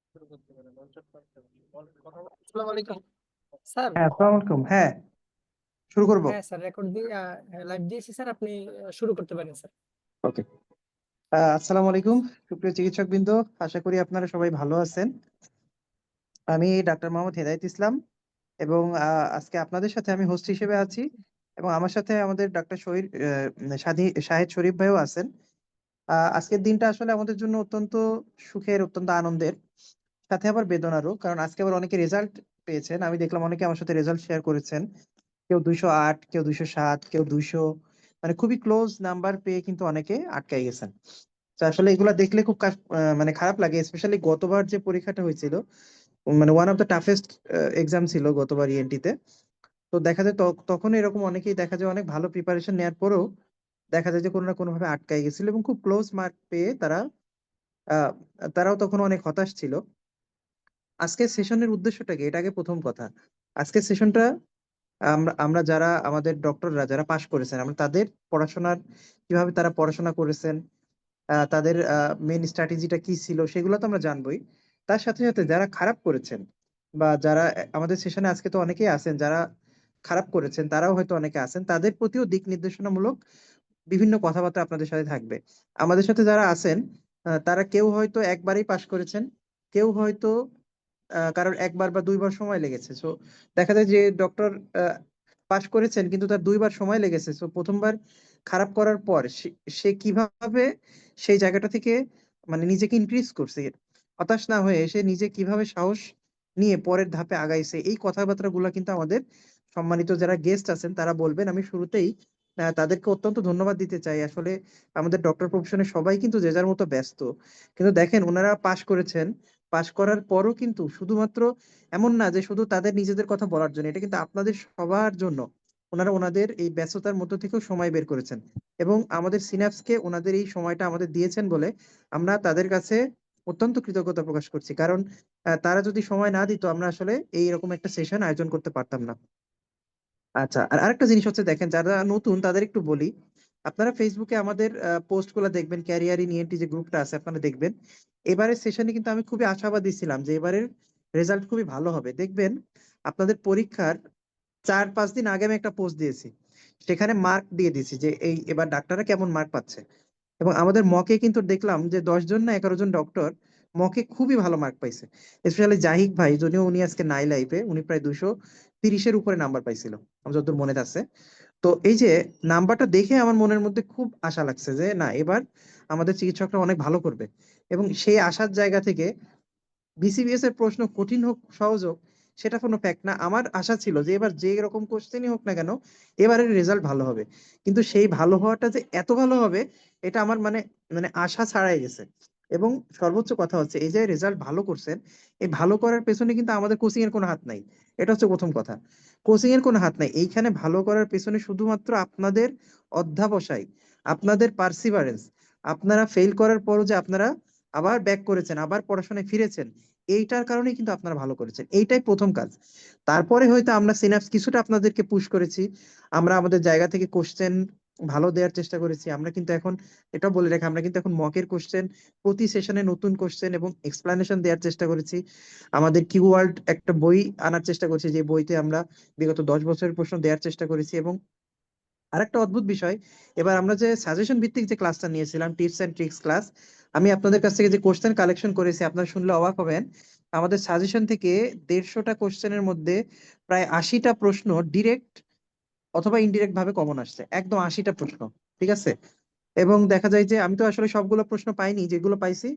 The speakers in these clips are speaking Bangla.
আসসালামু আলাইকুম স্যার। হ্যাঁ, আসসালামু আলাইকুম। হ্যাঁ, শুরু করব। হ্যাঁ স্যার, রেকর্ড দিয়ে লাইভ দিয়েছি স্যার, আপনি শুরু করতে পারেন স্যার। ওকে। আসসালামু আলাইকুম সুপ্রিয় চিকিৎসক বৃন্দ, আশা করি আপনারা সবাই ভালো আছেন। আমি ডাক্তার মোহাম্মদ হেদায়েত ইসলাম এবং আজকে আপনাদের সাথে আমি হোস্ট হিসেবে আছি এবং আমার সাথে আমাদের ডাক্তার শাহেদ শরীফ ভাইও আছেন। আজকের দিনটা আসলে আমাদের জন্য অত্যন্ত সুখের, অত্যন্ত আনন্দের, সাথে আবার বেদনারও, কারণ আজকে আবার অনেকে রেজাল্ট পেয়েছেন। আমি দেখলাম অনেকে আমার সাথে রেজাল্ট শেয়ার করেছেন। কেউ 208, কেউ 207, কেউ 200, মানে খুবই ক্লোজ নাম্বার পেয়ে কিন্তু অনেকে আটকাই গেছেন। তো আসলে এগুলা দেখলে খুব মানে খারাপ লাগে, স্পেশালি গতবার যে পরীক্ষাটা হয়েছিল, মানে one of the toughest exam ছিল গতবার ইএনটিতে। তো দেখা যায় তখন এরকম অনেকেই দেখা যায় অনেক ভালো প্রিপারেশন নেওয়ার পরেও দেখা যায় যে কোনো না কোনো ভাবে আটকাই গেছিল এবং খুব ক্লোজ মার্ক পেয়ে আহ, তারাও তখন অনেক হতাশ ছিল। আজকের সেশনের উদ্দেশ্যটা কি, এটা আগে প্রথম কথা। আজকের সেশনটা আমরা আমরা যারা আমাদের ডক্টররা যারা পাশ করেছেন, আমরা তাদের পড়াশোনার, কিভাবে তারা পড়াশোনা করেছেন, তাদের মেন স্ট্র্যাটেজিটা কি ছিল, সেগুলো তো আমরা জানবোই। তার সাথে সাথে যারা খারাপ করেছেন বা যারা আমাদের সেশনে আজকে তো অনেকেই আছেন যারা খারাপ করেছেন, তারাও হয়তো অনেকে আছেন, তাদের প্রতিও দিক নির্দেশনামূলক বিভিন্ন কথাবার্তা আপনাদের সাথে থাকবে। আমাদের সাথে যারা আছেন তারা কেউ হয়তো একবারই পাশ করেছেন, কেউ হয়তো কারোর একবার বা দুইবার সময় লেগেছে। সো দেখা যায় যে ডক্টর পাশ করেছেন কিন্তু তার দুইবার সময় লেগেছে। সো প্রথমবার খারাপ করার পর সে কিভাবে সেই জায়গাটা থেকে মানে নিজেকে ইনক্রিজ করছে, হতাশ না হয়ে সে নিজে কিভাবে সাহস নিয়ে পরের ধাপে আগাইছে, এই কথাবার্তা গুলা কিন্তু আমাদের সম্মানিত যারা গেস্ট আছেন তারা বলবেন। আমি শুরুতেই তাদেরকে অত্যন্ত ধন্যবাদ দিতে চাই। আসলে আমাদের ডক্টর প্রফেশনে সবাই কিন্তু যে যার মতো ব্যস্ত, কিন্তু দেখেন ওনারা পাশ করেছেন, পাশ করার পরও কিন্তু শুধুমাত্র এমন না যে শুধু তাদের নিজেদের কথা বলার জন্য, এটা কিন্তু আপনাদের সবার জন্য ওনারা ওনাদের এই ব্যস্ততার মধ্য থেকেও সময় বের করেছেন এবং আমাদের সিনাপসকে ওনাদের এই সময়টা আমাদের দিয়েছেন বলে আমরা তাদের কাছে অত্যন্ত কৃতজ্ঞতা প্রকাশ করছি। কারণ তারা যদি সময় না দিত আমরা আসলে এই রকম একটা সেশন আয়োজন করতে পারতাম না। আচ্ছা, আর আরেকটা জিনিস হচ্ছে, দেখেন যারা নতুন তাদের একটু বলি, আপনারা ফেসবুকে আমাদের পোস্ট গুলা দেখবেন, ক্যারিয়ার ইন ইএনটি যে গ্রুপটা আছে আপনারা দেখবেন। এবারের সেশনে কিন্তু আমি খুবই আশাবাদী ছিলাম যে এবারের রেজাল্ট খুবই ভালো হবে। দেখবেন আপনাদের পরীক্ষার 4-5 দিন আগে আমি একটা পোস্ট দিয়েছি, সেখানে মার্ক দিয়ে দিয়েছি যে এই এবার ডাক্তাররা কেমন মার্ক পাচ্ছে। এবং আমাদের মকে কিন্তু দেখলাম যে 10 জন না 11 জন ডক্টর মকে খুবই ভালো মার্ক পাইছে। স্পেশালি জাহিদ ভাই, যদিও উনি আজকে নাই লাইফে, উনি প্রায় 230-এর উপরে নাম্বার পাইছিল আমার যতদূর মনে আছে। তো এই যে নাম্বারটা দেখে আমার মনের মধ্যে খুব আশা লাগছে যে না, এবার আমাদের চিকিৎসকরা অনেক ভালো করবে। এবং সেই আশার জায়গা থেকে বিসিবিএস এর প্রশ্ন কঠিন হোক সহজ হোক সেটা কোনো ফ্যাক্ট না, আমার আশা ছিল যে এবার যে এরকম কোশ্চেনই হোক না কেন এবারের রেজাল্ট ভালো হবে। কিন্তু সেই ভালো হওয়াটা যে এত ভালো হবে এটা আমার মানে মানে আশা ছাড়াই গেছে। এবং সর্বোচ্চ কথা হচ্ছে এই যে রেজাল্ট ভালো করছেন, এই ভালো করার পেছনে কিন্তু আমাদের কোচিং এর কোনো হাত নাই। এটা হচ্ছে প্রথম কথা। কোচিং এর কোনো হাত নাই এইখানে, ভালো করার পেছনে শুধুমাত্র আপনাদের অধ্যাবসায়, আপনাদের পার্সিভারেন্স, আপনারা ফেল করার পরও যে আপনারা আবার ব্যাক করেছেন, আবার পড়াশোনায় ফিরেছেন, এইটার কারণেই কিন্তু আপনারা ভালো করেছেন। এইটাই প্রথম কাজ। তারপরে হয়তো আমরা সিনাপস কিছুটা আপনাদেরকে পুশ করেছি, আমরা আমাদের জায়গা থেকে কোশ্চেন ভালো দেওয়ার চেষ্টা করেছি। আমরা কিন্তু এখন এটা বলে রাখি, আমরা কিন্তু এখন মকের কোশ্চেন, প্রতি সেশনে নতুন কোশ্চেন এবং এক্সপ্লানেশন দেওয়ার চেষ্টা করেছি। আমাদের কিওয়ার্ড একটা বই আনার চেষ্টা করছি, যে বইতে আমরা বিগত 10 বছরের প্রশ্ন দেওয়ার চেষ্টা করেছি। এবং আরেকটা অদ্ভুত বিষয়, এবার আমরা যে সাজেশন ভিত্তিক যে ক্লাসটা নিয়েছিলাম, টিপস এন্ড ট্রিক্স ক্লাস, আমি আপনাদের কাছ থেকে যে কোশ্চেন কালেকশন করেছি আপনারা শুনলে অবাক হবেন। আমাদের সাজেশন থেকে 150টা কোশ্চেনের মধ্যে প্রায় 80টা প্রশ্ন ডিরেক্ট অথবা ইনডিরেক্ট ভাবে কমন আসছে, একদম 80টা প্রশ্ন। ঠিক আছে। এবং দেখা যায় যে আমি তো আসলে সবগুলো প্রশ্ন পাইনি, যেগুলো পাইছি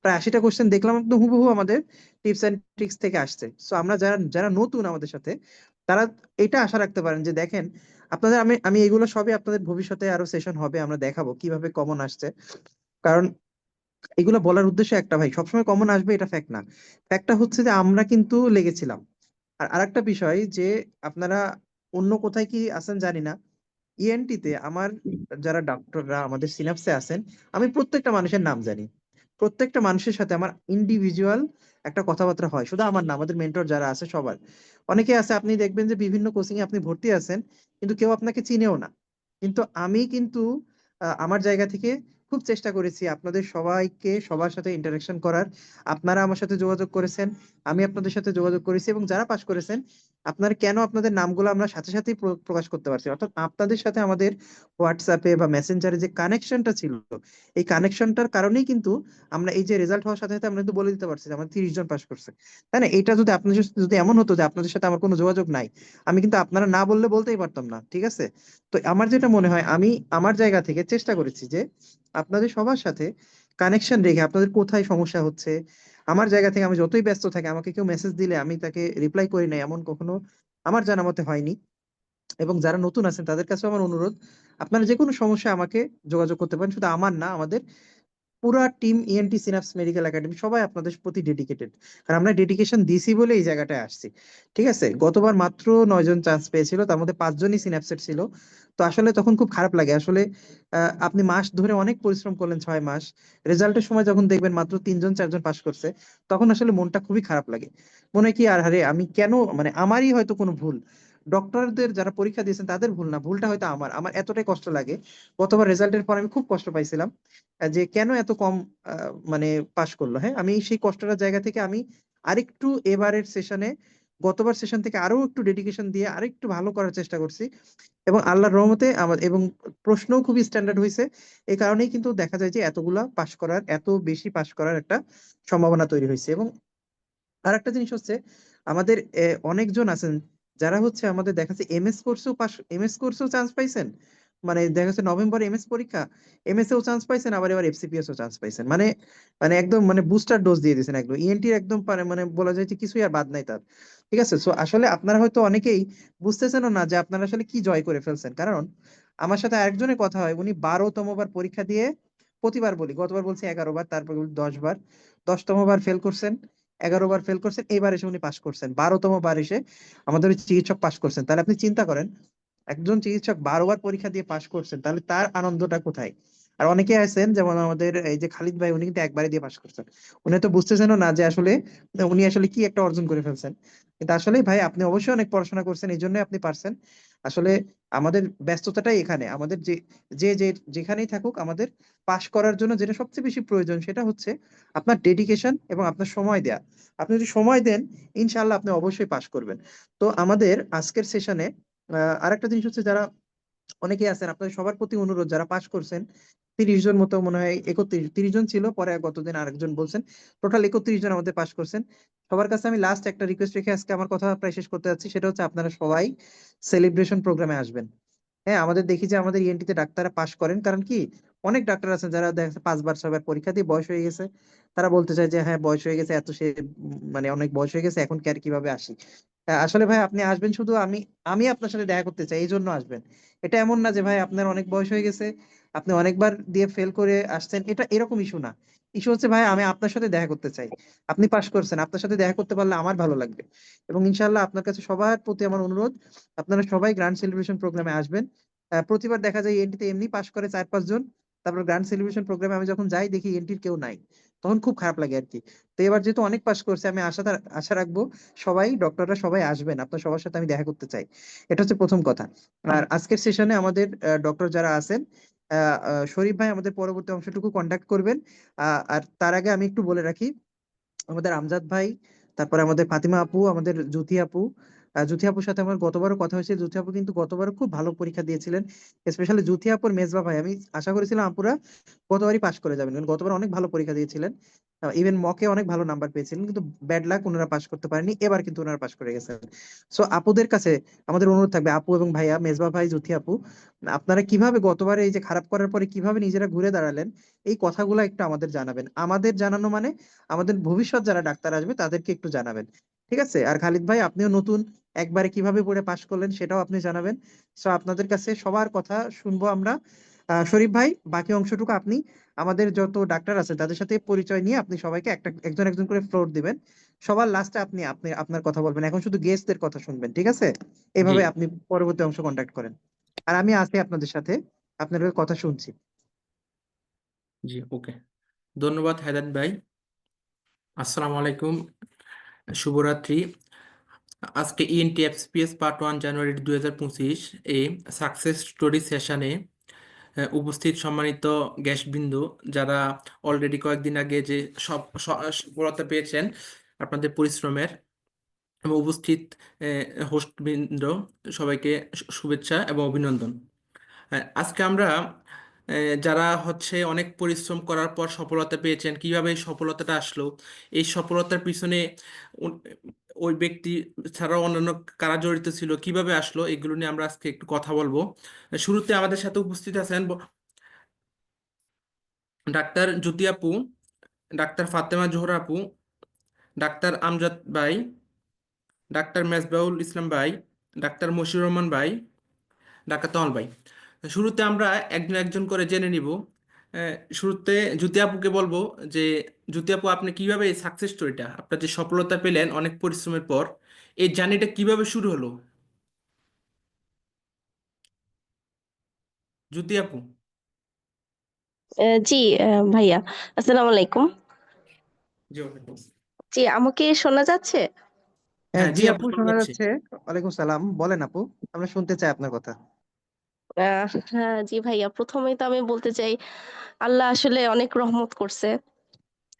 প্রায় 80টা কোশ্চেন দেখলাম একদম হুবহু আমাদের টিপস এন্ড ট্রিক্স থেকে আসছে। সো আমরা যারা যারা নতুন আমাদের সাথে, তারা এটা আশা রাখতে পারেন যে দেখেন আপনাদের, আমি আমি এগুলো সবই আপনাদের ভবিষ্যতে আরো সেশন হবে আমরা দেখাবো কিভাবে কমন আসছে। কারণ এগুলো বলার উদ্দেশ্য একটা, ভাই সবসময় কমন আসবে এটা ফ্যাক্ট না। ফ্যাক্টটা হচ্ছে যে আমরা কিন্তু লেগেছিলাম। আর আরেকটা বিষয় যে আপনারা অন্য কোথায় কি আছেন জানি না, ইএনটিতে আমার যারা ডক্টররা আমাদের সিনাপসে আছেন, আমি প্রত্যেকটা মানুষের নাম জানি। প্রত্যেকটা মানুষের সাথে আমার ইন্ডিভিজুয়াল একটা কথাবার্তা হয়, শুধু আমার না, আমাদের মেন্টর যারা আছে সবার। অনেকে আছে আপনি দেখবেন যে বিভিন্ন কোচিং এ আপনি ভর্তি আছেন কিন্তু কেউ আপনাকে চিনেও না। কিন্তু আমি কিন্তু আমার জায়গা থেকে খুব চেষ্টা করেছি আপনাদের সবাইকে সবার সাথে ইন্টারাকশন করার। আপনারা আমার সাথে যোগাযোগ করেছেন, আমি আপনাদের সাথে যোগাযোগ করেছি, এবং যারা পাশ করেছেন আপনারা কেন আপনাদের নামগুলো আমরা সাথে সাথেই প্রকাশ করতে পারছি, অর্থাৎ আপনাদের সাথে আমাদের হোয়াটসঅ্যাপে বা মেসেঞ্জারে যে কানেকশনটা ছিল, এই কানেকশনটার কারণেই কিন্তু আমরা এই যে রেজাল্ট হওয়ার সাথে সাথে আমরা কিন্তু বলে দিতে পারছি যে আমাদের 30 জন পাশ করছে, তাই না? এটা যদি আপনাদের যদি এমন হতো যে আপনাদের সাথে আমার কোনো যোগাযোগ নাই, আমি কিন্তু আপনারা না বললে বলতেই পারতাম না, ঠিক আছে? তো আমার যেটা মনে হয়, আমি আমার জায়গা থেকে চেষ্টা করেছি যে আপনাদের সবার সাথে কানেকশন রেখে আপনাদের কোথায় সমস্যা হচ্ছে, আমার জায়গা থেকে আমি যতই ব্যস্ত থাকি আমাকে কেউ মেসেজ দিলে আমি তাকে রিপ্লাই করি নাই এমন কখনো আমার জানা মতে হয়নি। এবং যারা নতুন আছেন তাদের কাছেও আমার অনুরোধ, আপনারা যে কোনো সমস্যা আমাকে যোগাযোগ করতে পারেন, শুধু আমার না, আমাদের পুরা team ENT synapse medical academy সবাই আপনাদের প্রতি ডেডিকেটেড। আর আমরা ডেডিকেশন দিছি বলে এই জায়গাটায় আসছি, ঠিক আছে? গতবার মাত্র 9 জন চান্স পেয়েছিল, তার মধ্যে 5 জনই সিনাপসের ছিল। তো আসলে তখন খুব খারাপ লাগে আসলে। আপনি মাস ধরে অনেক পরিশ্রম করলেন, 6 মাস, রেজাল্টের সময় যখন দেখবেন মাত্র 3 জন 4 জন পাস করছে, তখন আসলে মনটা খুবই খারাপ লাগে। মনে হয় কি, আর আরে আমি কেন, মানে আমারই হয়তো কোনো ভুল, ডক্টরদের যারা পরীক্ষা দিয়েছেন তাদের ভুল না, ভুলটা হয়তো আমার আমার এতটাই কষ্ট লাগে। গতবার রেজাল্টের পর আমি খুব কষ্ট পাইছিলাম যে কেন এত কম মানে পাশ করলো। হ্যাঁ, আমি সেই কষ্টটার জায়গা থেকে আমি আরেকটু এবারের সেশনে, গতবার সেশন থেকে আরো একটু ডেডিকেশন দিয়ে আরেকটু ভালো করার চেষ্টা করছি, এবং আল্লাহর রহমতে আমার এবং প্রশ্নও খুবই স্ট্যান্ডার্ড হয়েছে। এই কারণেই কিন্তু দেখা যায় যে এতগুলা পাশ করার, এত বেশি পাশ করার একটা সম্ভাবনা তৈরি হয়েছে। এবং আরেকটা জিনিস হচ্ছে, আমাদের অনেকজন আছেন যারা হচ্ছে আমাদের দেখা যাচ্ছে এমএস কোর্সেও চান্স পাইছেন, মানে দেখা যাচ্ছে নভেম্বরে এমএস পরীক্ষা, এমএস এও চান্স পাইছেন, আবার এবার এফসিপিএস ও চান্স পাইছেন, মানে মানে একদম মানে বুস্টার ডোজ দিয়ে দিয়েছেন একদম, ইএনটির একদম মানে বলা যায় যে কিছুই আর বাদ নাই তার। ঠিক আছে, সো আসলে আপনারা হয়তো অনেকেই বুঝতেছেনও না যে আপনারা আসলে কি জয় করে ফেলছেন। কারণ আমার সাথে আরেকজনের কথা হয়, উনি 12তম বার পরীক্ষা দিয়ে, প্রতিবার বলি, গতবার বলছি 11 বার, তারপর বলি 10 বার, 10তম বার ফেল করছেন, 11 বার ফেল করছেন, এইবার এসে উনি পাস করছেন, 12তম বার এসে আমাদের ওই চিকিৎসক পাস করছেন। তাহলে আপনি চিন্তা করেন, একজন চিকিৎসক 12 বার পরীক্ষা দিয়ে পাস করছেন, তাহলে তার আনন্দটা কোথায়? আর অনেকে আছেন যেমন আমাদের এই যে খালিদ ভাই, উনি কিন্তু একবারে দিয়ে পাস করছেন, উনি তো বুঝতেছেনও না যে আসলে উনি আসলে কি একটা অর্জন করে ফেলছেন। কিন্তু আসলে ভাই আপনি অবশ্যই অনেক পড়াশোনা করছেন, এই জন্য আপনি পারছেন। আসলে আমাদের ব্যস্ততাটাই এখানে, আমাদের যে যে যে যেখানেই থাকুক, আমাদের পাস করার জন্য যেটা সবচেয়ে বেশি প্রয়োজন সেটা হচ্ছে আপনার ডেডিকেশন এবং আপনার সময় দেয়া। আপনি যদি সময় দেন, ইনশাআল্লাহ আপনি অবশ্যই পাস করবেন। তো আমাদের আজকের সেশনে আরেকটা জিনিস হচ্ছে, যারা অনেকেই আছেন, আপনাদের সবার প্রতি অনুরোধ, যারা পাস করছেন 30 জন মতো, মনে হয় 31 30 জন ছিল, পরে গতদিন আরেকজন বলছেন, টোটাল 31 জন আমাদের পাস করছেন। সবার কাছে আমি লাস্ট একটা রিকোয়েস্ট রেখে আজকে আমার কথা প্রায় শেষ করতে যাচ্ছি, সেটা হচ্ছে আপনারা সবাই সেলিব্রেশন প্রোগ্রামে আসবেন। হ্যাঁ, আমাদের দেখি যে আমাদের ইএনটিতে ডাক্তাররা পাশ করেন, কারণ কি, অনেক ডাক্তার আছেন যারা দেখা যাচ্ছে 5 বার 6 বার পরীক্ষা দিয়ে বয়স হয়ে গেছে, তারা বলতে চায় যে হ্যাঁ বয়স হয়ে গেছে, এত সে মানে অনেক বয়স হয়ে গেছে, এখন কি আর কিভাবে আসি। আসলে ভাই আপনি আসবেন, শুধু আমি আমি আপনার সাথে দেখা করতে চাই, এই জন্য আসবেন। এটা এমন না যে ভাই আপনার অনেক বয়স হয়ে গেছে, আপনি অনেকবার দিয়ে ফেল করে আসছেন, এটা এরকম ইস্যু না। ইস্যু হচ্ছে ভাই আমি আপনার সাথে দেখা করতে চাই, আপনি পাশ করছেন, আপনার সাথে দেখা করতে পারলে আমার ভালো লাগবে। এবং ইনশাল্লাহ আপনার কাছে সবার প্রতি আমার অনুরোধ, আপনারা সবাই গ্র্যান্ড সেলিব্রেশন প্রোগ্রামে আসবেন। প্রতিবার দেখা যায় এনটিতে এমনি পাশ করে 4 5 জন, তারপর গ্র্যান্ড সেলিব্রেশন প্রোগ্রামে আমি যখন যাই দেখি এনটির কেউ নাই, তখন খুব খারাপ লাগে আর কি। তো এবার যেহেতু অনেক পাশ করছে, আমি আশা রাখবো সবাই ডক্টররা সবাই আসবেন, আপনার সবার সাথে আমি দেখা করতে চাই। এটা হচ্ছে প্রথম কথা। আর আজকের সেশনে আমাদের ডক্টর যারা আছেন, শরীফ ভাই আমাদের পরবর্তী অংশটুকু কন্ডাক্ট করবেন। আর তার আগে আমি একটু বলে রাখি, আমাদের আমজাদ ভাই, তারপরে আমাদের ফাতিমা আপু, আমাদের জুথি আপু, জুথি আপুর সাথে আমার গতবারও কথা হয়েছে, জুথি আপু কিন্তু গতবারও খুব ভালো পরীক্ষা দিয়েছিলেন। স্পেশালি জুথি আপুর মেজবা ভাই, আমি আশা করেছিলাম আপুরা গতবারই পাশ করে যাবেন, কারণ গতবার অনেক ভালো পরীক্ষা দিয়েছিলেন, ইভেন মকে অনেক ভালো নাম্বার পেয়েছিলেন, কিন্তু ব্যাড লাক, ওনারা পাশ করতে পারেনি, এবার কিন্তু ওনারা পাশ করে গেছেন। সো আপুদের কাছে আমাদের অনুরোধ থাকবে, আপু এবং ভাইয়া, মেজবা ভাই, জুথি আপু, আপনারা কিভাবে গতবারে এই যে খারাপ করার পরে কিভাবে নিজেরা ঘুরে দাঁড়ালেন, এই কথাগুলো একটু আমাদের জানাবেন। আমাদের জানানো মানে আমাদের ভবিষ্যৎ যারা ডাক্তার আসবে তাদেরকে একটু জানাবেন, ঠিক আছে? আর খালিদ ভাই, আপনিও নতুন, একবারে কিভাবে পড়ে পাশ করলেন সেটাও আপনি জানাবেন। সো আপনাদের কাছে সবার কথা শুনবো আমরা। শরীফ ভাই, বাকি অংশটুকু আপনি আমাদের যত ডাক্তার আছে তাদের সাথে পরিচয় নিয়ে আপনি সবাইকে একজন একজন করে ফ্লোর দিবেন। সবার লাস্টে আপনি আপনি আপনার কথা বলবেন, এখন শুধু গেস্টদের কথা শুনবেন, ঠিক আছে? জি এইভাবে আপনি পরবর্তী অংশ কন্ট্যাক্ট করেন। আর আমি আছি আপনাদের সাথে, আপনাদের কথা শুনছি। জি ওকে, ধন্যবাদ হায়দার ভাই। আসসালামু আলাইকুম, শুভরাত্রি। আজকে ইএনটি এফসিপিএস পার্ট 1 জানুয়ারি 2025 এই সাকসেস স্টোরি সেশনে উপস্থিত সম্মানিত গ্যাসবিন্দু, যারা অলরেডি কয়েকদিন আগে যে সফলতা পেয়েছেন আপনাদের পরিশ্রমের, এবং উপস্থিত হোস্টবৃন্দ, সবাইকে শুভেচ্ছা এবং অভিনন্দন। আজকে আমরা যারা হচ্ছে অনেক পরিশ্রম করার পর সফলতা পেয়েছেন, কিভাবে এই সফলতাটা আসলো, এই সফলতার পিছনে উন- ওই ব্যক্তি ছাড়াও অন্যান্য কারা জড়িত ছিল, কিভাবে আসলো, এগুলো নিয়ে আমরা আজকে একটু কথা বলবো। শুরুতে আমাদের সাথে উপস্থিত আছেন ডাক্তার জ্যোতি আপু, ডাক্তার ফাতেমা জোহরা আপু, ডাক্তার আমজাদ ভাই, ডাক্তার মেজবাহুল ইসলাম ভাই, ডাক্তার মশিউর রহমান ভাই, ডাক্তার তমাল ভাই। শুরুতে আমরা একজন একজন করে জেনে নিব। শুরুতে জ্যোতি আপুকে বলবো যে, জ্যোতি আপু, আপনি কিভাবে এই সাকসেস স্টোরিটা, আপনার যে সফলতা পেলেন অনেক পরিশ্রমের পর, এই জার্নিটা কিভাবে শুরু হলো? জ্যোতি আপু। জি, ভাইয়া, আসসালামু আলাইকুম। জি, ওয়ালাইকুম আসসালাম। জি, আমাকে শোনা যাচ্ছে? হ্যাঁ, হ্যাঁ, জি জি আপু, আপু, শোনা শোনা যাচ্ছে। যাচ্ছে। ওয়ালাইকুম সালাম। বলেন আপু, আমরা শুনতে চাই আপনার কথা। হ্যাঁ, জি ভাইয়া, প্রথমেই তো আমি বলতে চাই আল্লাহ আসলে অনেক রহমত করছে।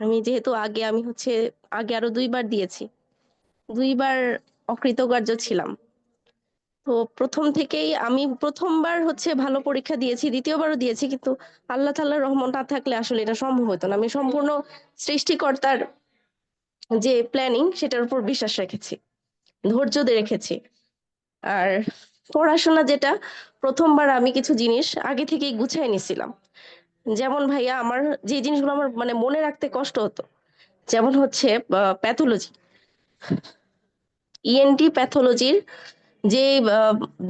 আমি যেহেতু আমি হচ্ছে আগে আরো 2বার দিয়েছি, 2বার অকৃতকার্য ছিলাম। তো প্রথম থেকেই আমি প্রথমবার হচ্ছে ভালো পরীক্ষা দিয়েছি, দ্বিতীয়বারও দিয়েছি, কিন্তু আল্লাহ তাআলার রহমত না থাকলে আসলে এটা সম্ভব হতো না। আমি সম্পূর্ণ সৃষ্টিকর্তার যে প্ল্যানিং সেটার উপর বিশ্বাস রেখেছি, ধৈর্য দিয়ে রেখেছি। আর পড়াশোনা যেটা, প্রথমবার আমি কিছু জিনিস আগে থেকেই গুছিয়ে নিছিলাম। যেমন ভাইয়া, আমার যে জিনিসগুলো আমার মানে মনে রাখতে কষ্ট হতো, যেমন হচ্ছে প্যাথোলজি, ইএনটি প্যাথোলজির যে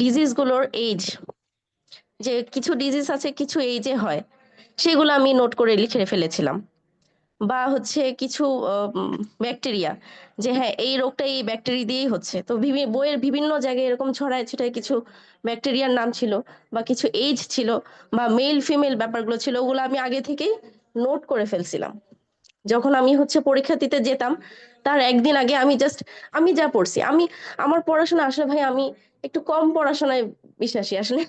ডিজিজ গুলোর এইজ, যে কিছু ডিজিজ আছে কিছু এইজে হয়, সেগুলো আমি নোট করে লিখে ফেলেছিলাম। বা হচ্ছে কিছু ব্যাকটেরিয়া, যে হ্যাঁ এই রোগটা এই ব্যাকটেরিয়া দিয়েই হচ্ছে, তো বইয়ের বিভিন্ন জায়গায় এরকম ছড়ায় ছিটায় কিছু ব্যাকটেরিয়ার নাম ছিল, বা কিছু এইজ ছিল, বা মেল ফিমেল ব্যাপারগুলো ছিল, ওগুলো আমি আগে থেকেই নোট করে ফেলছিলাম। যখন আমি হচ্ছে পরীক্ষা দিতে যেতাম, তার একদিন আগে আমি জাস্ট আমি যা পড়ছি, আমার পড়াশোনা আসলে ভাই, আমি একটু কম পড়াশোনায় বিশ্বাসী আসলে।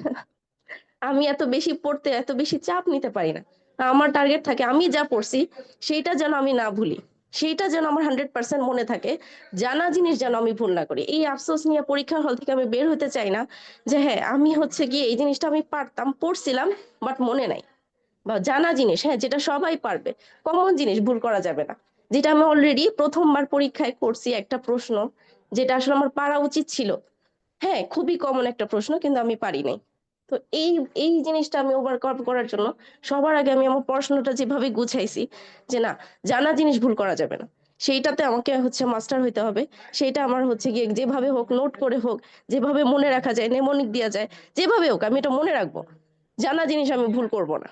আমি এত বেশি পড়তে, এত বেশি চাপ নিতে পারি না। আমার টার্গেট থাকে আমি যা পড়ছি সেইটা যেন আমি না ভুলি, সেইটা যেন আমার 100% মনে থাকে, জানা জিনিস যেন আমি ভুল না করি। এই আফসোস নিয়ে পরীক্ষার হল থেকে আমি বের হতে চাই না, যে হ্যাঁ আমি হচ্ছে গিয়ে এই জিনিসটা আমি পারতাম, পড়ছিলাম, বাট মনে নাই। বা জানা জিনিস, হ্যাঁ যেটা সবাই পারবে, কমন জিনিস ভুল করা যাবে না। যেটা আমি অলরেডি প্রথমবার পরীক্ষায় করছি একটা প্রশ্ন, যেটা আসলে আমার পারা উচিত ছিল, হ্যাঁ খুবই কমন একটা প্রশ্ন, কিন্তু আমি পারি নাই। তো এই এই জিনিসটা আমি ওভারকাম করার জন্য সবার আগে আমি আমার পড়াশোনাটা যেভাবে গুছাইছি, যে না, জানা জিনিস ভুল করা যাবে না, সেইটাতে আমাকে হচ্ছে মাস্টার হইতে হবে। সেইটা আমার হচ্ছে গিয়ে যেভাবে হোক, নোট করে হোক, যেভাবে মনে রাখা যায়, নেমোনিক দেওয়া যায়, যেভাবে হোক আমি এটা মনে রাখবো, জানা জিনিস আমি ভুল করব না।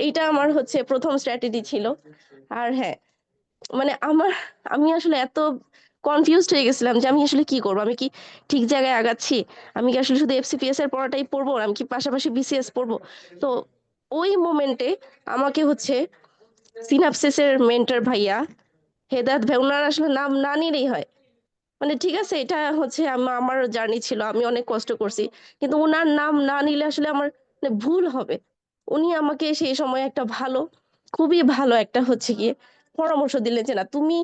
এইটা আমার হচ্ছে প্রথম স্ট্র্যাটেজি ছিল। আর হ্যাঁ, মানে আমি আসলে এত কনফিউজড হয়ে গেছিলাম যে আমি আসলে কি করবো, আমি কি ঠিক জায়গায় আগাচ্ছি, আমি কি আসলে শুধু এফসিপিএস এর পড়াটাই পড়বো, আমি কি পাশাপাশি বিসিএস পড়বো। তো ওই মোমেন্টে আমাকে হচ্ছে সিনাপসিসের মেন্টর ভাইয়া হেদায়েত ভাই, ওনার আসলে নাম না নিলেই হয়, মানে ঠিক আছে এটা হচ্ছে আমার জার্নি ছিল, আমি অনেক কষ্ট করছি, কিন্তু ওনার নাম না নিলে আসলে আমার মানে ভুল হবে। উনি আমাকে সেই সময় একটা ভালো, খুবই ভালো একটা হচ্ছে গিয়ে পরামর্শ দিলেন, যে না, তুমি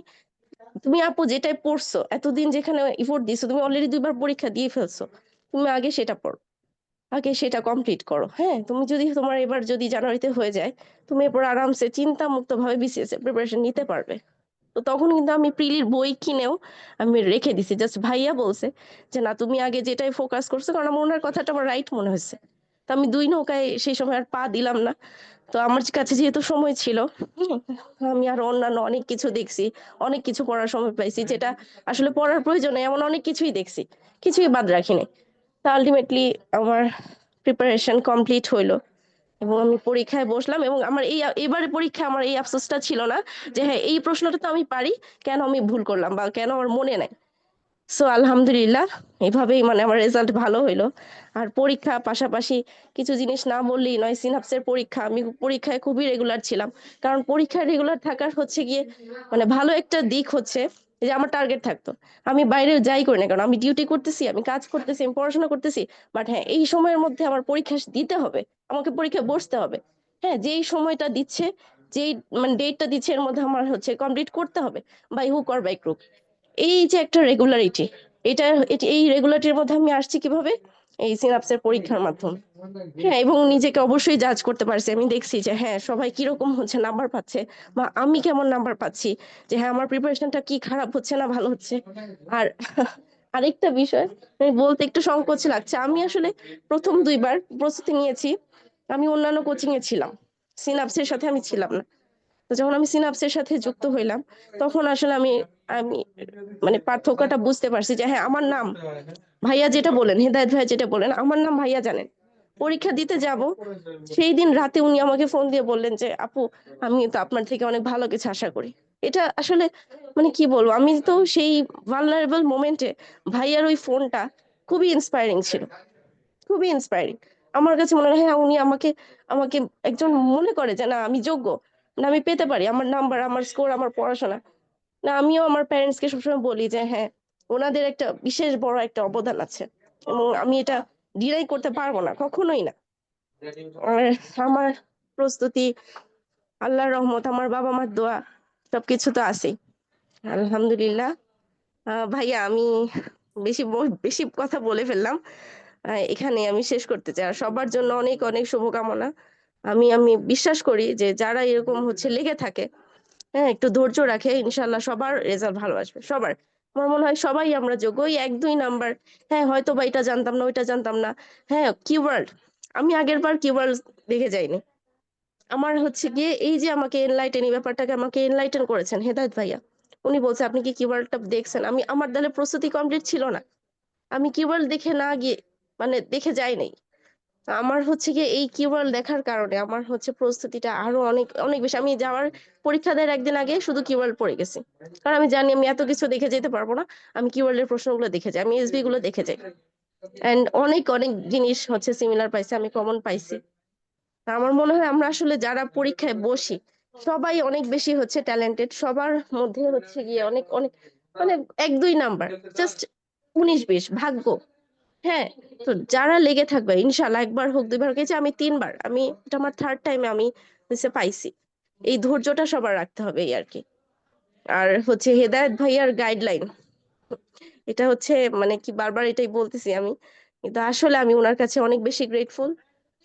তুমি আপু যেটাই পড়ছো, এতদিন যেখানে ইফোর্ট দিছো, তুমি অলরেডি 2বার পরীক্ষা দিয়ে ফেলছো, তুমি আগে সেটা পড়ো, আগে সেটা কমপ্লিট করো। হ্যাঁ, তুমি যদি তোমার এবার যদি জানুয়ারিতে হয়ে যায়, তুমি এরপর আরামসে চিন্তা মুক্ত ভাবে বিসিএস এর প্রিপারেশন নিতে পারবে। তো তখন কিন্তু আমি প্রিলির বই কিনেও আমি রেখে দিছি, জাস্ট ভাইয়া বলছে যে না, তুমি আগে যেটাই ফোকাস করছো, কারণ আমার ওনার কথাটা আমার রাইট মনে হয়েছে। তো আমি 2 নৌকায় সেই সময় আর পা দিলাম না। তো আমার কাছে যেহেতু সময় ছিল, হুম, আমি আর অন্যান্য অনেক কিছু দেখছি, অনেক কিছু পড়ার সময় পাইছি, যেটা আসলে পড়ার প্রয়োজনে এমন অনেক কিছুই দেখছি, কিছুই বাদ রাখিনি। তা আলটিমেটলি আমার প্রিপারেশন কমপ্লিট হইলো, এবং আমি পরীক্ষায় বসলাম, এবং আমার এবারে পরীক্ষা আমার এই আফসোসটা ছিল না, যে হ্যাঁ এই প্রশ্নটা তো আমি পারি, কেন আমি ভুল করলাম বা কেন আমার মনে নাই। সো আলহামদুলিল্লাহ, এভাবেই মানে আমার রেজাল্ট ভালো হইলো। আর পরীক্ষা পাশাপাশি কিছু জিনিস না বললেই নয়, সিনহাপসের পরীক্ষা, আমি পরীক্ষায় খুবই রেগুলার ছিলাম। কারণ পরীক্ষায় রেগুলার থাকার হচ্ছে গিয়ে মানে ভালো একটা দিক হচ্ছে, এই যে আমার টার্গেট থাকতো, আমি বাইরে যাই করি না কারণ আমি ডিউটি করতেছি, আমি কাজ করতেছি, আমি পড়াশোনা করতেছি, বাট হ্যাঁ এই সময়ের মধ্যে আমার পরীক্ষা দিতে হবে, আমাকে পরীক্ষায় বসতে হবে। হ্যাঁ, যেই সময়টা দিচ্ছে, যেই মানে ডেটটা দিচ্ছে এর মধ্যে আমার হচ্ছে কমপ্লিট করতে হবে, by hook or by crook. এই যে একটা রেগুলারিটি, এই রেগুলারিটির মধ্যে আমি আসছি কিভাবে, এই সিনাপসের পরীক্ষার মাধ্যমে। হ্যাঁ, এবং নিজেকে অবশ্যই জাজ করতে পারছি, আমি দেখছি যে হ্যাঁ সবাই কিরকম হচ্ছে নাম্বার পাচ্ছে, বা আমি কেমন নাম্বার পাচ্ছি, যে হ্যাঁ আমার প্রিপারেশনটা কি খারাপ হচ্ছে না ভালো হচ্ছে। আর আরেকটা বিষয় আমি বলতে একটু সংকোচ লাগছে, আমি আসলে প্রথম 2বার প্রস্তুতি নিয়েছি, আমি অন্যান্য কোচিং এ ছিলাম, সিনাপসের সাথে আমি ছিলাম না। তো যখন আমি সিনাপসের সাথে যুক্ত হইলাম, তখন আসলে আমি আমি মানে পার্থক্যটা বুঝতে পারছি যে হ্যাঁ আমার নাম ভাইয়া যেটা বলেন, হেদায়েত ভাইয়া যেটা বলেন, আমার নাম ভাইয়া জানেন। পরীক্ষা দিতে যাব, সেই দিন রাতে উনি আমাকে ফোন দিয়ে বললেন যে আপু আমি তো আপনার থেকে অনেক ভালো কিছু আশা করি। এটা আসলে মানে কি বলবো, আমি তো সেই ভালনারেবল মোমেন্টে ভাইয়ার ওই ফোনটা খুবই ইন্সপায়ারিং ছিল, খুবই ইন্সপায়ারিং। আমার কাছে মনে হয় হ্যাঁ উনি আমাকে আমাকে একজন মনে করে যে না আমি যোগ্য, না আমি পেতে পারি, আমার নাম্বার, আমার স্কোর, আমার পড়াশোনা। না আমিও আমার প্যারেন্টস কে সবসময় বলি যে হ্যাঁ ওনাদের একটা বিশেষ বড় একটা অবদান আছে, এবং আমি এটা ডিনাই করতে পারবো না, কখনোই না। আর আমার প্রস্তুতি, আল্লাহর রহমত, আমার বাবা মার দোয়া, সবকিছু তো আছেই, আলহামদুলিল্লাহ। ভাইয়া আমি বেশি কথা বলে ফেললাম, এখানে আমি শেষ করতে চাই। আর সবার জন্য অনেক অনেক শুভকামনা। আমি বিশ্বাস করি যে যারা এরকম হচ্ছে লেগে থাকে, হ্যাঁ একটু ধৈর্য রাখে, ইনশাল্লাহ সবার রেজাল্ট ভালো আসবে, সবার। আমার মনে হয় সবাই আমরা যোগ্য, ওই 1-2 নাম্বার, হ্যাঁ হয়তো বা এটা জানতাম না ওইটা জানতাম না। হ্যাঁ কিওয়ার্ড, আমি আগের বার কিওয়ার্ড দেখে যাইনি। আমার হচ্ছে গিয়ে এই যে আমাকে এনলাইটেন, এই ব্যাপারটাকে আমাকে এনলাইটেন করেছেন হেদায়েত ভাইয়া। উনি বলছে আপনি কি কিওয়ার্ডটা দেখছেন, আমার দ্বারা প্রস্তুতি কমপ্লিট ছিল না, আমি কিওয়ার্ড দেখে না গিয়ে মানে দেখে যাই নাই। আমার হচ্ছে গিয়ে এই কিওয়ার্ড দেখার কারণে আমার হচ্ছে প্রস্তুতিটা আরো অনেক অনেক বেশি, আমি যাওয়ার পরীক্ষা দেওয়ার একদিন আগে শুধু কিওয়ার্ড পড়ে গেছি, কারণ আমি জানি আমি এত কিছু দেখে যেতে পারবো না। আমি কিওয়ার্ডের প্রশ্নগুলো দেখে যাই, আমি এসবি গুলো দেখে যাই, এন্ড অনেক অনেক জিনিস হচ্ছে সিমিলার পাইছি, আমি কমন পাইছি। আমার মনে হয় আমরা আসলে যারা পরীক্ষায় বসি সবাই অনেক বেশি হচ্ছে ট্যালেন্টেড, সবার মধ্যে হচ্ছে গিয়ে অনেক অনেক মানে 1-2 নাম্বার, জাস্ট 19-20 ভাগ্য। হ্যাঁ, তো যারা লেগে থাকবে ইনশাল্লাহ, একবার হোক 2বার হোক, এই যে আমি 3বার, আমি এটা আমার থার্ড টাইমে আমি হচ্ছে পাইছি। এই ধৈর্যটা সবার রাখতে হবে এই আর কি। আর হচ্ছে হেদায়েত ভাইয়ার গাইডলাইন, এটা হচ্ছে মানে কি বারবার এটাই বলতেছি আমি, কিন্তু আসলে আমি ওনার কাছে অনেক বেশি গ্রেটফুল।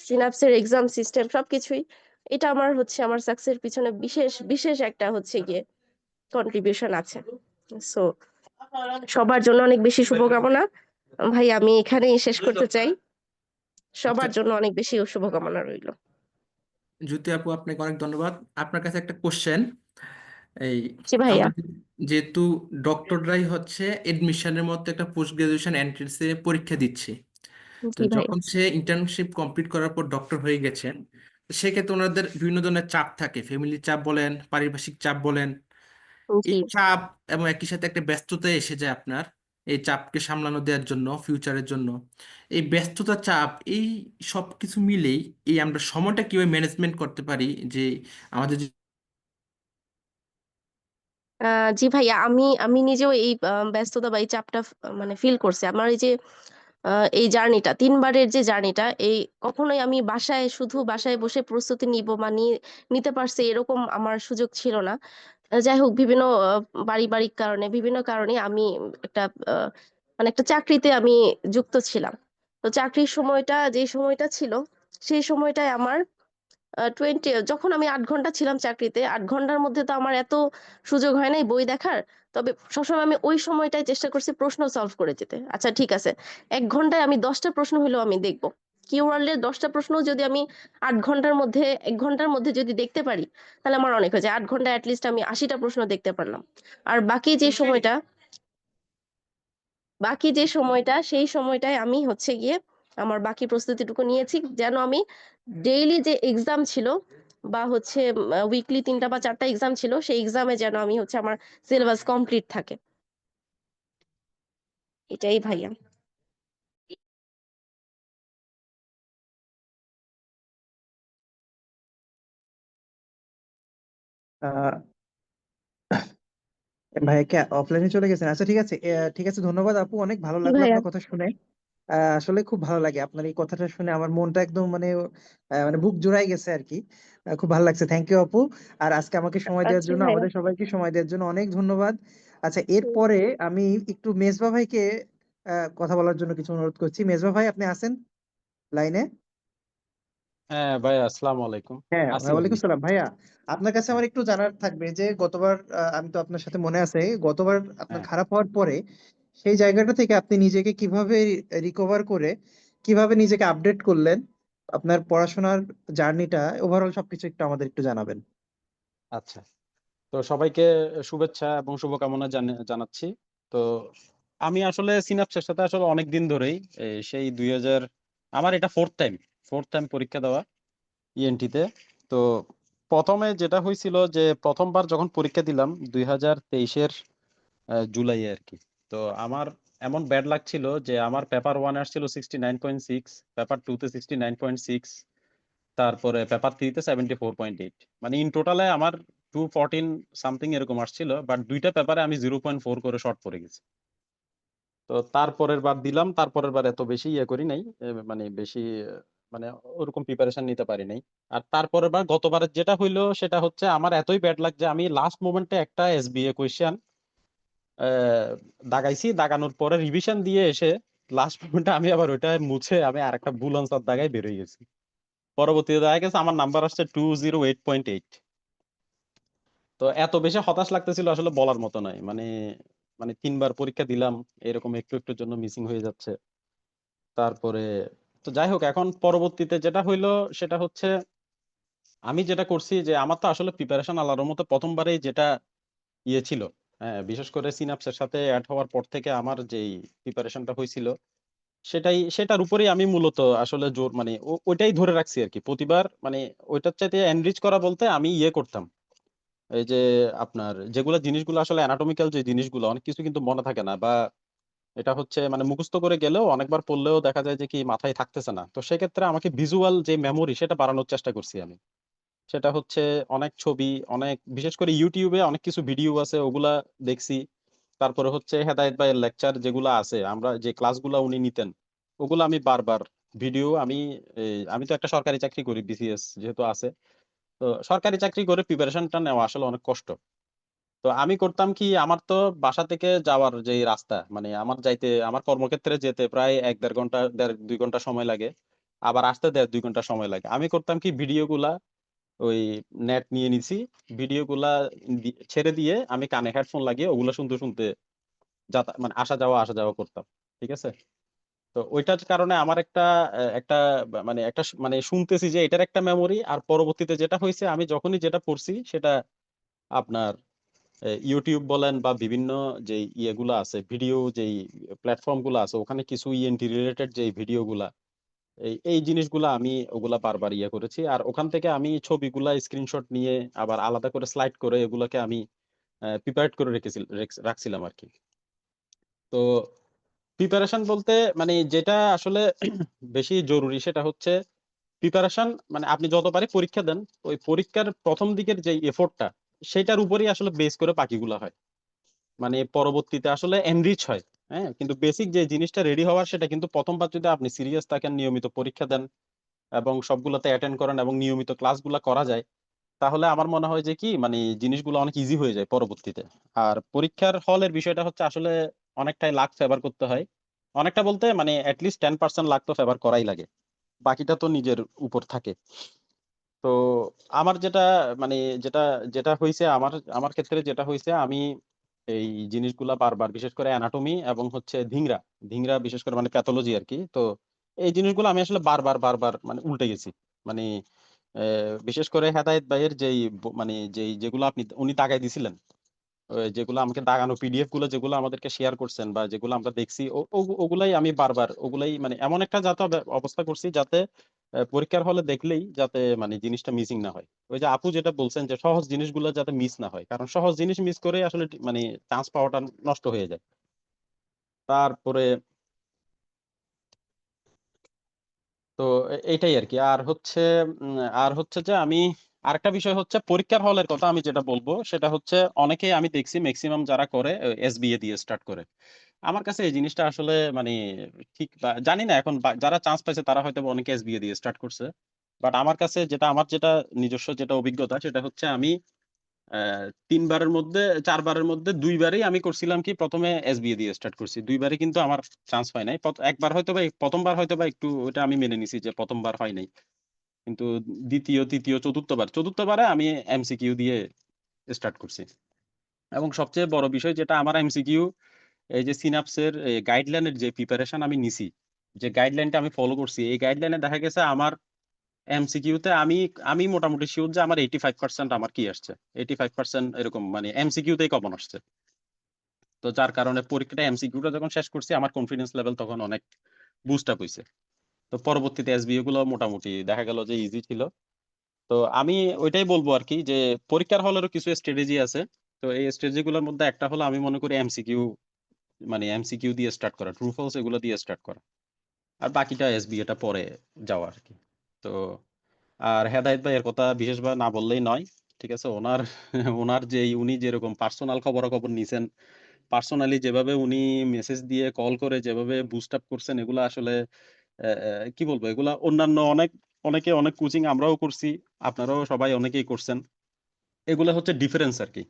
সিনাপসের এক্সাম সিস্টেম সবকিছুই, এটা আমার হচ্ছে আমার সাকসেসের পিছনে বিশেষ বিশেষ একটা হচ্ছে গিয়ে কন্ট্রিবিউশন আছে। সো সবার জন্য অনেক বেশি শুভকামনা। ভাই আমি এখানেই শেষ করতে চাই, আচ্ছা সবার জন্য অনেক বেশি শুভকামনা রইল। জ্যোতি আপু, আপনাকে অনেক ধন্যবাদ। আপনার কাছে একটা কোশ্চেন, এই জি ভাইয়া। আমরা যেহেতু ডক্টররাই হচ্ছে এডমিশনের মতো একটা পোস্ট গ্রাজুয়েশন এন্ট্রান্সে পরীক্ষা দিচ্ছি, তো জি ভাইয়া। যখন সে ইন্টার্নশিপ কমপ্লিট করার পর ডক্টর হয়ে গেছেন, তো সেক্ষেত্রে ওনাদের বিভিন্ন ধরনের চাপ থাকে, ফ্যামিলি চাপ বলেন, পারিপার্শ্বিক চাপ বলেন, এই জি। চাপ এবং একই সাথে একটা ব্যস্ততা এসে যায় আপনার, এই চাপকে সামলানো দেওয়ার জন্য ফিউচারের জন্য। এই ব্যস্ততা, চাপ, এই সব কিছু মিলেই এই আমরা সময়টা কিভাবে ম্যানেজমেন্ট করতে পারি, যে আমাদের যে জি ভাইয়া, আমি নিজেও এই ব্যস্ততা বা এই চাপটা মানে ফিল করছি। আমার এই যে এই জার্নিটা, 3বারের যে জার্নিটা, এই কখনোই আমি বাসায় শুধু বাসায় বসে প্রস্তুতি নিব বা নিতে পারছি এরকম আমার সুযোগ ছিল না। যাই হোক বিভিন্ন পারিবারিক কারণে, বিভিন্ন কারণে আমি একটা আহ, মানে একটা চাকরিতে আমি যুক্ত ছিলাম। তো চাকরির সময়টা যে সময়টা ছিল, সেই সময়টায় আমার 20, যখন আমি 8 ঘন্টা ছিলাম চাকরিতে, 8 ঘন্টার মধ্যে তো আমার এত সুযোগ হয় নাই বই দেখার। তবে সবসময় আমি ওই সময়টায় চেষ্টা করছি প্রশ্ন সলভ করে যেতে। আচ্ছা ঠিক আছে, 1 ঘন্টায় আমি 10টা প্রশ্ন হলেও আমি দেখবো, কিওয়ার্ডের 10টা প্রশ্ন যদি আমি 8 ঘন্টার মধ্যে, 1 ঘন্টার মধ্যে যদি দেখতে পারি, তাহলে আমার অনেক হয়েছে। 8 ঘন্টায় অ্যাটলিস্ট আমি 80টা প্রশ্ন দেখতে পারলাম। আর বাকি যে সময়টা সেই সময়টায় আমি হচ্ছে গিয়ে আমার বাকি প্রস্তুতিটুকু নিয়েছি, যেন আমি ডেইলি যে এক্সাম ছিল বা হচ্ছে উইকলি 3টা বা 4টা এক্সাম ছিল, সেই এক্সামে যেন আমি হচ্ছে আমার সিলেবাস কমপ্লিট থাকে, এটাই ভাইয়া। আহ ভাইয়া কি অফলাইনে চলে গেছেন? আচ্ছা ঠিক আছে, ঠিক আছে, ধন্যবাদ আপু, অনেক ভালো জি লাগলো ভাইয়া। আপনার কথা শুনে। আসলে খুব ভালো লাগে আপনার এই কথাটা শুনে, আমার মনটা একদম মানে বুক জুড়াই গেছে আর কি। খুব ভালো লাগছে, থ্যাংক ইউ আপু। আর আজকে আমাকে সময় দেওয়ার আচ্ছা জন্য, ভাইয়া। আমাদের সবাইকে সময় দেওয়ার জন্য অনেক ধন্যবাদ। আচ্ছা, হুম। এরপরে আমি একটু মেজবা ভাইকে কথা বলার জন্য কিছু অনুরোধ করছি। মেজবা ভাই, আপনি আছেন লাইনে? হ্যাঁ ভাই, আসসালামু আলাইকুম। হ্যাঁ, আছি ওয়ালাইকুম ভাবি। সালাম ভাইয়া। আপনার কাছে হ্যাঁ, আমার একটু জানার থাকবে যে গতবার আমি তো আপনার সাথে মনে আছে, গতবার আপনার হ্যাঁ, খারাপ হওয়ার পরে সেই জায়গাটা থেকে আপনি নিজেকে কিভাবে রিকভার করে কিভাবে নিজেকে আপডেট করলেন, আপনার পড়াশোনার জার্নিটা, ওভারঅল সবকিছু একটু আমাদের একটু জানাবেন। আচ্ছা। তো সবাইকে শুভেচ্ছা এবং শুভকামনা জানাচ্ছি। তো আমি আসলে সিনাপসের সাথে আসলে অনেক দিন ধরেই সেই 2000, আমার এটা ফোর্থ টাইম পরীক্ষা দেওয়া ইএনটিতে। তো প্রথমে যেটা হয়েছিল যে প্রথমবার যখন পরীক্ষা দিলাম 2023-এর জুলাইয়ে আর কি। তো আমার এমন ব্যাড লাগছিল যে আমার পেপার 1 আসছিল 69.6, পেপার 2 তে 69.6, তারপরে পেপার 3 তে 74.8। মানে ইন টোটালে আমার 214 সামথিং এরকম আসছিল, বাট দুইটা পেপারে আমি 0.4 করে শর্ট পড়ে গেছি। তো তারপরের বার দিলাম, তারপরের বার এত বেশি ইয়ে করি নাই, মানে বেশি মানে ওরকম প্রিপারেশন নিতে পারি নাই। আর তারপরের বার, গতবারের যেটা হইলো সেটা হচ্ছে আমার এতই ব্যাড লাগ যে আমি লাস্ট মোমেন্টে একটা এসবিএ কোয়েশ্চেন দাগাইছি, দাগানোর পরে রিভিশন দিয়ে এসে লাস্ট মোমেন্টে আমি আবার ওইটা মুছে আমি আরেকটা ভুল আনসার দাগাই বেরোয় গেছি। পরবর্তীতে দেখা গেছে আমার নাম্বার আসছে 208.8। তো এত বেশি হতাশ লাগতেছিল আসলে বলার মতো নয়। মানে মানে 3বার পরীক্ষা দিলাম, এরকম একটু একটুর জন্য মিসিং হয়ে যাচ্ছে। তারপরে তো যাই হোক, এখন পরবর্তীতে যেটা হইলো সেটা হচ্ছে আমি যেটা করছি যে আমার তো আসলে প্রিপারেশন আল্লাহর মতো প্রথমবারেই যেটা ইয়ে ছিল। হ্যাঁ, বিশেষ করে সিনাপসের সাথে অ্যাড হওয়ার পর থেকে আমার যেই প্রিপারেশনটা হয়েছিল সেটার উপরেই আমি মূলত আসলে জোর, মানে ওইটাই ধরে রাখছি আর কি প্রতিবার। মানে ওইটার চাইতে এনরিচ করা বলতে আমি ইয়ে করতাম, এই যে আপনার যেগুলো জিনিসগুলো আসলে অ্যানাটমিক্যাল, যে জিনিসগুলো অনেক কিছু কিন্তু মনে থাকে না, বা এটা হচ্ছে মানে মুখস্থ করে গেলেও অনেকবার পড়লেও দেখা যায় যে কি মাথায় থাকতেছে না। তো সেক্ষেত্রে আমাকে ভিজুয়াল যে মেমোরি সেটা বাড়ানোর চেষ্টা করছি আমি। সেটা হচ্ছে অনেক ছবি, অনেক বিশেষ করে ইউটিউবে অনেক কিছু ভিডিও আছে, ওগুলা দেখছি। তারপরে হচ্ছে হেদায়েত ভাইয়ের লেকচার যেগুলো আছে, আমরা যে ক্লাসগুলো উনি নিতেন, ওগুলো আমি বারবার ভিডিও আমি তো একটা সরকারি চাকরি করি, বিসিএস যেহেতু আছে। তো সরকারি চাকরি করে প্রিপারেশনটা নেওয়া আসলে অনেক কষ্ট। তো আমি করতাম কি, আমার তো বাসা থেকে যাওয়ার যে রাস্তা, মানে আমার কর্মক্ষেত্রে যেতে প্রায় 1-1.5 ঘন্টা, 1.5-2 ঘন্টা সময় লাগে। আবার আসতে 1.5-2 ঘন্টা সময় লাগে। আমি করতাম কি, ভিডিওগুলা ওই নেট নিয়ে নিছি, ভিডিওগুলা ছেড়ে দিয়ে আমি কানে হেডফোন লাগিয়ে ওগুলা শুনতে শুনতে মানে আসা যাওয়া করতাম। ঠিক আছে। তো ওইটার কারণে আমার মানে শুনতেছি যে এটার একটা মেমোরি। আর পরবর্তীতে যেটা হয়েছে, আমি যখনই যেটা পড়ছি সেটা আপনার ইউটিউব বলেন বা বিভিন্ন যে ইয়েগুলো আছে, ভিডিও যেই প্ল্যাটফর্ম গুলো আছে, ওখানে কিছু ইএনটি রিলেটেড যে ভিডিওগুলা, এই জিনিসগুলা আমি ওগুলা বারবার ইয়ে করেছি। আর ওখান থেকে আমি ছবিগুলা স্ক্রিনশট নিয়ে আবার আলাদা করে স্লাইড করে এগুলাকে আমি প্রিপেয়ার্ড করে রাখছিলাম আর কি। তো প্রিপারেশন বলতে মানে যেটা আসলে বেশি জরুরি সেটা হচ্ছে প্রিপারেশন, মানে আপনি যতবারই পরীক্ষা দেন, ওই পরীক্ষার প্রথম দিকের যে এফোর্টটা, সেটার উপরেই আসলে বেস করে বাকিগুলো হয়। মানে পরবর্তীতে আসলে এনরিচ হয়। হ্যাঁ, কিন্তু বেসিক যে জিনিসটা রেডি হওয়ার, সেটা কিন্তু প্রথমবার যদি আপনি সিরিয়াস থাকেন, নিয়মিত পরীক্ষা দেন এবং সবগুলোতে অ্যাটেন্ড করেন এবং নিয়মিত ক্লাসগুলো করা যায়, তাহলে আমার মনে হয় যে কি মানে জিনিসগুলো অনেক ইজি হয়ে যায় পরবর্তীতে। আর পরীক্ষার হলের বিষয়টা হচ্ছে আসলে অনেকটাই লাক ফেভার করতে হয়। অনেকটা বলতে মানে অ্যাটলিস্ট 10% লাক তো ফেভার করাই লাগে, বাকিটা তো নিজের উপর থাকে। তো আমার মানে যেটা যেটা হয়েছে, আমার আমার ক্ষেত্রে যেটা হয়েছে, আমি এই জিনিসগুলা বারবার, বিশেষ করে অ্যানাটমি এবং হচ্ছে ধিংরা ধিংরা বিশেষ করে মানে প্যাথোলজি আর কি। তো এই জিনিসগুলো আমি আসলে বারবার বারবার মানে উল্টে গেছি। মানে বিশেষ করে হেদায়েত ভাইয়ের মানে যেগুলো উনি দাগাই দিছিলেন, যেগুলো আমাকে দাগানো পিডিএফ গুলো যেগুলো আমাদেরকে শেয়ার করছেন বা যেগুলো আমরা দেখছি, ওগুলাই আমি বারবার ওগুলাই মানে এমন একটা অবস্থা করছি যাতে পরীক্ষার হলে দেখলেই যাতে মানে জিনিসটা মিসিং না হয়। ওই যে আপু যেটা বলছেন যে সহজ জিনিসগুলো যাতে মিস না হয়, কারণ সহজ জিনিস মিস করে আসলে মানে চান্স পাওয়াটা নষ্ট হয়ে যায়। তারপরে তো এইটাই আর কি। আর হচ্ছে যে আমি আরেকটা বিষয় হচ্ছে পরীক্ষার হলের কথা আমি যেটা বলবো সেটা হচ্ছে অনেকেই আমি দেখছি ম্যাক্সিমাম যারা করে এসবিএ দিয়ে স্টার্ট করে। আমার কাছে এই জিনিসটা আসলে মানে ঠিক জানি না এখন যারা চান্স পাইছে তারা হয়তো বা অনেকে এসবিএ দিয়ে স্টার্ট করছে, বাট আমার কাছে আমার যেটা নিজস্ব যেটা অভিজ্ঞতা সেটা হচ্ছে আমি 3 বারের মধ্যে 4 বারের মধ্যে 2 বারই আমি করছিলাম কি প্রথমে এসবিএ দিয়ে স্টার্ট করছি, 2 বারই কিন্তু আমার চান্স পাই নাই। একবার হয়তো বা প্রথমবার হয়তো বা একটু ওটা আমি মেনে নিছি যে প্রথমবার হয় নাই, কিন্তু দ্বিতীয় তৃতীয় চতুর্থবারে আমি এমসিকিউ দিয়ে স্টার্ট করছি। এবং সবচেয়ে বড় বিষয় যেটা আমার এমসিকিউ, এই যে সিনাপসের গাইডলাইনের যে প্রিপারেশন আমি নিছি, যে গাইডলাইনটা আমি ফলো করছি, এই গাইডলাইনে দেখা গেছে আমার এমসিকিউতে আমি আমি মোটামুটি শিওর যে আমার 85% আমার কি আসছে, 85% এরকম মানে এমসিকিউতেই কমন আসছে। তো যার কারণে পরীক্ষাটা এমসিকিউটা যখন শেষ করছি আমার কনফিডেন্স লেভেল তখন অনেক বুস্ট আপ হইছে। তো পরবর্তীতে এসবিএ গুলো মোটামুটি দেখা গেল যে ইজি ছিল। তো আমি ওইটাই বলবো আর কি যে পরীক্ষার হলেরও কিছু স্ট্র্যাটেজি আছে। তো এই স্ট্র্যাটেজি গুলোর মধ্যে একটা হলো আমি মনে করি এমসিকিউ, মানে এমসিকিউ দিয়ে স্টার্ট করা, ট্রু ফলস এগুলো দিয়ে স্টার্ট করা, আর বাকিটা এসবিএটা পরে যাওয়া আর কি। তো আর হেদায়েত ভাইয়ের কথা বিশেষভাবে না বললেই নয়, ঠিক আছে। ওনার ওনার যে উনি যেরকম পার্সোনাল খবরাখবর নিছেন, পার্সোনালি যেভাবে উনি মেসেজ দিয়ে কল করে যেভাবে বুস্ট আপ করছেন, এগুলা আসলে কি বলবো, এগুলা অন্যান্য অনেকে অনেক কোচিং আমরাও করছি, আপনারাও সবাই অনেকেই করছেন। এগুলা হচ্ছে ডিফারেন্স আর কি।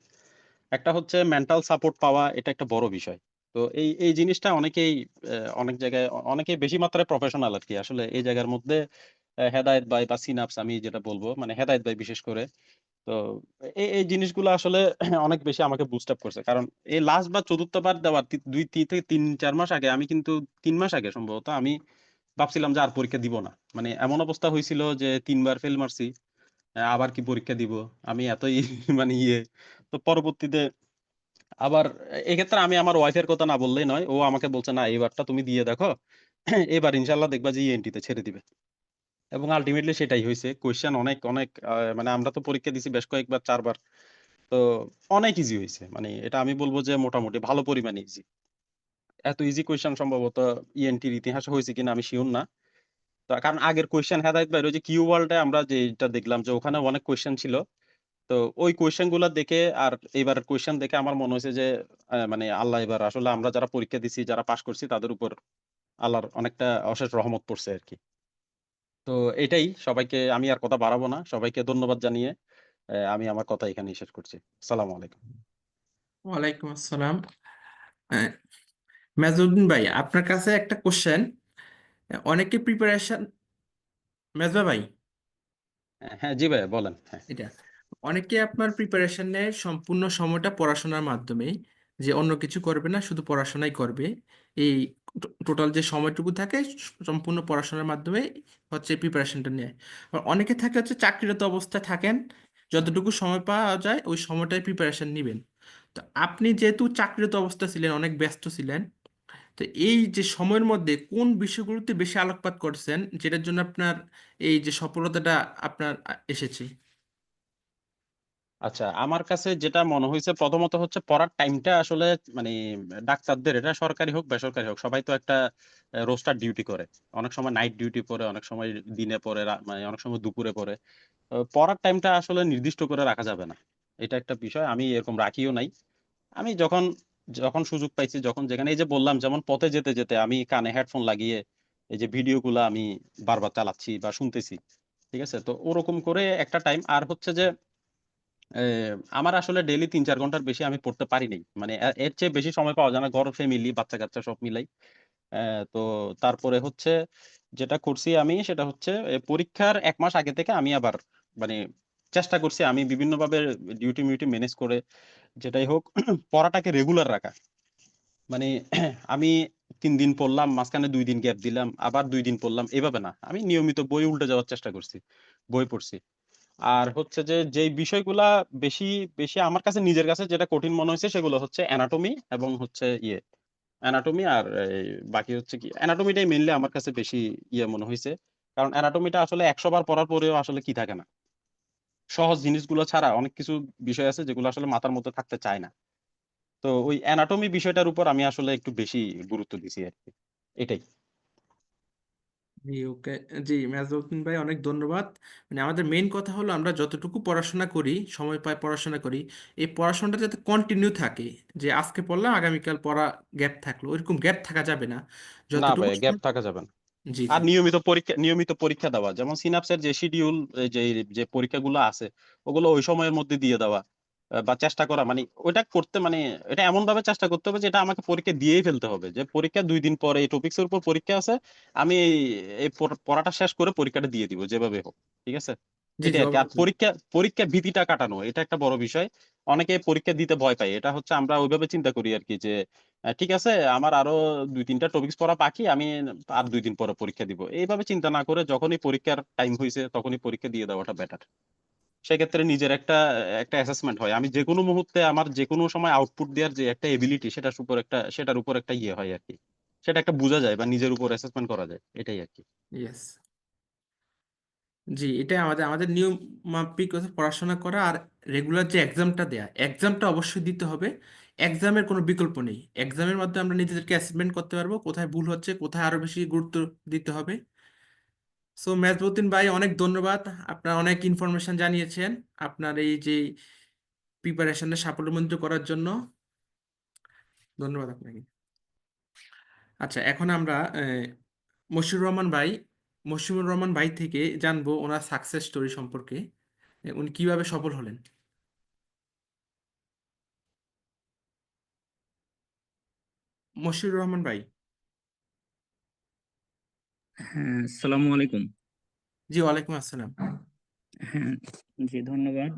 একটা হচ্ছে মেন্টাল সাপোর্ট পাওয়া, এটা একটা বড় বিষয়। তো এই জিনিসটা অনেকেই অনেক জায়গায় অনেকেই বেশি মাত্রায় প্রফেশনাল আর কি। আসলে এই জায়গার মধ্যে হেদায়েত ভাই বা সিনাপস আমি যেটা বলবো, মানে হেদায়েত ভাই বিশেষ করে, তো এই জিনিসগুলো আসলে অনেক বেশি আমাকে বুস্ট আপ করছে। কারণ এই লাস্ট বা চতুর্থবার দেওয়ার 2 থেকে 3-4 মাস আগে আমি কিন্তু 3 মাস আগে সম্ভবত আমি ভাবছিলাম যে আর পরীক্ষা দিব না। মানে এমন অবস্থা হয়েছিল যে 3 বার ফেল মারছি, আবার কি পরীক্ষা দিব, আমি এতই মানে তো পরবর্তীতে আবার এক্ষেত্রে আমি আমার ওয়াইফের কথা না বললেই নয়, ও আমাকে বলছে না এবারটা তুমি দিয়ে দেখো, এবার ইনশাল্লাহ দেখবা যে ইএনটিতে ছেড়ে দিবে। এবং আলটিমেটলি সেটাই হয়েছে। কোয়েশ্চেন অনেক অনেক মানে আমরা তো পরীক্ষা দিছি বেশ কয়েকবার, 4 বার। তো অনেক ইজি হয়েছে, মানে এটা আমি বলবো যে মোটামুটি ভালো পরিমাণে ইজি। এত ইজি কোয়েশ্চেন সম্ভবত ইএনটির ইতিহাসে হয়েছে কিনা আমি শিওর না। তো কারণ আগের কোয়েশ্চেন হেদায়েত ভাইয়ের ওই যে কিউ ওয়ার্ল্ডে আমরা যেটা দেখলাম যে ওখানে অনেক কোয়েশ্চেন ছিল। তো ওই কোয়েশ্চেন গুলা দেখে আর এইবার কোয়েশ্চেন দেখে আমার মনে হয়েছে যে মানে আল্লাহ এবার আসলে আমরা যারা পরীক্ষা দিছি, যারা পাশ করছি তাদের উপর আল্লাহর অনেকটা অশেষ রহমত পড়ছে আর কি। তো এটাই, সবাইকে আমি আর কথা বাড়াবো না, সবাইকে ধন্যবাদ জানিয়ে আমি আমার কথা এখানেই শেষ করছি। আসসালামু আলাইকুম। ওয়ালাইকুম আসসালাম। আহ, মেজউদ্দিন ভাই, আপনার কাছে একটা কোশ্চেন। অনেকে প্রিপারেশন, মেজবা ভাই, হ্যাঁ জি ভাই বলেন। হ্যাঁ এটা অনেকে আপনার প্রিপারেশন নেয় সম্পূর্ণ সময়টা পড়াশোনার মাধ্যমেই, যে অন্য কিছু করবে না, শুধু পড়াশোনাই করবে। এই টোটাল যে সময়টুকু থাকে সম্পূর্ণ পড়াশোনার মাধ্যমে হচ্ছে প্রিপারেশনটা নেয়। আর অনেকে থাকে হচ্ছে চাকরিরত অবস্থায় থাকেন, যতটুকু সময় পাওয়া যায় ওই সময়টায় প্রিপারেশন নেবেন। তো আপনি যেহেতু চাকরিরত অবস্থা ছিলেন, অনেক ব্যস্ত ছিলেন, তো এই যে সময়ের মধ্যে কোন বিষয়গুলোতে বেশি আলোকপাত করছেন, যেটার জন্য আপনার এই যে সফলতাটা আপনার এসেছে? আচ্ছা, আমার কাছে যেটা মনে হয়েছে প্রথমত হচ্ছে পড়ার টাইমটা আসলে মানে ডাক্তারদের, এটা সরকারি হোক বেসরকারি হোক, সবাই তো একটা রোস্টার ডিউটি করে। অনেক সময় নাইট ডিউটি পড়ে, অনেক সময় দিনে পড়ে, মানে অনেক সময় দুপুরে পড়ে। পড়ার টাইমটা আসলে নির্দিষ্ট করে রাখা যাবে না, এটা একটা বিষয়। আমি এরকম রাখিও নাই। আমি যখন যখন সুযোগ পাইছি, যখন যেখানে, এই যে বললাম যেমন পথে যেতে যেতে আমি কানে হেডফোন লাগিয়ে এই যে ভিডিও গুলা আমি বারবার চালাচ্ছি বা শুনতেছি, ঠিক আছে। তো ওরকম করে একটা টাইম। আর হচ্ছে যে আমার আসলে ডেইলি 3-4 ঘন্টার বেশি আমি পড়তে পারি নাই, মানে এর চেয়ে বেশি সময় পাওয়া যায় না, ঘর ফ্যামিলি বাচ্চা কাচ্চা সব মিলাই। তো তারপরে হচ্ছে যেটা করছি আমি সেটা হচ্ছে পরীক্ষার 1 মাস আগে থেকে আমি আবার মানে চেষ্টা করছি আমি বিভিন্নভাবে ডিউটি মিউটি ম্যানেজ করে যেটাই হোক পড়াটাকে রেগুলার রাখা। মানে আমি 3 দিন পড়লাম, মাঝখানে 2 দিন গ্যাপ দিলাম, আবার 2 দিন পড়লাম, এভাবে না। আমি নিয়মিত বই উল্টে যাওয়ার চেষ্টা করছি, বই পড়ছি। আর হচ্ছে যে যেই বিষয়গুলা বেশি বেশি আমার কাছে নিজের কাছে যেটা কঠিন মনে হয়েছে সেগুলো হচ্ছে অ্যানাটমি এবং হচ্ছে অ্যানাটমি আর বাকি হচ্ছে কি অ্যানাটমিটাই মেইনলি আমার কাছে বেশি মনে হয়েছে। কারণ অ্যানাটমিটা আসলে 100 বার পড়ার পরেও আসলে কি থাকে না, সহজ জিনিসগুলো ছাড়া অনেক কিছু বিষয় আছে যেগুলো আসলে মাথার মধ্যে থাকতে চায় না। তো ওই অ্যানাটমি বিষয়টার উপর আমি আসলে একটু বেশি গুরুত্ব দিছি আর কি, এটাই। জি ওকে। জি মেজবাউদ্দিন ভাই অনেক ধন্যবাদ। মানে আমাদের মেইন কথা হলো আমরা যতটুকু পড়াশোনা করি, সময় পাই পড়াশোনা করি, এই পড়াশোনাটা যাতে কন্টিনিউ থাকে, যে আজকে পড়লাম আগামীকাল পড়া গ্যাপ থাকলো, ওইরকম গ্যাপ থাকা যাবে না। না যতটুকু ভাই, গ্যাপ থাকা যাবে না। জি আর জি নিয়মিত পরীক্ষা দেওয়া, যেমন সিনাপসের যে শিডিউল, যে যে পরীক্ষাগুলো আছে ওগুলো ওই সময়ের মধ্যে দিয়ে দেওয়া, বা চেষ্টা করা, মানে ওইটা করতে, মানে এটা এমন ভাবে চেষ্টা করতে হবে যে এটা আমাকে পরীক্ষা দিয়েই ফেলতে হবে, যে পরীক্ষা 2 দিন পরে এই টপিক্স এর উপর পরীক্ষা আছে, আমি এই পড়াটা শেষ করে পরীক্ষাটা দিয়ে দিব যেভাবে হোক, ঠিক আছে? জি জি এটাই আর কি। আর অবশ্যই। পরীক্ষা ভীতিটা কাটানো, এটা একটা বড় বিষয়। অনেকে পরীক্ষা দিতে ভয় পায়, এটা হচ্ছে আমরা ওইভাবে চিন্তা করি আর কি, যে ঠিক আছে আমার আরো 2-3টা টপিকস পড়া বাকি, আমি আর 2 দিন পরে পরীক্ষা দিব, এইভাবে চিন্তা না করে যখনই পরীক্ষার টাইম হয়েছে তখনই পরীক্ষা দিয়ে দেওয়াটা বেটার। সেক্ষেত্রে নিজের একটা একটা অ্যাসেসমেন্ট হয়, আমি যে কোনো মুহূর্তে আমার যে কোনো সময় আউটপুট দেওয়ার যে একটা এবিলিটি, সেটার উপর একটা ইয়ে হয় আর কি, সেটা একটা বোঝা যায় বা নিজের উপর অ্যাসেসমেন্ট করা যায়, এটাই আর কি। ইয়েস। জি এটাই আমাদের আমাদের নিয়ম মাফিক হচ্ছে পড়াশোনা করা, আর রেগুলার যে এক্সামটা দেয়া, এক্সামটা অবশ্যই দিতে হবে। এক্সামের কোনো বিকল্প নেই, এক্সামের মাধ্যমে আমরা নিজেদেরকে অ্যাসেসমেন্ট করতে পারবো কোথায় ভুল হচ্ছে, কোথায় আরো বেশি গুরুত্ব দিতে হবে। সো মেজবুদ্দিন ভাই অনেক ধন্যবাদ, আপনার অনেক ইনফরমেশন জানিয়েছেন আপনার এই যে প্রিপারেশনে সাফল্যমণ্ডিত করার জন্য। ধন্যবাদ আপনাকে। আচ্ছা এখন আমরা মশিউর রহমান ভাই মশিউর রহমান ভাই থেকে জানবো ওনার সাকসেস স্টোরি সম্পর্কে, উনি কিভাবে সফল হলেন। মশিউর রহমান ভাই। হ্যাঁ, আসসালামু আলাইকুম। জি ওয়ালাইকুম আসসালাম। হ্যাঁ, জি ধন্যবাদ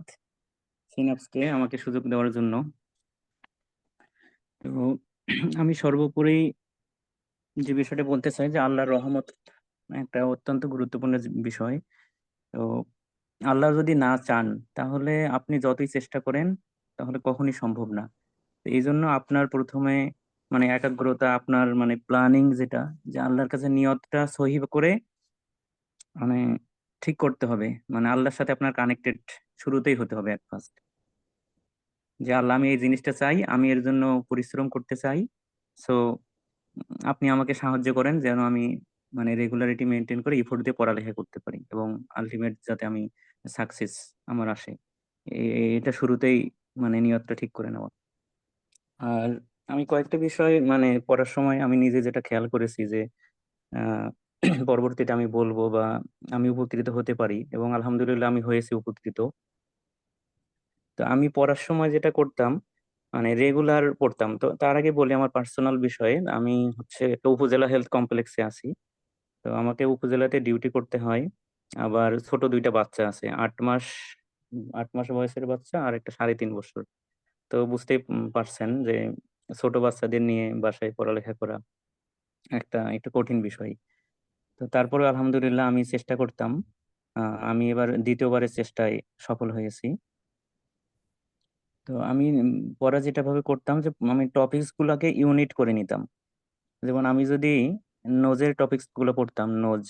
সিনাপসকে আমাকে সুযোগ দেওয়ার জন্য। তো আমি সর্বোপরি যে বিষয়টা বলতে চাই যে আল্লাহর রহমত একটা অত্যন্ত গুরুত্বপূর্ণ বিষয়। তো আল্লাহ যদি না চান তাহলে আপনি যতই চেষ্টা করেন তাহলে কখনই সম্ভব না। তো এই জন্য আপনার প্রথমে মানে একাগ্রতা, আপনার মানে প্ল্যানিং যেটা, যে আল্লাহর কাছে নিয়তটা সহি করে মানে ঠিক করতে হবে, মানে আল্লাহর সাথে আপনার কানেক্টেড শুরুতেই হতে হবে ফার্স্ট, যে আল্লাহ আমি এই জিনিসটা চাই, আমি এর জন্য পরিশ্রম করতে চাই। সো আপনি আমাকে সাহায্য করেন যেন আমি মানে রেগুলারিটি মেনটেন করে এফোর্ট দিয়ে পড়ালেখা করতে পারি এবং আলটিমেট যাতে আমি সাকসেস আমার আসে। এটা শুরুতেই মানে নিয়তটা ঠিক করে নেওয়া। আর আমি কয়েকটা বিষয় মানে পড়ার সময় আমি নিজে যেটা খেয়াল করেছি যে আহ পরবর্তীতে আমি বলবো বা আমি উপকৃত হতে পারি, এবং আলহামদুলিল্লাহ আমি হয়েছি উপকৃত। তো আমি পড়ার সময় যেটা করতাম মানে রেগুলার পড়তাম। তো তার আগে বলি আমার পার্সোনাল বিষয়ে, আমি হচ্ছে একটা উপজেলা হেলথ কমপ্লেক্সে আছি। তো আমাকে উপজেলাতে ডিউটি করতে হয়। আবার ছোট দুইটা বাচ্চা আছে, 8 মাস, 8 মাস বয়সের বাচ্চা আর একটা 3.5 বছর। তো বুঝতেই পারছেন যে ছোট বাচ্চাদের নিয়ে বাসায় পড়ালেখা করা একটা একটা কঠিন বিষয়। তো তারপরে আলহামদুলিল্লাহ আমি চেষ্টা করতাম। আমি এবার দ্বিতীয়বারের চেষ্টায় সফল হয়েছি। তো আমি পড়া যেটা ভাবে করতাম যে আমি টপিকস গুলাকে ইউনিট করে নিতাম। যেমন আমি যদি নোজের টপিকস গুলো পড়তাম, নোজ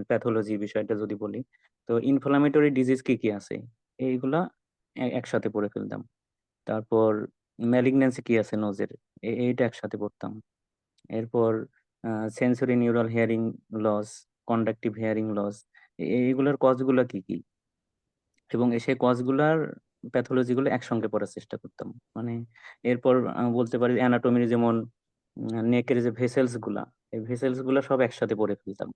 প্যাথোলজি বিষয়টা যদি বলি, তো ইনফ্লামেটরি ডিজিজ কি কি আছে এইগুলা একসাথে পড়ে ফেলতাম। তারপর ম্যালিগন্যান্সি কি আছে নোজের, এইটা একসাথে পড়তাম। এরপর sensory neural hearing loss, conductive hearing loss, এইগুলোর কজগুলা কি কি, এবং সেই কজগুলার প্যাথোলজি গুলো একসঙ্গে পড়ার চেষ্টা করতাম। মানে এরপর বলতে পারি অ্যানাটমির, যেমন নেকের যে ভেসেলস গুলা, এই ভেসেলস গুলা সব একসাথে পড়ে ফেলতাম।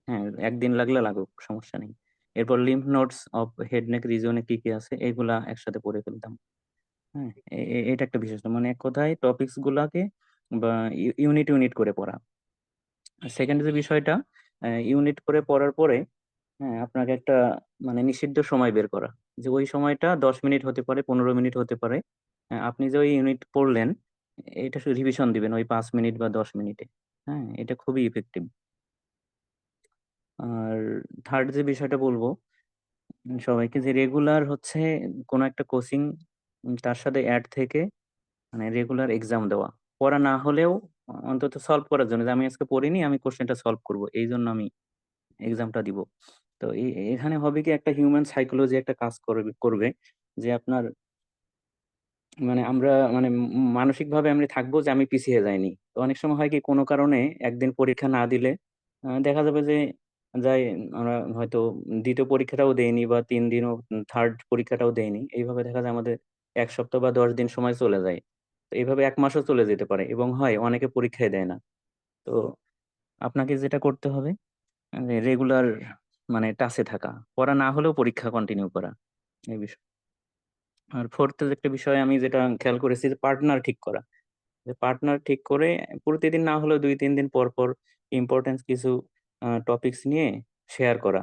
হ্যাঁ, একদিন লাগলে লাগুক, সমস্যা নেই। এরপর lymph nodes of head neck রিজনে কি কি আছে এইগুলা একসাথে পড়ে ফেলতাম। হ্যাঁ, এটা একটা বিশেষ, মানে এক কথায় টপিকস গুলাকে বা ইউনিট ইউনিট করে পড়া। সেকেন্ড যে বিষয়টা, ইউনিট করে পড়ার পরে হ্যাঁ আপনাকে একটা মানে নিষিদ্ধ সময় বের করা, যে ওই সময়টা 10 মিনিট হতে পারে, 15 মিনিট হতে পারে। আপনি যে ওই ইউনিট পড়লেন এটা শুধু রিভিশন দিবেন ওই 5 মিনিট বা 10 মিনিটে। হ্যাঁ, এটা খুবই ইফেক্টিভ। আর থার্ড যে বিষয়টা বলবো সবাইকে, যে রেগুলার হচ্ছে কোনো একটা কোচিং, তার সাথে অ্যাড থেকে মানে রেগুলার এক্সাম দেওয়া, পড়া না হলেও অন্তত সলভ করার জন্য, যে আমি আজকে পড়িনি, আমি কোশ্চেনটা সলভ করব, এই জন্য আমি এক্সামটা দিব। তো এখানে হবে কি, একটা হিউম্যান সাইকোলজি একটা কাজ করবে করবে, যে আপনার মানে আমরা মানে মানসিক ভাবে আমরা থাকবো যে আমি পিছিয়ে যাইনি। তো অনেক সময় হয় কি, কোনো কারণে একদিন পরীক্ষা না দিলে দেখা যাবে যে যাই আমরা হয়তো দ্বিতীয় পরীক্ষাটাও দেইনি বা 3 দিনও থার্ড পরীক্ষাটাও দেইনি, এইভাবে দেখা যায় আমাদের 1 সপ্তাহ বা 10 দিন সময় চলে যায়। তো এইভাবে 1 মাসও চলে যেতে পারে এবং হয় অনেকে পরীক্ষায় দেয় না। তো আপনাকে যেটা করতে হবে রেগুলার মানে টাচে থাকা, পড়া না হলেও পরীক্ষা কন্টিনিউ করা, এই বিষয়। আর ফোর্থ একটা বিষয় আমি যেটা খেয়াল করেছি যে পার্টনার ঠিক করা, যে পার্টনার ঠিক করে প্রতিদিন না হলেও 2-3 দিন পর পর ইম্পর্টেন্স কিছু টপিকস নিয়ে শেয়ার করা,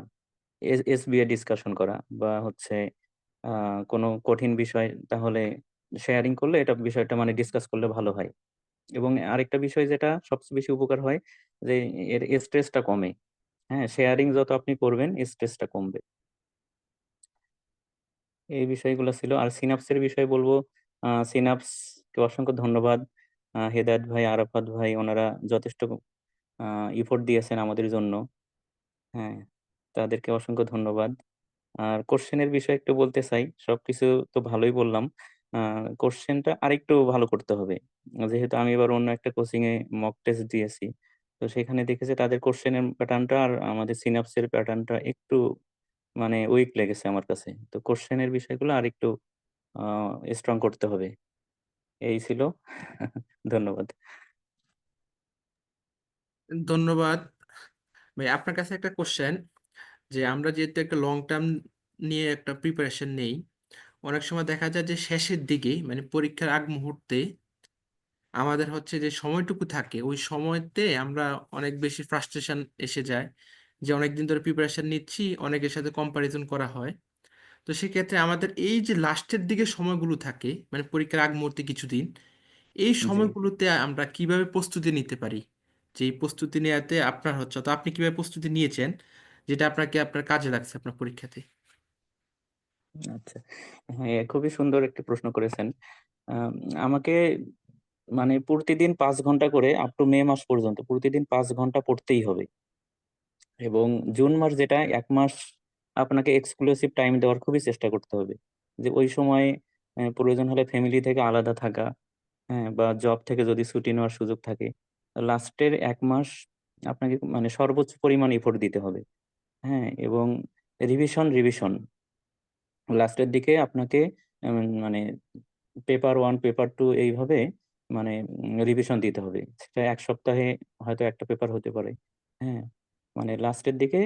এসবিএ ডিসকাশন করা বা হচ্ছে কোনো কঠিন বিষয় তাহলে শেয়ারিং করলে এটা বিষয়টা মানে ডিসকাস করলে ভালো হয়। এবং আরেকটা বিষয় যেটা সবচেয়ে বেশি উপকার হয় যে এর স্ট্রেসটা কমে। হ্যাঁ, শেয়ারিং যত আপনি করবেন স্ট্রেসটা কমবে। এই বিষয়গুলো ছিল। আর সিনাপসের বিষয়ে বলবো, সিনাপসকে অসংখ্য ধন্যবাদ। হেদায়েত ভাই, আরাফাত ভাই ওনারা যথেষ্ট ইফোর্ট দিয়েছেন আমাদের জন্য। হ্যাঁ, তাদেরকে অসংখ্য ধন্যবাদ। আর কোশ্চেনের বিষয়ে একটু বলতে চাই। সবকিছু তো ভালোই বললাম। আ কোশ্চেনটা আরেকটু ভালো করতে হবে। যেহেতু আমি এবার অন্য একটা কোচিং এ মক টেস্ট দিয়েছি। তো সেখানে দেখেছি তাদের কোশ্চেনের প্যাটার্নটা আর আমাদের সিনাপসের প্যাটার্নটা একটু মানে উইক লেগেছে আমার কাছে। তো কোশ্চেনের বিষয়গুলো আরেকটু আ স্ট্রং করতে হবে। এই ছিল। ধন্যবাদ। ধন্যবাদ ভাই। আপনার কাছে একটা কোশ্চেন, যে আমরা যেহেতু একটা লং টার্ম নিয়ে একটা প্রিপারেশন নেই, অনেক সময় দেখা যায় যে শেষের দিকে মানে পরীক্ষার আগ মুহূর্তে আমাদের হচ্ছে যে সময়টুকু থাকে ওই সময়তে আমরা অনেক বেশি ফ্রাস্ট্রেশন এসে যায়, যে অনেকদিন ধরে প্রিপারেশন নিচ্ছি, অনেকের সাথে কম্পারিজন করা হয়। তো সেক্ষেত্রে আমাদের এই যে লাস্টের দিকে সময়গুলো থাকে মানে পরীক্ষার আগ মুহূর্তে কিছুদিন, এই জি। সময়গুলোতে আমরা কিভাবে প্রস্তুতি নিতে পারি? যে এই প্রস্তুতি নেওয়াতে আপনার হচ্ছে, তো আপনি কিভাবে প্রস্তুতি নিয়েছেন যেটা আপনাকে আপনার কাজে লাগছে আপনার পরীক্ষাতে? আচ্ছা। হ্যাঁ, খুবই সুন্দর একটি প্রশ্ন করেছেন। আম আমাকে মানে প্রতিদিন ৫ ঘন্টা করে আপ টু মে মাস পর্যন্ত প্রতিদিন ৫ ঘন্টা পড়তেই হবে। এবং জুন মাস যেটা ১ মাস আপনাকে এক্সক্লুসিভ টাইম দেওয়ার খুবই চেষ্টা করতে হবে। যে ওই সময় প্রয়োজন হলে ফ্যামিলি থেকে আলাদা থাকা, হ্যাঁ? বা জব থেকে যদি ছুটি নেওয়ার সুযোগ থাকে। লাস্টের ১ মাস আপনাকে মানে সর্বোচ্চ পরিমাণ এফোর্ট দিতে হবে। হ্যাঁ? এবং রিভিশন লাস্টের দিকে আপনাকে মানে পেপার 1, পেপার 2 এইভাবে মানে রিভিশন দিতে হবে। সেটা ১ সপ্তাহে হয়তো একটা পেপার হতে পারে। হ্যাঁ? মানে লাস্টের দিকে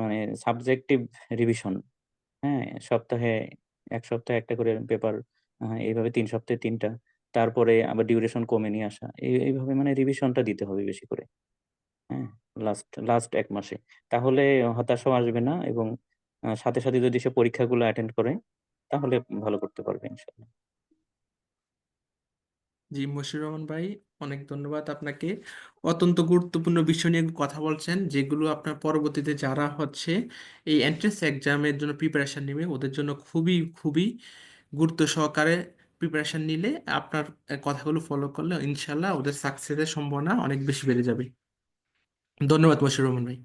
মানে সাবজেক্টিভ রিভিশন, হ্যাঁ? সপ্তাহে ১ সপ্তাহে একটা করে পেপার, এইভাবে ৩ সপ্তাহে ৩ টা। তারপরে আবার ডিউরেশন কমে নিয়ে আসা। এইভাবে মানে রিভিশনটা দিতে হবে বেশি করে। হ্যাঁ? লাস্ট ১ মাসে। তাহলে হতাশাও আসবে না এবং সাথে, সাথে যদি সে পরীক্ষাগুলো অ্যাটেন্ড করে তাহলে ভালো করতে পারবে ইনশাআল্লাহ। জি, মশিউর রহমান ভাই, অনেক ধন্যবাদ আপনাকে। অত্যন্ত গুরুত্বপূর্ণ বিষয় নিয়ে কথা বলছেন, যেগুলো আপনার পরবর্তীতে যারা হচ্ছে এই এন্ট্রান্স এক্সামের জন্য প্রিপারেশন নেবে ওদের জন্য খুবই খুবই গুরুত্ব সহকারে প্রিপারেশন নিলে আপনার কথাগুলো ফলো করলে ইনশাল্লাহ ওদের সাকসেসের সম্ভাবনা অনেক বেশি বেড়ে যাবে। ধন্যবাদ মশিউর রহমান ভাই।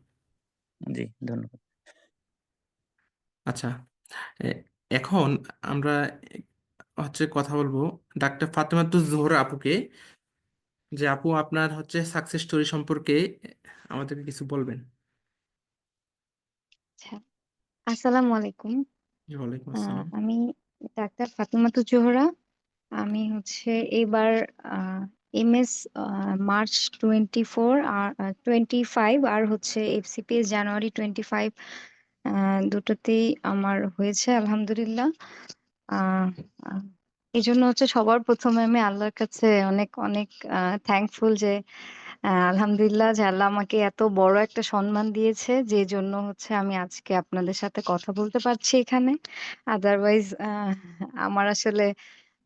জি, ধন্যবাদ। আচ্ছা, এখন আমরা হচ্ছে কথা বলবো ডাক্তার ফাতেমাতুজ জোহরা আপুকে, যে আপু আপনার হচ্ছে সাকসেস স্টোরি সম্পর্কে আমাদেরকে কিছু বলবেন। আচ্ছা, আসসালামু আলাইকুম। জি, ওয়ালাইকুম আসসালাম। আমি ডাক্তার ফাতেমাতুজ জোহরা। আমি হচ্ছে এবার এমএস মার্চ 24 আর 25 আর হচ্ছে এফসিপিএস জানুয়ারি 25, দুটোতেই আমার হয়েছে আলহামদুলিল্লাহ। আহ আহ, এই জন্য হচ্ছে সবার প্রথমে আমি আল্লাহর কাছে অনেক অনেক থ্যাঙ্কফুল যে আলহামদুলিল্লাহ যে আল্লাহ আমাকে এত বড় একটা সম্মান দিয়েছে, যে জন্য হচ্ছে আমি আজকে আপনাদের সাথে কথা বলতে পারছি এখানে। আদারওয়াইজ আমার আসলে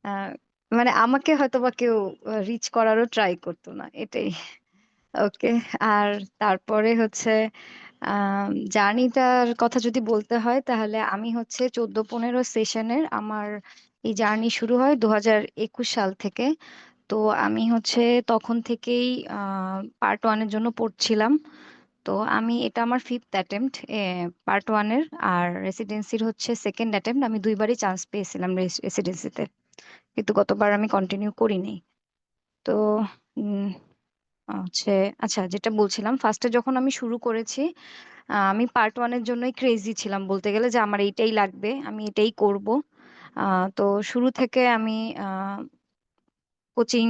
আহ, মানে আমাকে হয়তোবা কেউ রিচ করারও ট্রাই করতো না, এটাই। ওকে। আর তারপরে হচ্ছে জার্নিটার কথা যদি বলতে হয় তাহলে আমি হচ্ছে 14-15 সেশনের আমার এই জার্নি শুরু হয় 2021 সাল থেকে। তো আমি হচ্ছে তখন থেকেই পার্ট 1 এর জন্য পড়ছিলাম। তো আমি এটা আমার 5th অ্যাটেম্প্ট পার্ট 1 এর। আর রেসিডেন্সির হচ্ছে 2nd অ্যাটেম্প্ট। আমি দুইবারই চান্স পেয়েছিলাম রেসিডেন্সিতে, কিন্তু গতবার আমি কন্টিনিউ করিনি। তো হচ্ছে আচ্ছা, যেটা বলছিলাম ফার্স্টে যখন আমি শুরু করেছি, আমি পার্ট ওয়ানের জন্যই ক্রেজি ছিলাম বলতে গেলে, যে আমার এইটাই লাগবে, আমি এটাই করব। তো শুরু থেকে আমি কোচিং,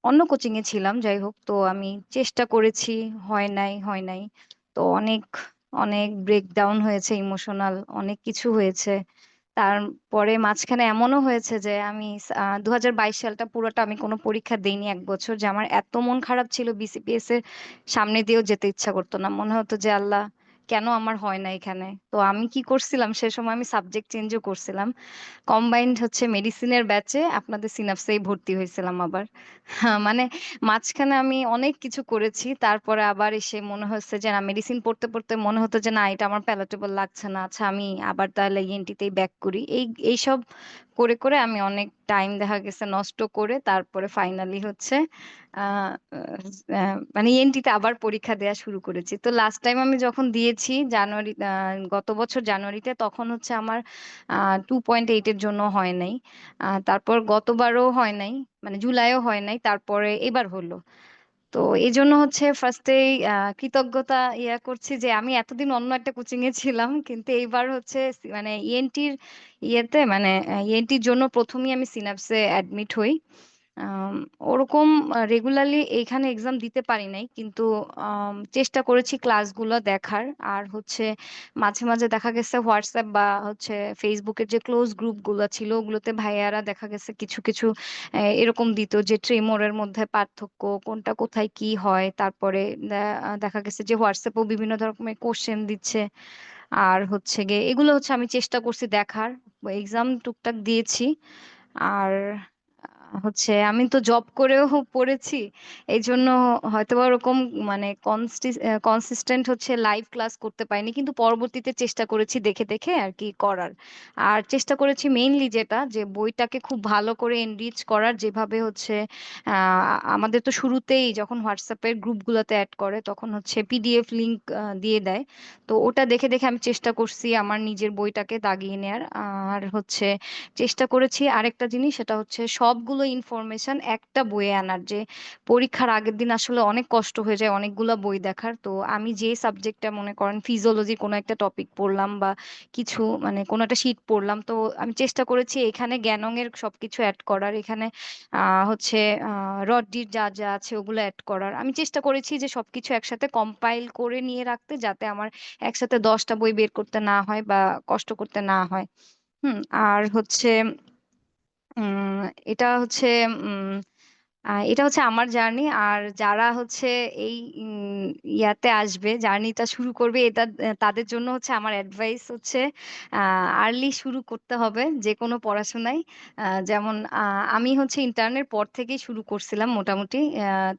অন্য কোচিং এ ছিলাম, যাই হোক। তো আমি চেষ্টা করেছি, হয় নাই। তো অনেক অনেক ব্রেকডাউন হয়েছে, ইমোশনাল অনেক কিছু হয়েছে। তারপরে মাঝখানে এমনও হয়েছে যে আমি 2022 সালটা পুরোটা আমি কোনো পরীক্ষা দেইনি, 1 বছর, যে আমার এত মন খারাপ ছিল, বিসিপিএস এর সামনে দিয়েও যেতে ইচ্ছা করতো না, মনে হতো যে আল্লাহ কেন আমার হয় না এখানে। তো আমি কি করছিলাম, সে সময় আমি সাবজেক্ট চেঞ্জও করছিলাম, কম্বাইন্ড হচ্ছে মেডিসিনের ব্যাচে আপনাদের সিনাপসেই ভর্তি হয়েছিলাম আবার। মানে মাঝখানে আমি অনেক কিছু করেছি, তারপরে আবার এসে মনে হচ্ছে যে না, মেডিসিন পড়তে পড়তে মনে হতো যে না, এটা আমার প্যালাটেবল লাগছে না, আচ্ছা আমি আবার তাহলে ইএনটিতেই ব্যাক করি। এইসব করে করে আমি অনেক টাইম দেখা গেছে নষ্ট করে তারপরে ফাইনালি হচ্ছে আহ মানে ইএনটিতে আবার পরীক্ষা দেওয়া শুরু করেছি। তো লাস্ট টাইম আমি যখন দিয়েছি জানুয়ারি, গত বছর জানুয়ারিতে, তখন হচ্ছে আমার 2.8 এর জন্য হয় নাই। তারপর গতবারও হয় নাই, মানে জুলাইও হয় নাই, তারপরে এবার হলো। তো এই জন্য হচ্ছে ফার্স্টেই কৃতজ্ঞতা করছি যে আমি এতদিন অন্য একটা কোচিং এ ছিলাম, কিন্তু এইবার হচ্ছে মানে ইএনটির মানে ইএনটির জন্য প্রথমেই আমি সিনাপসে অ্যাডমিট হই। আম, ওরকম রেগুলারলি এইখানে এক্সাম দিতে পারি নাই, কিন্তু চেষ্টা করেছি ক্লাসগুলো দেখার। আর হচ্ছে মাঝে মাঝে দেখা গেছে হোয়াটসঅ্যাপ বা হচ্ছে ফেসবুকের যে ক্লোজ গ্রুপগুলো ছিল, ওগুলোতে ভাইয়ারা দেখা গেছে কিছু কিছু এরকম দিত যে ট্রেমরের মধ্যে পার্থক্য কোনটা, কোথায় কি হয়। তারপরে দেখা গেছে যে হোয়াটসঅ্যাপেও বিভিন্ন ধরনের কোশ্চেন দিচ্ছে। আর হচ্ছে গিয়ে এগুলো হচ্ছে আমি চেষ্টা করছি দেখার, এক্সাম টুকটাক দিয়েছি। আর হচ্ছে আমি তো জব করেও পড়েছি, এই জন্য হয়তোবা ওরকম মানে কনসিস্টেন্ট হচ্ছে লাইভ ক্লাস করতে পারিনি, কিন্তু পরবর্তীতে চেষ্টা করেছি দেখে দেখে আর কি করার। আর চেষ্টা করেছি মেইনলি যেটা, যে বইটাকে খুব ভালো করে এনরিচ করার, যেভাবে হচ্ছে আমাদের তো শুরুতেই যখন হোয়াটসঅ্যাপের গ্রুপগুলোতে অ্যাড করে তখন হচ্ছে পিডিএফ লিংক দিয়ে দেয়। তো ওটা দেখে দেখে আমি চেষ্টা করছি আমার নিজের বইটাকে দাগিয়ে নেয়ার। আর হচ্ছে চেষ্টা করেছি আরেকটা জিনিস, সেটা হচ্ছে সবগুলো ইনফরমেশন একটা বইয়ে আনার, যে পরীক্ষার আগের দিন আসলে অনেক কষ্ট হয়ে যায় অনেকগুলা বই দেখার। তো আমি যে সাবজেক্টটা মনে করেন ফিজিওলজি কোনো একটা টপিক পড়লাম বা কিছু মানে কোনো একটা শীট পড়লাম, তো আমি চেষ্টা করেছি এখানে জ্ঞানং এর সবকিছু অ্যাড করার, এখানে হচ্ছে রড্ডির যা যা আছে ওগুলো অ্যাড করার। আমি চেষ্টা করেছি যে সবকিছু একসাথে কম্পাইল করে নিয়ে রাখতে, যাতে আমার একসাথে 10টা বই বের করতে না হয় বা কষ্ট করতে না হয়। হুম। আর হচ্ছে উম এটা হচ্ছে উম এটা হচ্ছে আমার জার্নি। আর যারা হচ্ছে এই ইয়াতে আসবে, জার্নিটা শুরু করবে, এটা তাদের জন্য হচ্ছে আমার অ্যাডভাইস হচ্ছে আর্লি শুরু করতে হবে যে কোনো পড়াশোনায়। যেমন আমি হচ্ছে ইন্টার্নের পর থেকেই শুরু করছিলাম মোটামুটি।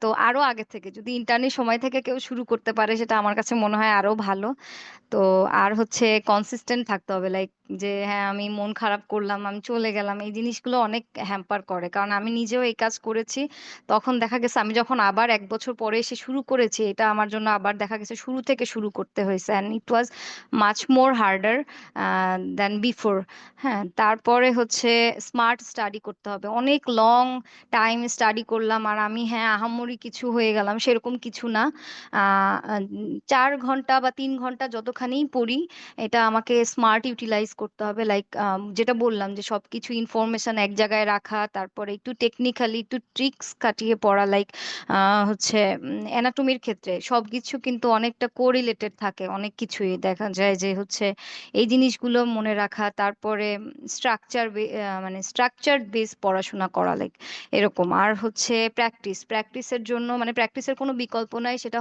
তো আরো আগে থেকে যদি ইন্টার্নের সময় থেকে কেউ শুরু করতে পারে, সেটা আমার কাছে মনে হয় আরো ভালো। তো আর হচ্ছে কনসিস্টেন্ট থাকতে হবে, লাইক যে হ্যাঁ আমি মন খারাপ করলাম আমি চলে গেলাম, এই জিনিসগুলো অনেক হ্যাম্পার করে। কারণ আমি নিজেও এই কাজ করেছি, তখন দেখা গেছে আমি যখন আবার 1 বছর পরে এসে শুরু করেছি, এটা আমার জন্য আবার দেখা গেছে শুরু থেকে শুরু করতে হয়েছে, and it was much more harder then before. হ্যাঁ, তারপরে হচ্ছে স্মার্ট স্টাডি করতে হবে, অনেক লং টাইম স্টাডি করলাম। আর আমি হ্যাঁ আহামরি কিছু হয়ে গেলাম সেরকম কিছু না। 4 ঘন্টা বা 3 ঘন্টা যতখানি পড়ি, এটা আমাকে স্মার্ট ইউটিলাইজ করতে হবে। লাইক যেটা বললাম যে সবকিছু ইনফরমেশন এক জায়গায় রাখা, তারপরে একটু টেকনিক্যালি একটু ট্রিক্স কাটিয়ে পড়া। লাইক হচ্ছে অ্যানাটমির ক্ষেত্রে সবকিছু কিন্তু অনেকটা কোরিলেটেড থাকে, অনেক কিছুই দেখা যায় যে হচ্ছে এই জিনিসগুলো মনে রাখা। তারপরে স্ট্রাকচার মানে স্ট্রাকচার বেস পড়াশোনা করা, লাইক এরকম। আর হচ্ছে প্র্যাকটিসের জন্য মানে প্র্যাকটিসের কোনো বিকল্প নাই, সেটা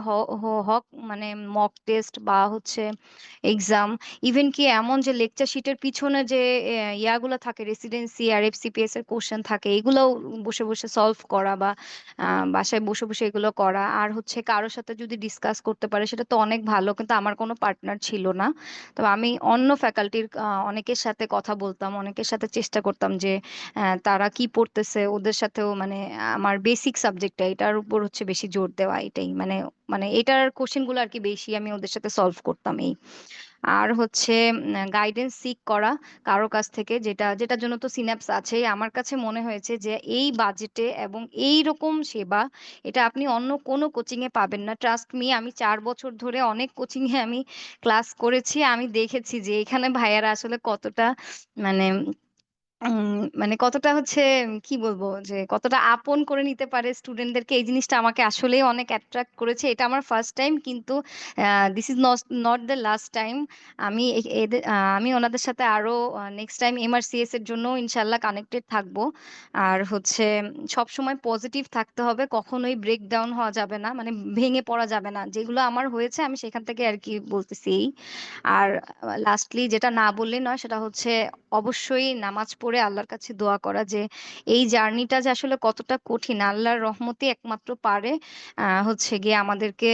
হক মানে মক টেস্ট বা হচ্ছে এক্সাম। ইভেন কি এমন যে লেকচার শিটের পিছনে যে ইয়াগুলো থাকে, রেসিডেন্সি আর এফসিপিএস এর কোশ্চেন থাকে, এগুলোও বসে বসে সলভ করা বা বাসায় বসে বসে এগুলো করা। আর হচ্ছে কারোর সাথে যদি ডিসকাস করতে পারে সেটা তো অনেক ভালো, কিন্তু আমার কোনো পার্টনার ছিল না। তবে আমি অন্য ফ্যাকাল্টির অনেকের সাথে কথা বলতাম, অনেকের সাথে চেষ্টা করতাম যে তারা কি পড়তেছে ওদের সাথেও মানে আমার বেসিক সাবজেক্টটা এটার উপর হচ্ছে বেশি জোর দেওয়া, এটাই মানে মানে এটার কোশ্চেন গুলো আর কি বেশি আমি ওদের সাথে সলভ করতাম এই। আর হচ্ছে গাইডেন্স সিক করা কারো কাছ থেকে, যেটার জন্য তো সিন্যাপস আছেই। আমার কাছে মনে হয়েছে যে এই বাজেটে এবং এই রকম সেবা এটা আপনি অন্য কোনো কোচিং এ পাবেন না। ট্রাস্ট মি, আমি 4 বছর ধরে অনেক কোচিং এ আমি ক্লাস করেছি, আমি দেখেছি যে এখানে ভাইয়ারা আসলে কতটা মানে মানে কতটা হচ্ছে কি বলবো যে কতটা আপন করে নিতে পারে স্টুডেন্টদেরকে। এই জিনিসটা আমাকে আসলেই অনেক অ্যাট্রাক্ট করেছে। এটা আমার ফার্স্ট টাইম, কিন্তু this is not the last time. আমি ওনাদের সাথে আরো নেক্সট টাইম এমআরসিএস এর জন্য ইনশাল্লাহ কানেক্টেড থাকবো। আর হচ্ছে সব সময় পজিটিভ থাকতে হবে, কখনোই ব্রেক ডাউন হওয়া যাবে না, মানে ভেঙে পড়া যাবে না। যেগুলো আমার হয়েছে আমি সেখান থেকে আর কি বলতেছি এই। আর লাস্টলি যেটা না বললে নয় সেটা হচ্ছে অবশ্যই নামাজ পড়ে আল্লাহর কাছে দোয়া করা, যে এই জার্নিটা যে আসলে কতটা কঠিন, আল্লাহর রহমতে একমাত্র পারে হচ্ছে গিয়ে আমাদেরকে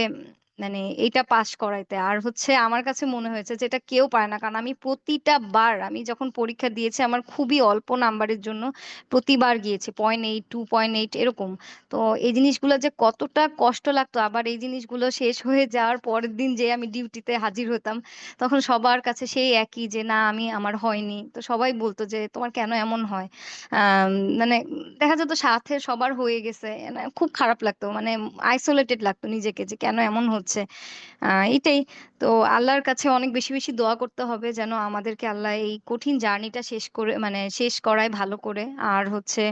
মানে এইটা পাস করাইতে। আর হচ্ছে আমার কাছে মনে হয়েছে যে এটা কেউ পারে না, কারণ আমি প্রতিটা বার আমি যখন পরীক্ষা দিয়েছি আমার খুবই অল্প নাম্বারের জন্য প্রতিবার গিয়েছি 0.8 2.8 এরকম। তো এই জিনিসগুলো যে কতটা কষ্ট লাগতো, আবার এই জিনিসগুলো শেষ হয়ে যাওয়ার পরের দিন যে আমি ডিউটিতে হাজির হতাম, তখন সবার কাছে সেই একই যে না আমার হয়নি। তো সবাই বলতো যে তোমার কেন এমন হয়। আম, মানে দেখা যেত সাথে সবার হয়ে গেছে, মানে খুব খারাপ লাগতো, মানে আইসোলেটেড লাগতো নিজেকে যে কেন এমন হচ্ছে। এটাই। তো আল্লাহর কাছে অনেক বেশি বেশি দোয়া করতে হবে যেন আমাদেরকে আল্লাহ এই কঠিন জার্নিটা শেষ করে মানে শেষ করায় ভালো করে। আর হচ্ছে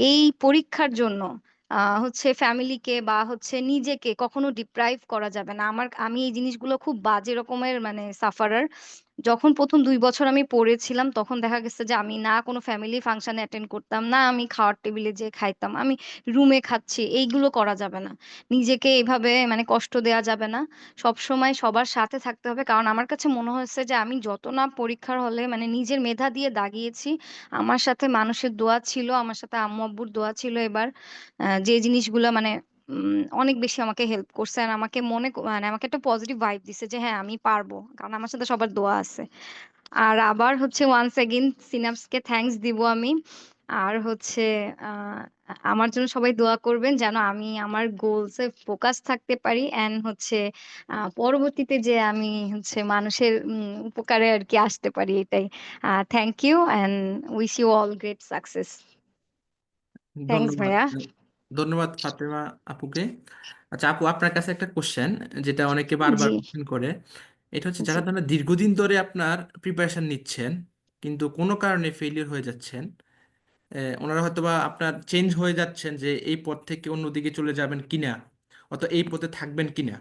এই পরীক্ষার জন্য হচ্ছে ফ্যামিলিকে বা হচ্ছে নিজেকে কখনো ডিপ্রাইভ করা যাবে না। আমি এই জিনিসগুলো খুব বাজে রকমের মানে সাফারার। যখন প্রথম 2 বছর আমি পড়েছিলাম তখন দেখা গেছে যে আমি না কোনো ফ্যামিলি ফাংশনে অ্যাটেন্ড করতাম, না আমি খাওয়ার টেবিলে যেয়ে খাইতাম, আমি রুমে খাচ্ছি, এইগুলো করা যাবে না। নিজেকে এইভাবে মানে কষ্ট দেওয়া যাবে না। সব সময় সবার সাথে থাকতে হবে, কারণ আমার কাছে মনে হয়েছে যে আমি যত না পরীক্ষার হলে মানে নিজের মেধা দিয়ে দাগিয়েছি, আমার সাথে মানুষের দোয়া ছিল, আমার সাথে আম্মু আব্বুর দোয়া ছিল এবার, যে জিনিসগুলো মানে অনেক বেশি আমাকে হেল্প করছে। আর আমাকে মানে আমাকে একটা পজিটিভ ভাইব দিছে যে হ্যাঁ আমি পারবো, কারণ আমার সাথে সবার দোয়া আছে। আর আবার হচ্ছে ওয়ান্স এগেইন সিনাপসকে থ্যাঙ্কস দিব আমি। আর হচ্ছে আহ, আমার জন্য সবাই দোয়া করবেন যেন আমি আমার গোলসে ফোকাস থাকতে পারি, এন্ড হচ্ছে পরবর্তীতে যে আমি হচ্ছে মানুষের উপকারে আর কি আসতে পারি, এটাই। Thank you and wish you all great success. Thanks ধন্যবাদ। ভাইয়া। ধন্যবাদ ফাতেমা আপুকে। আচ্ছা আপু, আপনার কাছে একটা কোশ্চেন যেটা অনেকে বারবার জি কোশ্চেন করে। এটা হচ্ছে জি যারা ধরেন দীর্ঘদিন ধরে আপনার প্রিপারেশন নিচ্ছেন কিন্তু কোনো কারণে ফেলিওর হয়ে যাচ্ছেন, ওনারা হয়তোবা আপনার চেঞ্জ হয়ে যাচ্ছেন যে এই পথ থেকে অন্যদিকে চলে যাবেন কিনা, অথবা এই পথে থাকবেন কিনা,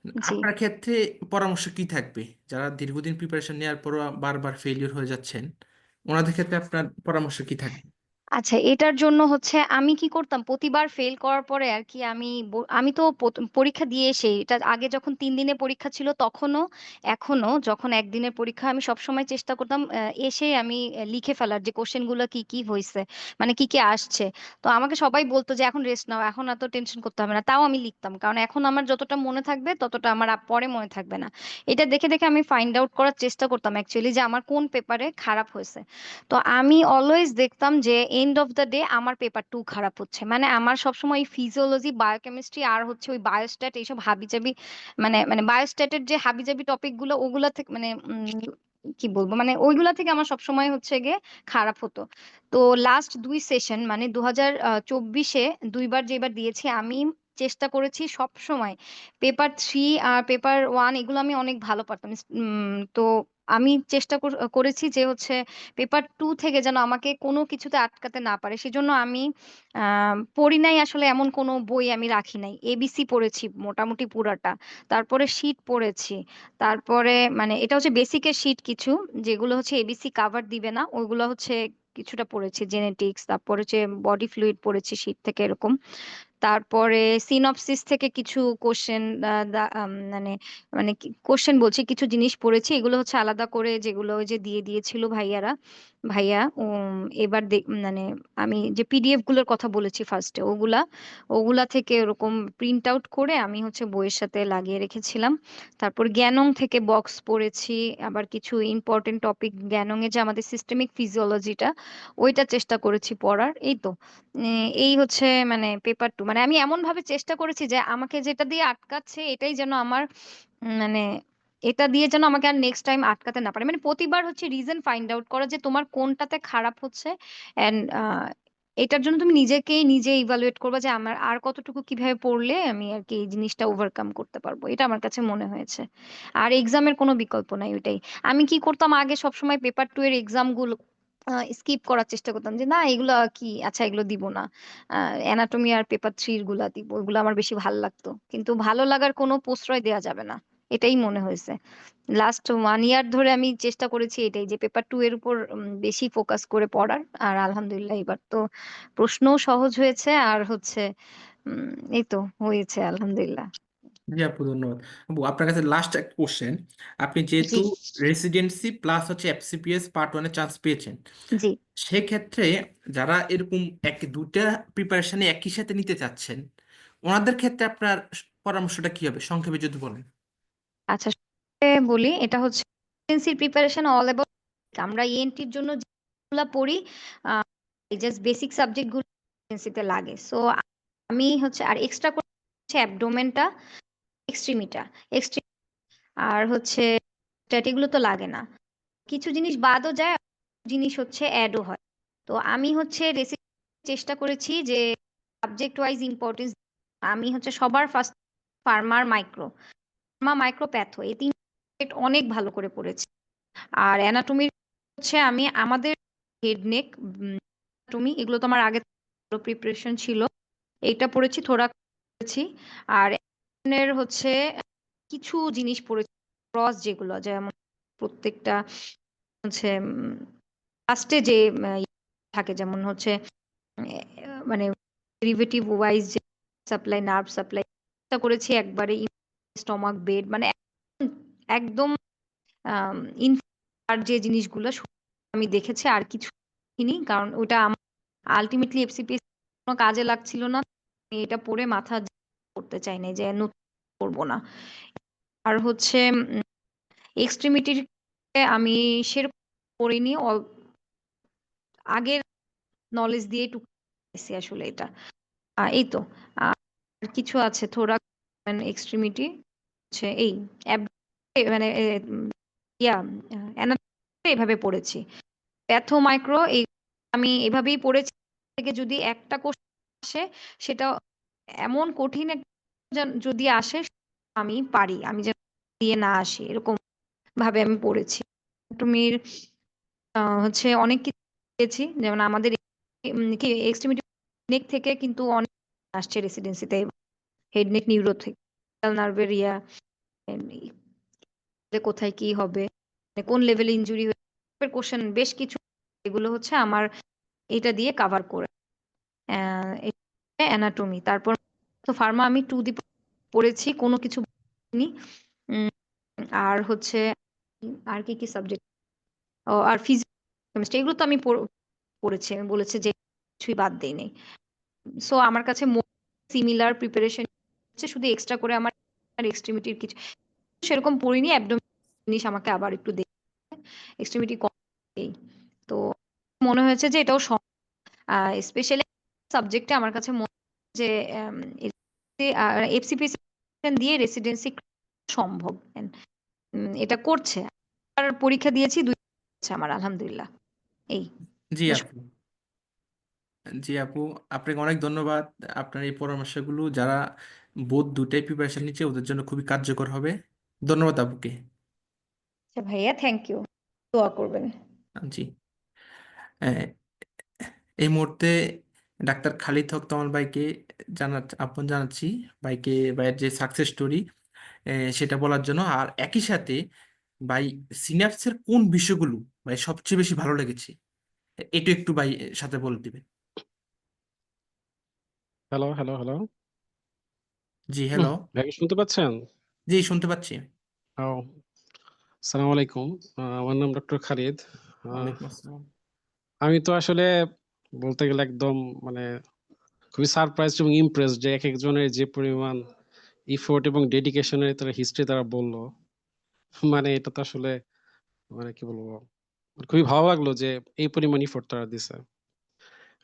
জি। আপনার ক্ষেত্রে পরামর্শ কি থাকবে? যারা দীর্ঘদিন প্রিপারেশন নেওয়ার পরও বারবার ফেলিওর হয়ে যাচ্ছেন, ওনাদের ক্ষেত্রে আপনার পরামর্শ কি থাকবে? আচ্ছা, এটার জন্য হচ্ছে আমি কি করতাম, প্রতিবার ফেল করার পরে আর কি আমি তো পরীক্ষা দিয়ে এসে, এটা আগে যখন 3 দিনে পরীক্ষা ছিল তখনও এখনো যখন একদিনের পরীক্ষা, আমি সবসময় চেষ্টা করতাম এসে আমি লিখে ফেলার যে কোশ্চেন গুলো কি কি হয়েছে, মানে কি কি আসছে। তো আমাকে সবাই বলতো যে এখন রেস্ট নাও, এখন এত টেনশন করতে হবে না, তাও আমি লিখতাম, কারণ এখন আমার যতটা মনে থাকবে ততটা আমার পরে মনে থাকবে না। এটা দেখে দেখে আমি ফাইন্ড আউট করার চেষ্টা করতাম অ্যাকচুয়ালি যে আমার কোন পেপারে খারাপ হয়েছে। তো আমি অলওয়েজ দেখতাম যে এন্ড অফ দ্য ডে আমার পেপার 2 খারাপ হচ্ছে, মানে আমার সবসময় ফিজিওলজি বায়োকেমিস্ট্রি আর হচ্ছে ওই বায়োস্ট্যাট এইসব হাবিজাবি, মানে বায়োস্ট্যাটের যে হাবিজাবি টপিক গুলো ওগুলা থেকে মানে কি বলবো, মানে ওইগুলা থেকে আমার সবসময় হচ্ছে গিয়ে খারাপ হতো। তো লাস্ট 2 সেশন মানে 2024-এ 2বার যেবার দিয়েছি আমি, চেষ্টা করেছি সব সময় পেপার 3 আর পেপার 1 এগুলো আমি অনেক ভালো পারতাম। তো আমি চেষ্টা করেছি যে হচ্ছে পেপার 2 থেকে যেন আমাকে কোনো কিছুতে আটকাতে না পারে, সেজন্য আমি পড়ি নাই আসলে এমন কোনো বই আমি রাখি নাই। এবিসি পড়েছি মোটামুটি পুরাটা, তারপরে শীট পড়েছি, তারপরে মানে এটা হচ্ছে বেসিকের শীট কিছু, যেগুলো হচ্ছে এবিসি কাভার দিবে না ওইগুলো হচ্ছে কিছুটা পড়েছি, জেনেটিক্স, তারপরে হচ্ছে বডি ফ্লুইড পড়েছি শীট থেকে এরকম। তারপরে সিনপসিস থেকে কিছু কোশ্চেন, মানে মানে কোশ্চেন বলছি, কিছু জিনিস পড়েছি, এগুলো হচ্ছে আলাদা করে যেগুলো ওই যে দিয়ে দিয়েছিল ভাইয়া এবার মানে আমি যে পিডিএফ গুলোর কথা বলেছি ফার্স্টে, ওগুলা থেকে ওরকম প্রিন্ট আউট করে আমি হচ্ছে বইয়ের সাথে লাগিয়ে রেখেছিলাম। তারপর জ্ঞানং থেকে বক্স পড়েছি, আবার কিছু ইম্পর্টেন্ট টপিক জ্ঞানং এ যে আমাদের সিস্টেমিক ফিজিওলজিটা, ওইটা চেষ্টা করেছি পড়ার। এই তো এই হচ্ছে মানে পেপার 2, মানে আমি এমন ভাবে চেষ্টা করেছি যে আমাকে যেটা দিয়ে আটকাচ্ছে এটাই যেন আমার মানে এটা দিয়ে যেন আমাকে আর নেক্সট টাইম আটকাতে না পারে। মানে প্রতিবার হচ্ছে রিজন ফাইন্ড আউট করা যে তোমার কোনটাতে খারাপ হচ্ছে অ্যান্ড এটার জন্য তুমি নিজেকেই নিজে ইভালুয়েট করবা যে আমার আর কতটুকু কিভাবে পড়লে আমি আর কি এই জিনিসটা ওভারকাম করতে পারবো। এটা আমার কাছে মনে হয়েছে। আর এক্সামের কোনো বিকল্প নাই ওইটাই। আমি কি করতাম আগে সবসময় পেপার 2 এর এক্সাম গুলো স্কিপ করার চেষ্টা করতাম যে না এগুলো কি আচ্ছা এগুলো দিব না। অ্যানাটমি আর পেপার 3 এর গুলা দিব। ওগুলো আমার বেশি ভালো লাগতো। কিন্তু ভালো লাগার কোনো প্রশ্রয় দেয়া যাবে না। এটাই মনে হয়েছে। লাস্ট 1 ইয়ার ধরে আমি চেষ্টা করেছি এটাই যে পেপার 2 এর উপর বেশি ফোকাস করে পড়ার। আর আলহামদুলিল্লাহ এবার তো প্রশ্নও সহজ হয়েছে আর হচ্ছে এই তো হয়েছে আলহামদুলিল্লাহ। জি আপু, ধন্যবাদ। আপু, আপনার কাছে লাস্ট একটা কোশ্চেন। আপনি যেহেতু জি, রেসিডেন্সি প্লাস হচ্ছে এফসিপিএস পার্ট 1 এ চান্স পেয়েছেন, জি। সেক্ষেত্রে যারা এরকম দুইটা প্রিপারেশনে একই সাথে নিতে চাচ্ছেন, ওনাদের ক্ষেত্রে আপনার পরামর্শটা কি হবে সংক্ষেপে যদি বলেন? আচ্ছা বলি এটা হচ্ছে এসএসসির প্রিপারেশন অল অ্যাবাউট আমরা এএনটির জন্য যেগুলো পড়ি জাস্ট বেসিক সাবজেক্ট গুলো এসএসসিতে লাগে। সো আমি হচ্ছে আর এক্সট্রা করে হচ্ছে অ্যাবডোমেনটা এক্সট্রিমিটা এক্সট্রিম আর হচ্ছে এগুলো তো লাগে না। কিছু জিনিস বাদও যায় জিনিস হচ্ছে অ্যাডও হয়। তো আমি হচ্ছে চেষ্টা করেছি যে সাবজেক্ট ওয়াইজ ইম্পর্টেন্স আমি হচ্ছে সবার ফার্স্ট মাইক্রো প্যাথো এই 3 সাবজেক্ট অনেক ভালো করে পড়েছি। আর অ্যানাটমির হচ্ছে আমি আমাদের হেড নেক অ্যানাটমি এগুলো তো আমার আগে প্রিপারেশন ছিল। এইটা পড়েছি পড়েছি। আর এর হচ্ছে কিছু জিনিস পড়েছি ক্রস যেগুলো যেমন প্রত্যেকটা হচ্ছে ফার্স্টে যে থাকে যেমন হচ্ছে মানে ডেরিভেটিভ ওয়াইজ যে সাপ্লাই নার্ভ সাপ্লাই করেছি একবারে স্টমাক বেড মানে একদম আর যে জিনিসগুলো আমি দেখেছি আর কিছু দেখিনি কারণ ওটা আমার আলটিমেটলি এফসিপিএস কোনো কাজে লাগছিল না। আমি এটা পড়ে মাথা করতে চাই না যে নতুন করবো না। আর হচ্ছে এক্সট্রিমিটির আমি সেরকম পড়িনি আগের নলেজ দিয়ে টুকু আসলে এটা এই তো আর কিছু আছে থোরাক এক্সট্রিমিটি হচ্ছে এই মানে ইয়া এভাবে পড়েছি। প্যাথো মাইক্রো এই আমি এভাবেই পড়েছি থেকে যদি একটা কোশ্চেন আসে সেটা এমন কঠিন যদি আসে আমি পারি আমি যেন দিয়ে না আসি এরকম ভাবে আমি পড়েছি। তুমি হচ্ছে অনেক কিছু পেয়েছি যেমন আমাদের কি এক্সট্রিমিটি নেক থেকে কিন্তু অনেক আসছে রেসিডেন্সিতে হেড নেক নিউরো থেকে নার্ভের কোথায় কি হবে কোন লেভেলে ইনজুরি হয়েছে কোশ্চেন বেশ কিছু এগুলো হচ্ছে আমার এটা দিয়ে কাভার করে অ্যানাটমি তারপর তো ফার্মা আমি 2 দি পড়েছি কোনো কিছু নি আর হচ্ছে আর কি কি সাবজেক্ট আর ফিজিক্স কেমিস্ট্রি এগুলো তো আমি পড়েছি আমি বলেছি যে কিছুই বাদ দেই নাই। সো আমার কাছে সিমিলার প্রিপারেশন হচ্ছে শুধু এক্সট্রা করে আমার এক্সট্রিমিটির কিছু সেরকম পড়িনি অ্যাবডোমেন জিনিস আমাকে আবার একটু দেখতে এক্সট্রিমিটি কম তো মনে হয়েছে যে এটাও স্পেশালি সাবজেক্টে আমার কাছে মনে হয় যে এফসিপিএস দিয়ে রেসিডেন্সি সম্ভব এটা করছে আর পরীক্ষা দিয়েছি 2 আমার আলহামদুলিল্লাহ এই জি আপু, জি আপু, আপনাকে অনেক ধন্যবাদ। আপনার এই পরামর্শগুলো যারা বোধ দুটাই প্রিপারেশন নিচ্ছে ওদের জন্য খুবই কার্যকর হবে। ধন্যবাদ আপুকে। আচ্ছা ভাইয়া থ্যাংক ইউ দোয়া করবেন। জি। আহ, এই মুহূর্তে ডাক্তার খালিদ হক তমাল ভাইকে আপন জানাচ্ছি, ভাইয়ের যে সাকসেস স্টোরি সেটা বলার জন্য। আর একই সাথে ভাই সিনাপসের কোন বিষয়গুলো ভাই সবচেয়ে বেশি ভালো লেগেছে এটা একটু ভাই সাথে বলে দিবেন। হ্যালো হ্যালো হ্যালো জি হ্যালো। ভাই কি শুনতে পাচ্ছেন? জি শুনতে পাচ্ছি। ও আসসালামু আলাইকুম। আমার নাম ডক্টর খালিদ। ওয়ালাইকুম আসসালাম। আমি তো আসলে বলতে গেলে একদম মানে খুবই সারপ্রাইজ এবং ইমপ্রেস যে এক একজনের যে পরিমাণ ইফোর্ট এবং ডেডিকেশনের তারা হিস্ট্রি তারা বললো, মানে এটা তো আসলে মানে কি বলবো, খুবই ভালো লাগলো যে এই পরিমাণ ইফোর্ট তারা দিছে।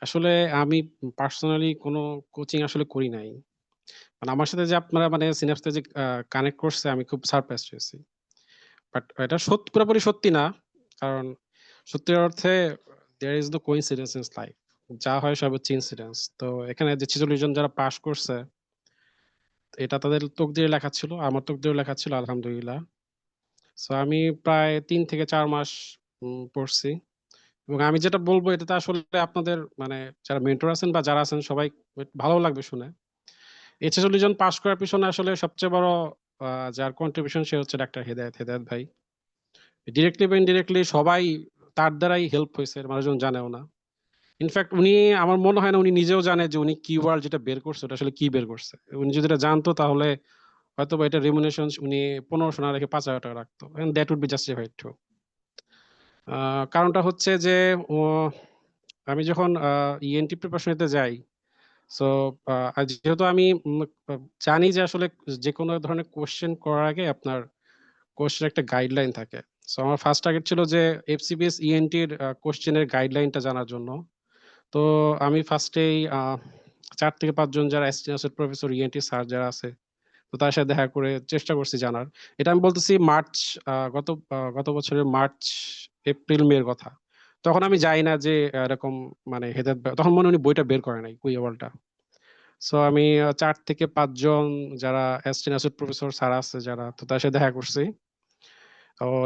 আসলে আমি পার্সোনালি কোনো কোচিং আসলে করি নাই। মানে আমার সাথে যে আপনারা মানে সিনাপসে যে কানেক্ট করছে আমি খুব সারপ্রাইজড হয়েছি। বাট এটা সত্যি পুরোপুরি সত্যি না, কারণ সত্যির অর্থে there is no coincidence in life, যা হয় সব হচ্ছে ইনসিডেন্স। তো এখানে যে 46 জন যারা পাশ করছে, এটা তাদের তকদিরে লেখা ছিল, আমার তকদিরে লেখা ছিল, আলহামদুলিল্লাহ। সো আমি প্রায় 3 থেকে 4 মাস পড়ছি, এবং আমি যেটা বলবো এটাতে আসলে আপনাদের মানে যারা মেন্টর আছেন বা যারা আছেন সবাই ভালো লাগবে শুনে। এই 46 জন পাশ করার পিছনে আসলে সবচেয়ে বড় যার কন্ট্রিবিউশন সে হচ্ছে ডাক্তার হেদায়েত ভাই। ডিরেক্টলি বা ইনডিরেক্টলি সবাই তার দ্বারাই হেল্প হয়েছে, মানুষজন জানেও না। ইনফ্যাক্ট উনি, আমার মনে হয় না উনি নিজেও জানে যে উনি কিওয়ার্ড যেটা বের করছে ওটা আসলে কি বের করছে। উনি যদি এটা জানতো তাহলে হয়তো বা এটা রেমুনেশন উনি 1500 না রেখে 5000 টাকা রাখতো, and that would be justified too. কারণটা হচ্ছে যে আমি যখন ইএনটি প্রিপারেশন নিতে যাই, সো যেহেতু আমি জানি যে আসলে যে কোনো ধরনের কোশ্চেন করার আগে আপনার কোশ্চেন একটা গাইডলাইন থাকে। সো আমার ফার্স্ট টার্গেট ছিল যে এফসিবিএস ইএনটির কোশ্চেনের গাইডলাইনটা জানার জন্য। তো আমি ফার্স্টেই 4 থেকে 5 জন যারা অ্যাসিস্ট্যান্ট প্রফেসর ইএনটি স্যার যারা আছে, তো তার সাথে দেখা করে চেষ্টা করছি জানার। এটা আমি বলতেছি মার্চ, গত বছরের মার্চ, এপ্রিল, মের কথা। তখন আমি জানি না যে এরকম মানে হেদায়েত ভাই, তখন মনে হয় উনি বইটা বের করে নাই কুইয়াওয়ালটা। সো আমি 4 থেকে 5 জন যারা অ্যাসিস্ট্যান্ট প্রফেসর স্যার আছে যারা, তো তার সাথে দেখা করছি।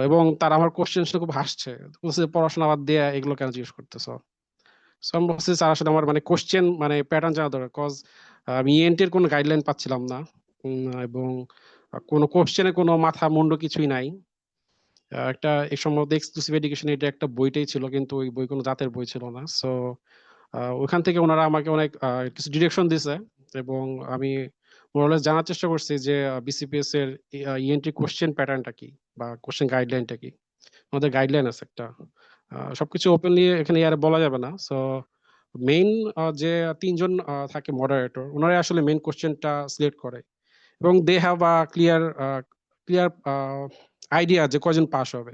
এবং তারা আমার কোশ্চেন শুনে খুব হাসছে। বলছে, "পড়াশোনা বাদ দিয়ে এগুলো কেন জিজ্ঞেস করতেছো?" সো আমি বলছি, "স্যার আসলে আমার মানে কোশ্চেন মানে প্যাটার্ন জানা দরকার।" কজ আমি ইএনটি এর কোনো গাইডলাইন পাচ্ছিলাম না। এবং কোনো কোশ্চেনে কোনো মাথা মুন্ডু কিছুই নাই। একটা সম্ভবত এক্সক্লুসিভ এডুকেশন এটা একটা বইটাই ছিল, কিন্তু ওই বই কোনো জাতের বই ছিল না। সো ওখান থেকে ওনারা আমাকে অনেক কিছু ডিরেকশন দিছে, এবং আমি মোরালেস জানার চেষ্টা করছি যে বিসিপিএস এর ইএনটি কোশ্চেন প্যাটার্নটা কি বা কোশ্চেন গাইডলাইনটা কি। আমাদের গাইডলাইন আছে একটা। সবকিছু ওপেনলি এখানে আর বলা যাবে না। সো মেইন যে ৩ জন থাকে মডারেটর, উনারাই আসলে মেইন কোশ্চেনটা সিলেক্ট করে, এবং দে হ্যাভ ক্লিয়ার আইডিয়া যে কয়জন পাস হবে।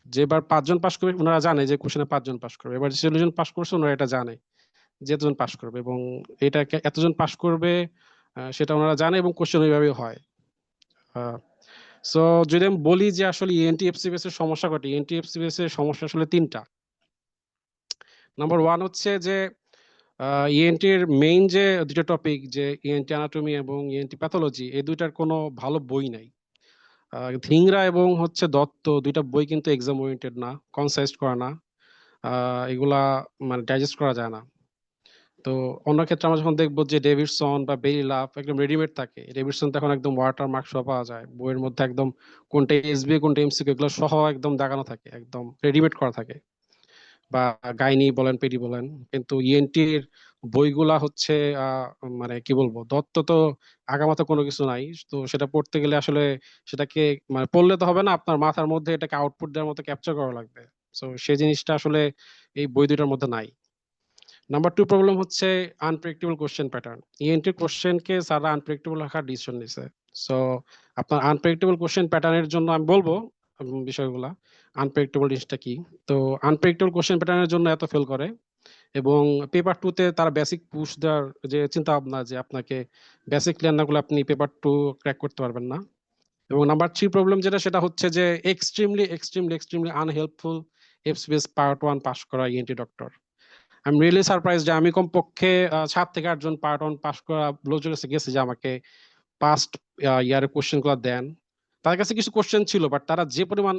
যে এবার 5 জন পাস করবে উনারা জানে যে কোশ্চেনে 5 জন পাস করবে। এবার 46 জন পাস করছে উনারা এটা জানে যে এতজন পাস করবে, এবং এটাকে এতজন পাস করবে সেটা ওনারা জানে, এবং কোশ্চেন ওইভাবেই হয়। সো যদি আমি বলি যে আসলে ইএনটি এফসিবিএস এর সমস্যা কয়টি, ইএনটি এফসিবিএস এর সমস্যা আসলে 3টা। নাম্বার 1 হচ্ছে যে ইএনটির মেইন যে 2টা টপিক, যে ইএনটি অ্যানাটমি এবং ইএনটি প্যাথোলজি, এই 2টার কোনো ভালো বই নাই। ধিংরা এবং হচ্ছে দত্ত 2টা বই কিন্তু এক্সাম ওরিয়েন্টেড না, কনসাইজড করা না। এগুলা মানে ডাইজেস্ট করা যায় না। তো অন্য ক্ষেত্রে আমরা যখন দেখবো যে ডেভিডসন বা বেরি লাভ একদম রেডিমেড থাকে। ডেভিডসন তো এখন একদম ওয়াটারমার্ক সহ পাওয়া যায়। বইয়ের মধ্যে একদম কোনটা এসবিএ কোনটা এমসিকিউ এগুলো সহ একদম দাগানো থাকে, একদম রেডিমেড করা থাকে। বা গাইনি বলেন, পেডি বলেন। কিন্তু ইএনটির বইগুলা হচ্ছে মানে কি বলবো, দত্ত তো আগামাথা কোনো কিছু নাই। তো সেটা পড়তে গেলে আসলে সেটাকে মানে পড়লে তো হবে না, আপনার মাথার মধ্যে এটাকে আউটপুট দেওয়ার মতো ক্যাপচার করা লাগবে। সো সেই জিনিসটা আসলে এই বই দুইটার মধ্যে নাই। নাম্বার 2 প্রবলেম হচ্ছে আনপ্রেডিক্টেবল কোশ্চেন প্যাটার্ন। ইএনটি কোশ্চেনকে স্যাররা আনপ্রেডিক্টেবল রাখার ডিসিশন নিছে। সো আপনার আনপ্রেডিক্টেবল কোশ্চেন প্যাটার্নের জন্য আমি বলবো বিষয়গুলা। আনপ্রেডিক্টেবল জিনিসটা কি? তো আনপ্রেডিক্টেবল কোশ্চেন প্যাটার্নের জন্য এত ফেল করে, এবং পেপার 2 তে তারা বেসিক পুশ দেওয়ার যে চিন্তা ভাবনা যে আপনাকে বেসিক ক্লিয়ার না করলে আপনি পেপার 2 ক্র্যাক করতে পারবেন না। এবং নাম্বার 3 প্রবলেম যেটা সেটা হচ্ছে যে এক্সট্রিমলি আনহেল্পফুল এফসিবিএস পার্ট 1 পাস করা ENT doctor. I am really surprised যে আমি কমপক্ষে 7 থেকে 8 জন পার্ট 1 পাস করা লোকজনের কাছে গেছি যে আমাকে পাস্ট ইয়ারের কোশ্চেন গুলো দেন। তাদের কাছে কিছু কোশ্চেন ছিল, বাট তারা যে পরিমাণ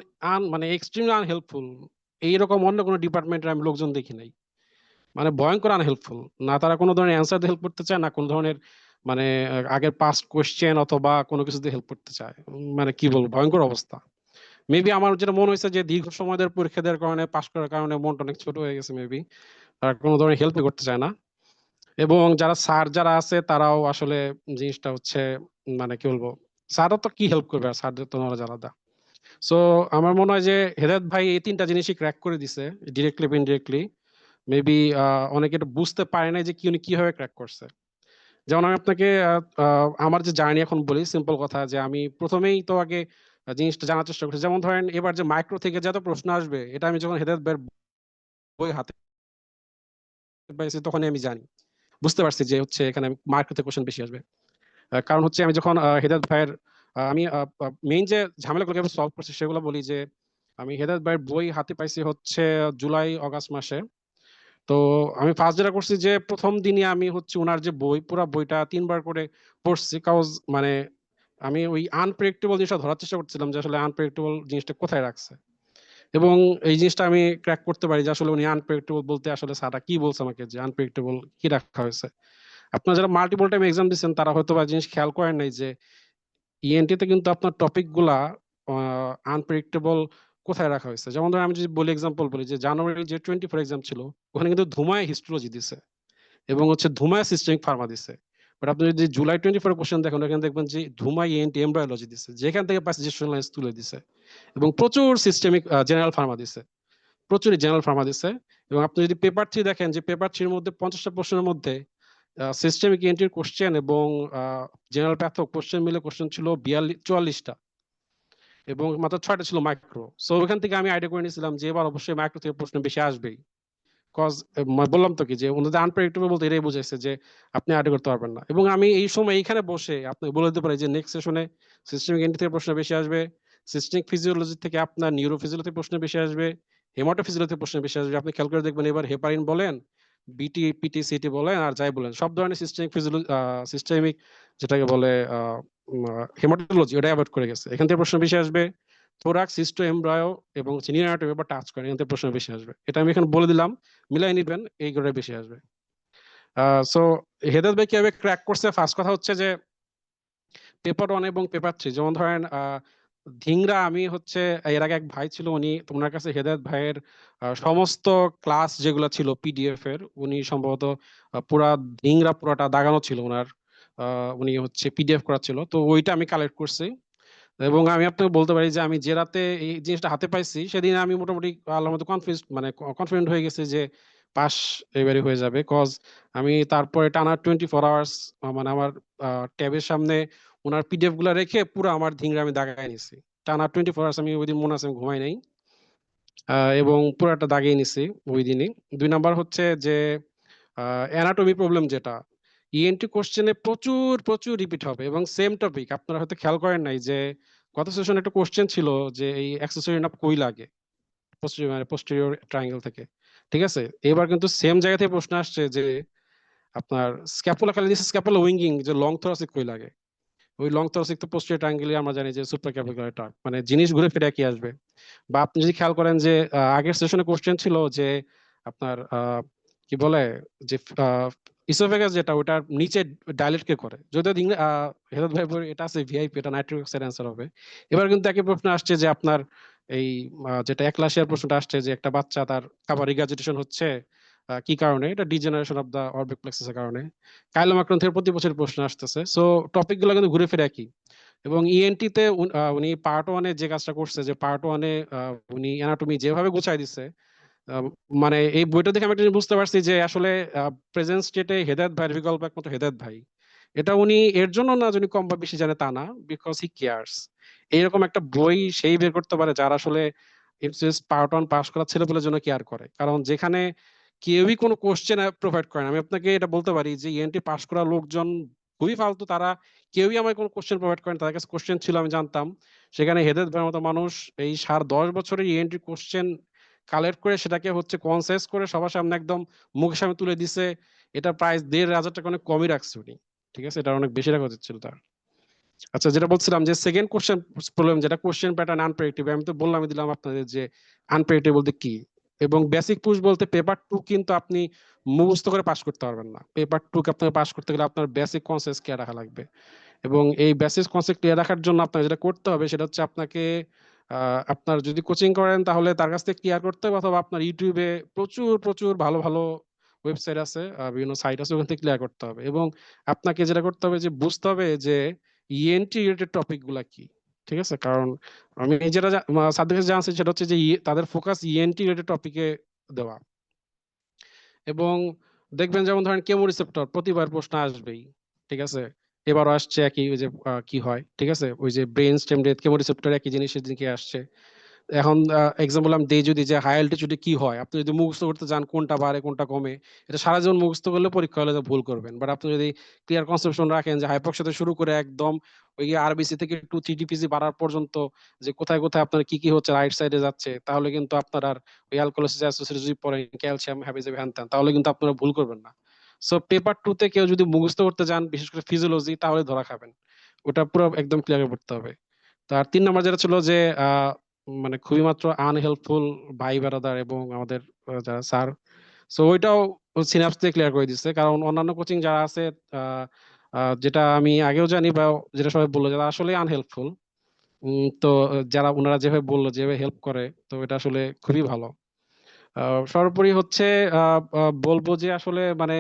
মানে এক্সট্রিমলি আনহেল্পফুল, এইরকম অন্য কোনো ডিপার্টমেন্টের আমি লোকজন দেখি নাই। মানে ভয়ংকর আনহেল্পফুল। না তারা কোনো ধরনের অ্যান্সার দিয়ে হেল্প করতে চায়, না কোনো ধরনের মানে আগের পাস্ট কোশ্চেন অথবা কোনো কিছু দিয়ে হেল্প করতে চায়। মানে কি বলবো, ভয়ংকর অবস্থা। মেবি আমার যেটা মনে হয়েছে যে দীর্ঘ সময় ধরে পরীক্ষা দেওয়ার কারণে, পাস করার কারণে মনটা অনেক ছোট হয়ে গেছে মেবি। তারা কোনো ধরনের হেল্পই করতে চায় না। এবং যারা স্যার যারা আছে তারাও আসলে জিনিসটা হচ্ছে মানে কি বলবো, স্যারও তো কি হেল্প করবে, আর স্যারদের তো নলেজ আলাদা। সো আমার মনে হয় যে হেদায়েত ভাই এই 3টা জিনিসই ক্র্যাক করে দিছে, ডিরেক্টলি বা ইনডিরেক্টলি। মেবি অনেকে এটা বুঝতে পারে নাই যে উনি কিভাবে ক্র্যাক করছে। যেমন আমি আপনাকে আমার যে জার্নি এখন বলি, সিম্পল কথা, যে আমি প্রথমেই তো আগে জিনিসটা জানার চেষ্টা করছি। যেমন ধরেন এবার যে মাইক্রো থেকে যত প্রশ্ন আসবে, এটা আমি যখন হেদায়েত ভাইয়ের বই হাতে পাইছি তখনই আমি জানি, বুঝতে পারছি যে হচ্ছে এখানে মাইক্রো থেকে কোশ্চেন বেশি আসবে। কারণ হচ্ছে আমি যখন হেদায়েত ভাইয়ের আমি মেইন যে ঝামেলাগুলো কিভাবে সলভ করছি সেগুলো বলি যে আমি হেদায়েত ভাইয়ের বই হাতে পাইছি হচ্ছে জুলাই আগস্ট মাসে। তো আমি ফার্স্ট যেটা করছি যে প্রথম দিনই আমি হচ্ছে ওনার যে বই পুরা বইটা 3 বার করে পড়ছি, কজ মানে আমি ওই আনপ্রেডিক্টেবল জিনিসটা ধরার চেষ্টা করছিলাম যে আসলে আনপ্রেডিক্টেবল জিনিসটা কোথায় রাখছে, এবং এই জিনিসটা আমি ক্র্যাক করতে পারি যে আসলে উনি আনপ্রেডিক্টেবল বলতে আসলে স্যারটা কি বলছে আমাকে যে আনপ্রেডিক্টেবল কি রাখা হয়েছে। আপনারা যারা মাল্টিপল টাইম এক্সাম দিচ্ছেন তারা হয়তো বা জিনিস খেয়াল করেন নাই যে ইএনটিতে কিন্তু আপনার টপিক গুলা আনপ্রেডিক্টেবল কোথায় রাখা হয়েছে। যেমন ধরেন আমি যদি বলি এক্সাম্পল বলি যে জানুয়ারি যে 24 এক্সাম ছিল ওখানে কিন্তু ধুমায় হিস্টোলজি দিছে এবং হচ্ছে ধুমায় সিস্টেমিক ফার্মা দিছে। বাট আপনি যদি জুলাই 24 কোশ্চেন দেখেন এখানে দেখবেন যে ধুমায় ইএনটি এমব্রায়োলজি দিছে, যেখান থেকে প্যাসেজেশন লাইন্স তুলে দিছে এবং প্রচুর সিস্টেমিক জেনারেল ফার্মা দিছে, প্রচুর জেনারেল ফার্মা দিছে। এবং আপনি যদি পেপার 3 দেখেন যে পেপার 3 এর মধ্যে 50টা প্রশ্নের মধ্যে সিস্টেমিক ইএনটির কোশ্চেন এবং জেনারেল প্যাথো কোশ্চেন মিলে কোশ্চেন ছিল 44টা এবং মাত্র 6টা ছিল মাইক্রো। সো ওখান থেকে আমি আইডিয়া করে নিয়েছিলাম যে এবার অবশ্যই মাইক্রো থেকে প্রশ্ন বেশি আসবেই, কজ বললাম তো কি যে ওনাদের আনপ্রেডিক্টেবল বলতে এটাই বুঝাইছে যে আপনি আইডিয়া করতে পারবেন না। এবং আমি এই সময় এইখানে বসে আপনি বলে দিতে পারি যে নেক্সট সেশনে সিস্টেমিক ইএনটি থেকে প্রশ্ন বেশি আসবে, সিস্টেমিক ফিজিওলজি থেকে আপনার নিউরোফিজিওলজি থেকে প্রশ্ন বেশি আসবে, হেমাটোফিজিওলজি থেকে প্রশ্ন বেশি আসবে। আপনি খেয়াল করে দেখবেন এবার হেপারিন বলেন, বিটি পিটি সিটি বলেন আর যাই বলেন সব ধরনের সিস্টেমিক ফিজিওলজি সিস্টেমিক যেটাকে বলে হেমাটোলজি ওটা অ্যাভয়েড করে গেছে। এখান থেকে প্রশ্ন বেশি আসবে। থোরাক্স, সিস্টো, এমব্রায়ো এবং সিনিয়র অ্যানাটমি বা টাচ করেন, এখান থেকে প্রশ্ন বেশি আসবে। এটা আমি এখানে বলে দিলাম, মিলাই নিবেন, এই করে বেশি আসবে। সো হেদায়েত ভাই কিভাবে ক্র্যাক করছে, ফার্স্ট কথা হচ্ছে যে পেপার 1 এবং পেপার 3 যেমন ধরেন ধিংরা আমি হচ্ছে এর আগে এক ভাই ছিল উনি ওনার কাছে হেদায়েত ভাইয়ের সমস্ত ক্লাস যেগুলো ছিল পিডিএফ এর উনি সম্ভবত পুরা ধিংরা পুরাটা দাগানো ছিল ওনার, উনি হচ্ছে পিডিএফ করা ছিল, তো ওইটা আমি কালেক্ট করছি। এবং আমি আপনাকে বলতে পারি যে আমি যে রাতে এই জিনিসটা হাতে পাইছি সেদিন আমি মোটামুটি আল্লাহর মতো কনফিডেন্ট হয়ে গেছি যে পাস এবারে হয়ে যাবে, কজ আমি তারপরে টানা 24 আওয়ার্স মানে আমার ট্যাবের সামনে ওনার পিডিএফ গুলা রেখে পুরো আমার ধিংরা আমি দাগায় নিছি। টানা 24 আওয়ার্স আমি ওই দিন মনে আছে আমি ঘুমাই নাই, এবং পুরাটা দাগিয়ে নিছি ওই দিনই। 2 নাম্বার হচ্ছে যে অ্যানাটমি প্রবলেম যেটা ইএনটি কোশ্চেনে প্রচুর প্রচুর রিপিট হবে এবং সেম টপিক। আপনারা হয়তো খেয়াল করেন নাই যে গত সেশনে একটা কোশ্চেন ছিল যে এই অ্যাক্সেসরি নাপ কই লাগে পোস্টেরিয়র ট্রায়াঙ্গেল থেকে, ঠিক আছে। এবার কিন্তু সেম জায়গা থেকে প্রশ্ন আসছে যে আপনার স্ক্যাপুলা খালি দিচ্ছে স্ক্যাপুলা উইঙ্গিং যে লং থরাসিক কই লাগে। ওই লং থরাসিক তো পোস্টেরিয়র ট্রায়াঙ্গেলে আমরা জানি যে সুপ্রাক্যাপিকুলার ট্রাক, মানে জিনিস ঘুরে ফিরে একই আসবে। বা আপনি যদি খেয়াল করেন যে আগের সেশনে কোশ্চেন ছিল যে আপনার কি বলে যে ইসোফেগাস যেটা ওটার নিচে ডাইলেট কে করে, যদিও হেদায়েত ভাই বলে এটা আছে ভিআইপি, এটা নাইট্রিক অক্সাইড অ্যান্সার হবে। এবার কিন্তু একই প্রশ্ন আসছে যে আপনার এই যেটা একলাসিয়ার প্রশ্নটা আসছে যে একটা বাচ্চা তার আবার রিগার্জিটেশন হচ্ছে কি কারণে, এটা ডিজেনারেশন অফ দা অরবিক প্লেক্সাসের কারণে। কাইলোমাক্রন থেকে প্রতি বছর প্রশ্ন আসতেছে। সো টপিক গুলো কিন্তু ঘুরে ফিরে একই। এবং ইএনটি তে উনি পার্ট 1 এ যে কাজটা করছে যে পার্ট 1 এ উনি অ্যানাটমি যেভাবে গুছাই দিচ্ছে, মানে এই বইটা দেখে আমি একটা জিনিস বুঝতে পারছি যে আসলে প্রেজেন্ট স্টেটে হেদায়েত ভাইয়ের বিকল্প একমাত্র হেদায়েত ভাই। এটা উনি এর জন্য না যিনি কম বা বেশি জানে তা না, বিকজ হি কেয়ারস। এইরকম একটা বই সেই বের করতে পারে যারা আসলে এমসিএস পার্ট 1 পাস করা ছেলেপেলের জন্য কেয়ার করে। কারণ যেখানে কেউই কোনো কোশ্চেন প্রোভাইড করে না, আমি আপনাকে এটা বলতে পারি যে ইএনটি পাস করা লোকজন খুবই ফালতু, তারা কেউই আমায় কোনো কোশ্চেন প্রোভাইড করেন, তাদের কাছে কোশ্চেন ছিল আমি জানতাম। সেখানে হেদায়েত ভাইয়ের মতো মানুষ এই 10 বছরের ইএনটি কোশ্চেন কালেক্ট করে সেটাকে হচ্ছে কনসাইজ করে সবার সামনে একদম মুখের সামনে তুলে দিছে। এটা প্রাইস 1,500 টাকা অনেক কমই রাখছে উনি, ঠিক আছে, এটা অনেক বেশি রাখা উচিত ছিল তার। আচ্ছা, যেটা বলছিলাম যে সেকেন্ড কোশ্চেন প্রবলেম যেটা কোশ্চেন প্যাটার্ন আনপ্রেডিক্টেবল, আমি তো বললামই দিলাম আপনাদের যে আনপ্রেডিক্টেবল বলতে কি। এবং বেসিক পুশ বলতে পেপার 2 কিন্তু আপনি মুখস্থ করে পাস করতে পারবেন না। পেপার 2 কে আপনাকে পাস করতে গেলে আপনার বেসিক কনসেপ্ট ক্লিয়ার রাখা লাগবে। এবং এই বেসিক কনসেপ্ট ক্লিয়ার রাখার জন্য আপনাকে যেটা করতে হবে সেটা হচ্ছে আপনাকে আপনার যদি কোচিং করেন তাহলে তার কাছ থেকে ক্লিয়ার করতে হবে, অথবা আপনার ইউটিউবে প্রচুর প্রচুর ভালো ভালো ওয়েবসাইট আছে, বিভিন্ন সাইট আছে, ওখান থেকে ক্লিয়ার করতে হবে। এবং আপনাকে যেটা করতে হবে যে বুঝতে হবে যে ইএনটি রিলেটেড টপিক গুলা কি, ঠিক আছে। কারণ আমি যেটা স্যারদের কাছে জানছি সেটা হচ্ছে যে তাদের ফোকাস ইএনটি রিলেটেড টপিকে দেওয়া। এবং দেখবেন যেমন ধরেন কেমো রিসেপ্টর প্রতিবার প্রশ্ন আসবেই, ঠিক আছে। এবারও আসছে একই, ওই যে কি হয়, ঠিক আছে, ওই যে brain stem death chemo receptor একই জিনিস সেদিনকে আসছে। এখন এক্সাম্পল আমি দেই যদি যে হাই অ্যালটিটিউডে কি হয়, আপনি যদি মুখস্থ করতে যান কোনটা বাড়ে কোনটা কমে, এটা সারা জীবন মুখস্থ করলে পরীক্ষা হলে তো ভুল করবেন। বাট আপনি যদি ক্লিয়ার কনসেপশন রাখেন যে হাইপক্স সাথে শুরু করে একদম ওই আরবিসি থেকে 2-3 বাড়ার পর্যন্ত যে কোথায় কোথায় আপনার কি কি হচ্ছে রাইট সাইডে যাচ্ছে, তাহলে কিন্তু আপনার আর ওই অ্যালকোলিসিস অ্যাসোসিয়েটেড যদি পড়েন ক্যালসিয়াম হ্যাবিজাবি হ্যান ত্যান, তাহলে কিন্তু আপনারা ভুল করবেন না। সো পেপার 2 তে কেউ যদি মুখস্থ করতে যান বিশেষ করে ফিজিওলজি, তাহলে ধরা খাবেন। ওটা পুরো একদম ক্লিয়ার পড়তে হবে। তার 3 নাম্বার যেটা ছিল যে মানে খুবই মাত্র আনহেল্পফুল ভাই ব্রাদার এবং আমাদের যারা স্যার, সো ওইটাও সিনাপস দিয়ে ক্লিয়ার করে দিচ্ছে। কারণ অন্যান্য কোচিং যারা আছে যেটা আমি আগেও জানি বা যেটা সবাই বললো, যারা আসলে আনহেল্পফুল, তো যারা ওনারা যেভাবে বললো যেভাবে হেল্প করে, তো এটা আসলে খুবই ভালো। সর্বোপরি হচ্ছে বলবো যে আসলে মানে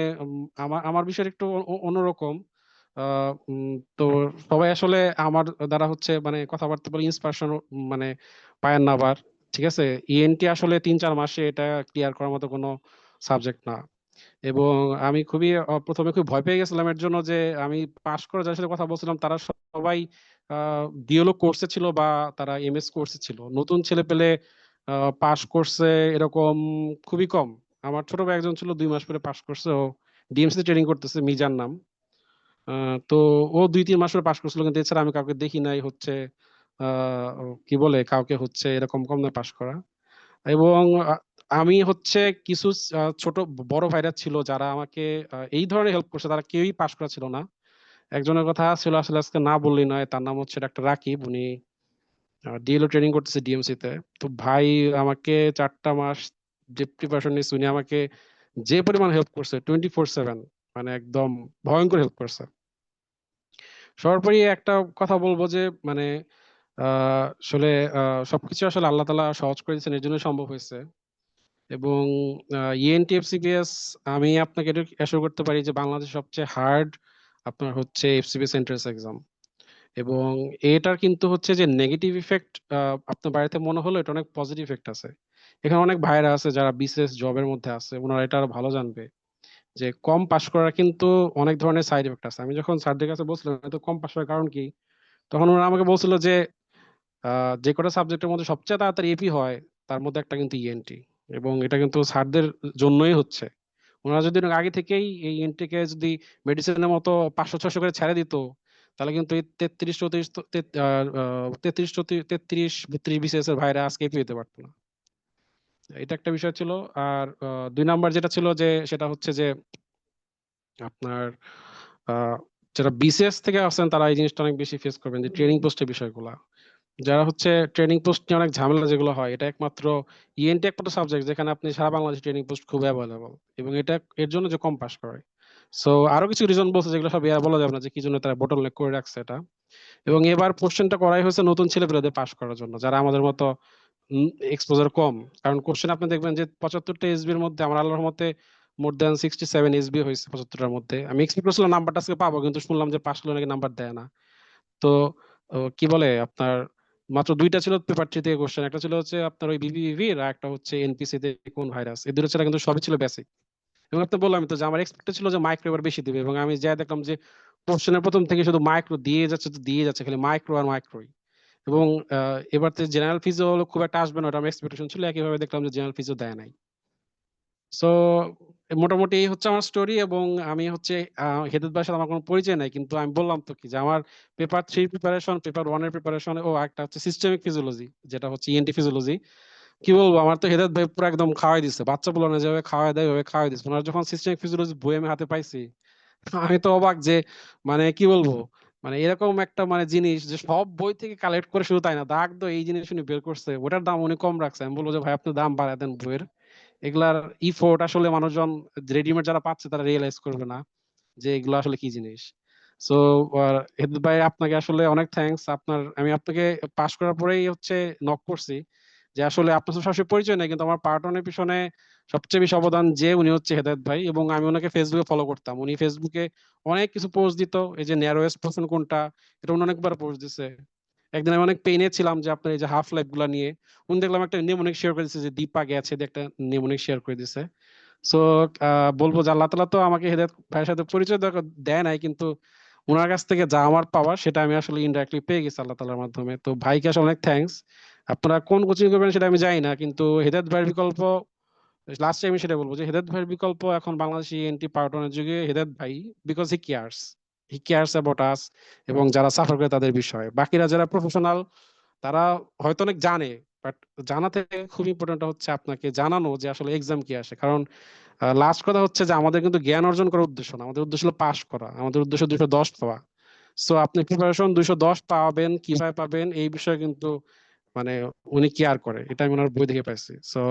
আমার আমার বিষয়টা একটু অন্যরকম। তো সবাই আসলে আমার দ্বারা হচ্ছে মানে কথাবার্তা বলে ইন্সপিরেশন মানে পায়েন না আবার, ঠিক আছে? ইএনটি আসলে 3-4 মাসে এটা ক্লিয়ার করার মতো কোনো সাবজেক্ট না। এবং আমি খুবই প্রথমে খুব ভয় পেয়ে গেছিলাম এর জন্য যে আমি পাশ করে যাদের সাথে কথা বলছিলাম তারা সবাই ডিএলও কোর্সে ছিল বা তারা এমএস কোর্সে ছিল। নতুন ছেলে পেলে পাশ করছে এরকম খুবই কম। আমার ছোট ভাই একজন ছিল 2 মাস পরে পাশ করছে, ও ডিএমসি তে ট্রেনিং করতেছে, মিজান নাম। তো ও 2-3 মাস পরে পাশ করছিল, কিন্তু এছাড়া আমি কাউকে দেখি নাই হচ্ছে কি বলে কাউকে হচ্ছে এরকম কম না পাশ করা। এবং আমি হচ্ছে কিছু ছোট বড় ভাইরা ছিল যারা আমাকে এই ধরনের হেল্প করছে, তারা কেউই পাশ করা ছিল না। একজনের কথা ছিল আসলে আজকে না বললেই নয়, তার নাম হচ্ছে ডাক্তার রাকিব, উনি ডিএলও ট্রেনিং করতেছে ডিএমসি তে। তো ভাই আমাকে 4টা মাস যে প্রিপারেশন নিয়েছে, উনি আমাকে যে পরিমাণ হেল্প করছে 24/7, মানে একদম ভয়ঙ্কর হেল্প করছে। সর্বোপরি একটা কথা বলবো যে মানে আসলে সবকিছু আসলে আল্লাহ তাআলা সহজ করে দিয়েছেন, এর জন্য সম্ভব হয়েছে। এবং ইএনটি এফসিপিএস আমি আপনাকে এটা অ্যাসিওর করতে পারি যে বাংলাদেশের সবচেয়ে হার্ড আপনার হচ্ছে এফসিপিএস এন্ট্রান্স এক্সাম। এবং এটার কিন্তু হচ্ছে যে নেগেটিভ ইফেক্ট আপনার বাড়িতে মনে হলো, এটা অনেক পজিটিভ ইফেক্ট আছে। এখানে অনেক ভাইরা আছে যারা বিসিএস জবের মধ্যে আছে, ওনারা এটা আরো ভালো জানবে যে কম পাশ করার কিন্তু অনেক ধরনের সাইড ইফেক্ট আছে। আমি যখন স্যারদের কাছে বলছিলাম এত কম পাশ করার কারণ কি, তখন ওরা আমাকে বলছিল যে যে কটা সাবজেক্টের মধ্যে সবচেয়ে তাড়াতাড়ি এপি হয় তার মধ্যে একটা কিন্তু ইএনটি, এবং এটা কিন্তু স্যারদের জন্যই হচ্ছে। ওনারা যদি আগে থেকেই এই এনটিকে যদি মেডিসিনের মতো 500-600 করে ছেড়ে দিত, তাহলে কিন্তু এই 33-32 বিসিএস এর ভাইরা আজকে এপি হতে পারতো না। এটা একটা বিষয় ছিল। আর 2 নাম্বার যেটা ছিল যে সেটা হচ্ছে যে আপনার যারা বিসিএস থেকে আসছেন তারা এই জিনিসটা অনেক বেশি ফেস করবেন, যে ট্রেনিং পোস্টের বিষয়গুলা। যারা হচ্ছে ট্রেনিং পোস্ট নিয়ে অনেক ঝামেলা যেগুলো হয়, এটা একমাত্র ইএনটি একমাত্র সাবজেক্ট যেখানে আপনি সারা বাংলাদেশে ট্রেনিং পোস্ট খুব অ্যাভেলেবল, এবং এটা এর জন্য যে কম পাস করে। সো আরো কিছু রিজন বলছে যেগুলো সব বলা যাবে না যে কি জন্য তারা বটলনেক করে রাখছে এটা। এবং এবার কোশ্চেনটা করাই হয়েছে নতুন ছেলেপেলেদের পাস করার জন্য, যারা আমাদের মতো এক্সপোজার কম। কারণ কোশ্চেন আপনি দেখবেন যে 75টা এসবির মধ্যে আমার আল্লাহর রহমতে মোর দ্যান 67 এসবি হয়েছে 75টার মধ্যে। আমি এক্সপেক্ট করছিলাম নাম্বারটা আজকে পাবো, কিন্তু শুনলাম যে পাস করলে নাকি নাম্বার দেয় না। তো কি বলে আপনার মাত্র 2টা ছিল পেপার 3 থেকে কোশ্চেন, একটা ছিল হচ্ছে আপনার ওই বিপিভিভি আর একটা হচ্ছে এনপিসি তে কোন ভাইরাস, এই দুটো ছাড়া কিন্তু সবই ছিল বেসিক। এবং আপনি বললাম তো যে আমার এক্সপেক্ট ছিল যে মাইক্রো এবার বেশি দিবে, এবং আমি যা দেখলাম যে কোশ্চেনের প্রথম থেকে শুধু মাইক্রো দিয়ে যাচ্ছে তো দিয়ে যাচ্ছে, খালি মাইক্রো আর মাইক্রোই। এবং এবার তো জেনারেল ফিজও খুব একটা আসবে না, ওটা আমার এক্সপেকটেশন ছিল। একইভাবে দেখলাম যে জেনারেল ফিজও দেয় নাই। সো মোটামুটি এই হচ্ছে আমার স্টোরি। এবং আমি হচ্ছে হেদায়েত ভাইয়ের সাথে আমার কোনো পরিচয় নাই, কিন্তু আমি বললাম তো কি যে আমার পেপার 3 প্রিপারেশন, পেপার 1 এর প্রিপারেশন, ও একটা হচ্ছে সিস্টেমিক ফিজিওলজি, যেটা হচ্ছে ইএনটি ফিজিওলজি। কি বলবো, আমার তো হেদায়েত ভাই পুরো একদম খাওয়াই দিচ্ছে, বাচ্চা পোলানো যেভাবে খাওয়াই দেয় ওইভাবে খাওয়াই দিচ্ছে। ওনার যখন সিস্টেমিক ফিজিওলজি বই আমি হাতে পাইছি, আমি তো অবাক যে মানে কি বলবো, মানে এরকম একটা মানে জিনিস যে সব বই থেকে কালেক্ট করে, শুধু তাই না দাগ দো এই জিনিস উনি বের করছে, ওটার দাম উনি কম রাখছে। আমি বলবো যে ভাই আপনি দাম বাড়ায় দেন বইয়ের, এগুলার ইফোর্ট আসলে মানুষজন রেডিমেড যারা পাচ্ছে তারা রিয়েলাইজ করবে না যে এগুলো আসলে কি জিনিস। সো হেদায়েত ভাই আপনাকে আসলে অনেক থ্যাঙ্কস। আমি আপনাকে পাশ করার পরেই হচ্ছে নক করছি, যে আসলে আপনার সাথে সরাসরি পরিচয় নাই, কিন্তু আমার পার্ট ওয়ানের পিছনে সবচেয়ে বেশি অবদান যে উনি হচ্ছে হেদায়েত ভাই। এবং আমি ওনাকে ফেসবুকে ফলো করতাম, উনি ফেসবুকে অনেক কিছু পোস্ট দিত। এই যে ন্যারোয়েস্ট পারসন কোনটা, এটা উনি অনেকবার পোস্ট দিছে। একদিন আমি অনেক পেইনে ছিলাম যে আপনার এই যে হাফ লাইফ গুলা নিয়ে, উনি দেখলাম একটা নেমোনিক শেয়ার করে দিচ্ছে, যে দীপা গেছে দিয়ে একটা নেমোনিক শেয়ার করে দিছে। সো বলবো যে আল্লাহ তাআলা তো আমাকে হেদায়েত ভাইয়ের সাথে পরিচয় দেয় নাই, কিন্তু ওনার কাছ থেকে যা আমার পাওয়ার সেটা আমি আসলে ইনডাইরেক্টলি পেয়ে গেছি আল্লাহ তাআলার মাধ্যমে। তো ভাইকে আসলে অনেক থ্যাঙ্কস। আপনারা কোন কোচিং করবেন সেটা আমি জানি না, কিন্তু হেদায়েত ভাইয়ের বিকল্প লাস্ট টাইম সেটা বলবো যে হেদায়েত ভাইয়ের বিকল্প এখন বাংলাদেশি এনটি পার্ট 1 এর যুগে হেদায়েত ভাই, because he cares about us এবং যারা সাফার করে তাদের বিষয়। বাকিরা যারা প্রফেশনাল তারা হয়তো অনেক জানে, বাট জানা থেকে খুব ইম্পর্টেন্ট হচ্ছে আপনাকে জানানো যে আসলে এক্সাম কি আসে। কারণ লাস্ট কথা হচ্ছে যে আমাদের কিন্তু জ্ঞান অর্জন করার উদ্দেশ্য না, আমাদের উদ্দেশ্য হলো পাস করা, আমাদের উদ্দেশ্য 210 পাওয়া। সো আপনি প্রিপারেশন 210 পাবেন, কিভাবে পাবেন এই বিষয়ে কিন্তু মানে উনি কেয়ার করে, এটা আমি ওনার বই থেকে পাইছি। সো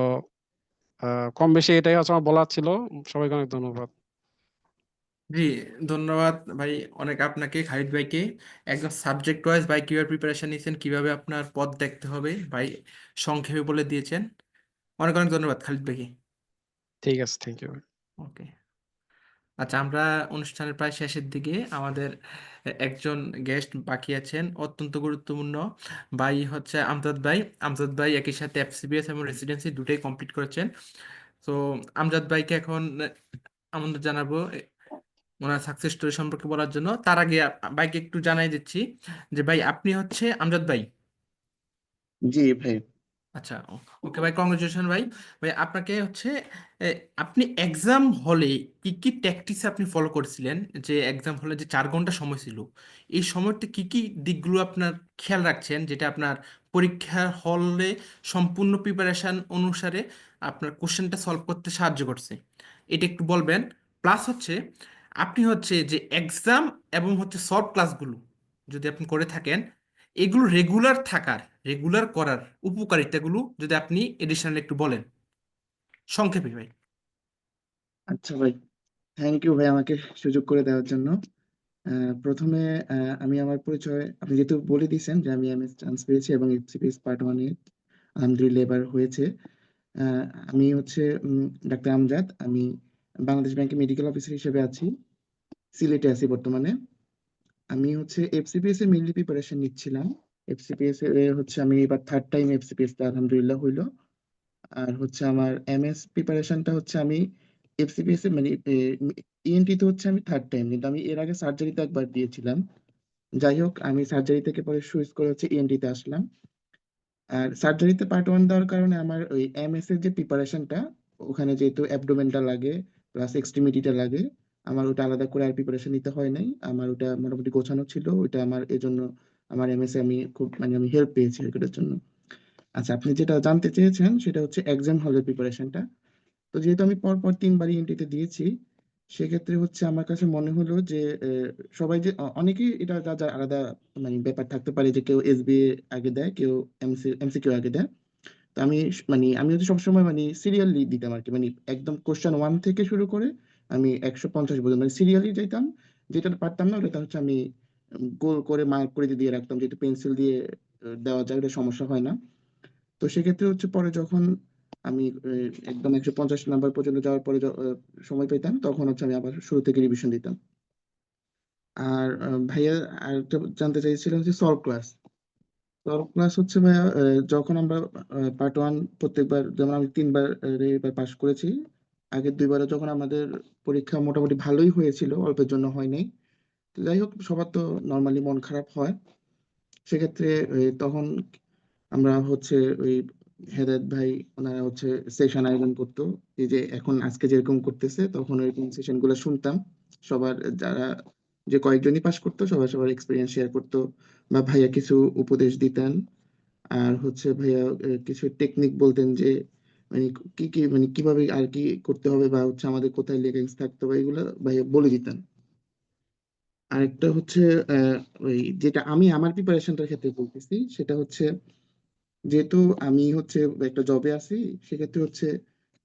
কম বেশি এটাই হচ্ছে আমার বলার ছিল। সবাইকে অনেক ধন্যবাদ। জি, ধন্যবাদ ভাই অনেক আপনাকে, খালিদ ভাইকে। একদম সাবজেক্ট ওয়াইজ ভাই কিভাবে প্রিপারেশন নিয়েছেন, কিভাবে আপনার পথ দেখতে হবে ভাই সংক্ষেপে বলে দিয়েছেন। অনেক অনেক ধন্যবাদ খালিদ ভাইকে। ঠিক আছে, থ্যাংক ইউ। ওকে, আচ্ছা, আমরা অনুষ্ঠানের প্রায় শেষের দিকে। আমাদের একজন গেস্ট বাকি আছেন, অত্যন্ত গুরুত্বপূর্ণ ভাই হচ্ছে আমজাদ ভাই। আমজাদ ভাই একই সাথে এফসিবিএস এবং রেসিডেন্সি দুটোই কমপ্লিট করেছেন। তো আমজাদ ভাইকে এখন আমন্ত্রণ জানাবো ওনার সাকসেস স্টোরি সম্পর্কে বলার জন্য। তার আগে ভাইকে একটু জানাই দিচ্ছি যে ভাই আপনি হচ্ছে আমজাদ ভাই। জি ভাই। আচ্ছা, ওকে ভাই, কংগ্রেচুলেশন ভাই। ভাই আপনাকে হচ্ছে এ, আপনি এক্সাম হলে কি কি ট্যাকটিক্স আপনি ফলো করেছিলেন? যে এক্সাম হলে যে 4 ঘন্টা সময় ছিল, এই সময়তে কি কি দিকগুলো আপনার খেয়াল রাখছেন যেটা আপনার পরীক্ষার হলে সম্পূর্ণ প্রিপারেশন অনুসারে আপনার কোশ্চেনটা সলভ করতে সাহায্য করছে, এটা একটু বলবেন। প্লাস হচ্ছে আপনি হচ্ছে যে এক্সাম এবং হচ্ছে সলভ ক্লাসগুলো যদি আপনি করে থাকেন, এগুলো রেগুলার করার উপকারিতাগুলো যদি আপনি এডিশনাল একটু বলেন সংক্ষেপে ভাই। আচ্ছা ভাই, থ্যাংক ইউ ভাই আমাকে সুযোগ করে দেওয়ার জন্য। প্রথমে আমি আমার পরিচয় আপনি যেহেতু বলে দিয়েছেন যে আমি এমএস চান্স পেয়েছি এবং এফসিপিএস পার্ট 1 এ আলহামদুলিল্লাহ এবার হয়েছে। আহ, আমি হচ্ছে ডাক্তার আমজাদ। আমি বাংলাদেশ ব্যাংকে মেডিকেল অফিসার হিসেবে আছি, সিলেটে আছি বর্তমানে। আমি হচ্ছে এফসিপিএস এর মেইনলি প্রিপারেশন নিচ্ছিলাম। এফসিপিএস এ হচ্ছে আমি এবার থার্ড টাইম এফসিপিএস টা আলহামদুলিল্লাহ হইলো। আর হচ্ছে আমার এমএস প্রিপারেশনটা হচ্ছে আমি এফসিপিএস এ মানে ইএনটি তে হচ্ছে আমি থার্ড টাইম, কিন্তু আমি এর আগে সার্জারিতে একবার দিয়েছিলাম। যাই হোক, আমি সার্জারি থেকে পরে সুইচ করে হচ্ছে ইএনটি তে আসলাম। আর সার্জারিতে পার্ট 1 দেওয়ার কারণে আমার ওই এমএস এর যে প্রিপারেশনটা, ওখানে যেহেতু অ্যাবডোমেনটা লাগে প্লাস এক্সট্রিমিটিটা লাগে, আমার ওটা আলাদা করে আর প্রিপারেশন নিতে হয় নাই। আমার ওটা মোটামুটি গোছানো ছিল, ওইটা আমার এজন্য আমার এমএস এ আমি খুব মানে আমি হেল্প পেয়েছি এটার জন্য। আচ্ছা, আপনি যেটা জানতে চেয়েছেন সেটা হচ্ছে এক্সাম হলের প্রিপারেশনটা। তো যেহেতু আমি পরপর 3বার ইএনটিতে দিয়েছি, সেক্ষেত্রে হচ্ছে আমার কাছে মনে হলো যে সবাই যে অনেকেই এটা যা যা আলাদা মানে ব্যাপার থাকতে পারে, যে কেউ এসবিএ আগে দেয়, কেউ এমসিকিউ আগে দেয়। তো আমি মানে আমি হচ্ছে সবসময় মানে সিরিয়ালি দিতাম আর কি, মানে একদম কোশ্চেন 1 থেকে শুরু করে আমি 150 পর্যন্ত মানে সিরিয়ালি যেতাম। যেটা পারতাম না ওটা হচ্ছে আমি গোল করে মার্ক করে দিয়ে রাখতাম, যেহেতু পেন্সিল দিয়ে দেওয়া যায়, ওটা সমস্যা হয় না। তো সেক্ষেত্রে হচ্ছে পরে যখন আমি একদম 150 নাম্বার পর্যন্ত যাওয়ার পরে সময় পেতাম, তখন হচ্ছে আমি আবার শুরু থেকে রিভিশন দিতাম। আর ভাইয়া আরেকটা জানতে চাইছিলাম হচ্ছে সলভ ক্লাস। সলভ ক্লাস হচ্ছে ভাইয়া যখন আমরা পার্ট 1 প্রত্যেকবার, যেমন আমি 3বার এবার পাশ করেছি, আগের 2বারে যখন আমাদের পরীক্ষা মোটামুটি ভালোই হয়েছিল, অল্পের জন্য হয় নাই। তো যাই হোক, সবার তো নর্মালি মন খারাপ হয়। সেক্ষেত্রে তখন আমরা হচ্ছে ওই হেদায়েত ভাই ওনারা হচ্ছে সেশন আয়োজন করতো, এই যে এখন আজকে যেরকম করতেছে, তখন ওইরকম সেশন গুলো শুনতাম। সবার যারা যে কয়েকজনই পাস করতো সবার সবার এক্সপিরিয়েন্স শেয়ার করতো, বা ভাইয়া কিছু উপদেশ দিতেন। আর হচ্ছে ভাইয়া কিছু টেকনিক বলতেন যে মানে কি কি মানে কিভাবে আর কি করতে হবে, বা হচ্ছে আমাদের কোথায় লেগেন্স থাকতে হবে, এগুলো ভাইয়া বলে দিতেন। আরেকটা হচ্ছে আহ, ওই যেটা আমি আমার প্রিপারেশনটার ক্ষেত্রে বলতেছি, সেটা হচ্ছে যেহেতু আমি হচ্ছে একটা জবে আছি, সেক্ষেত্রে হচ্ছে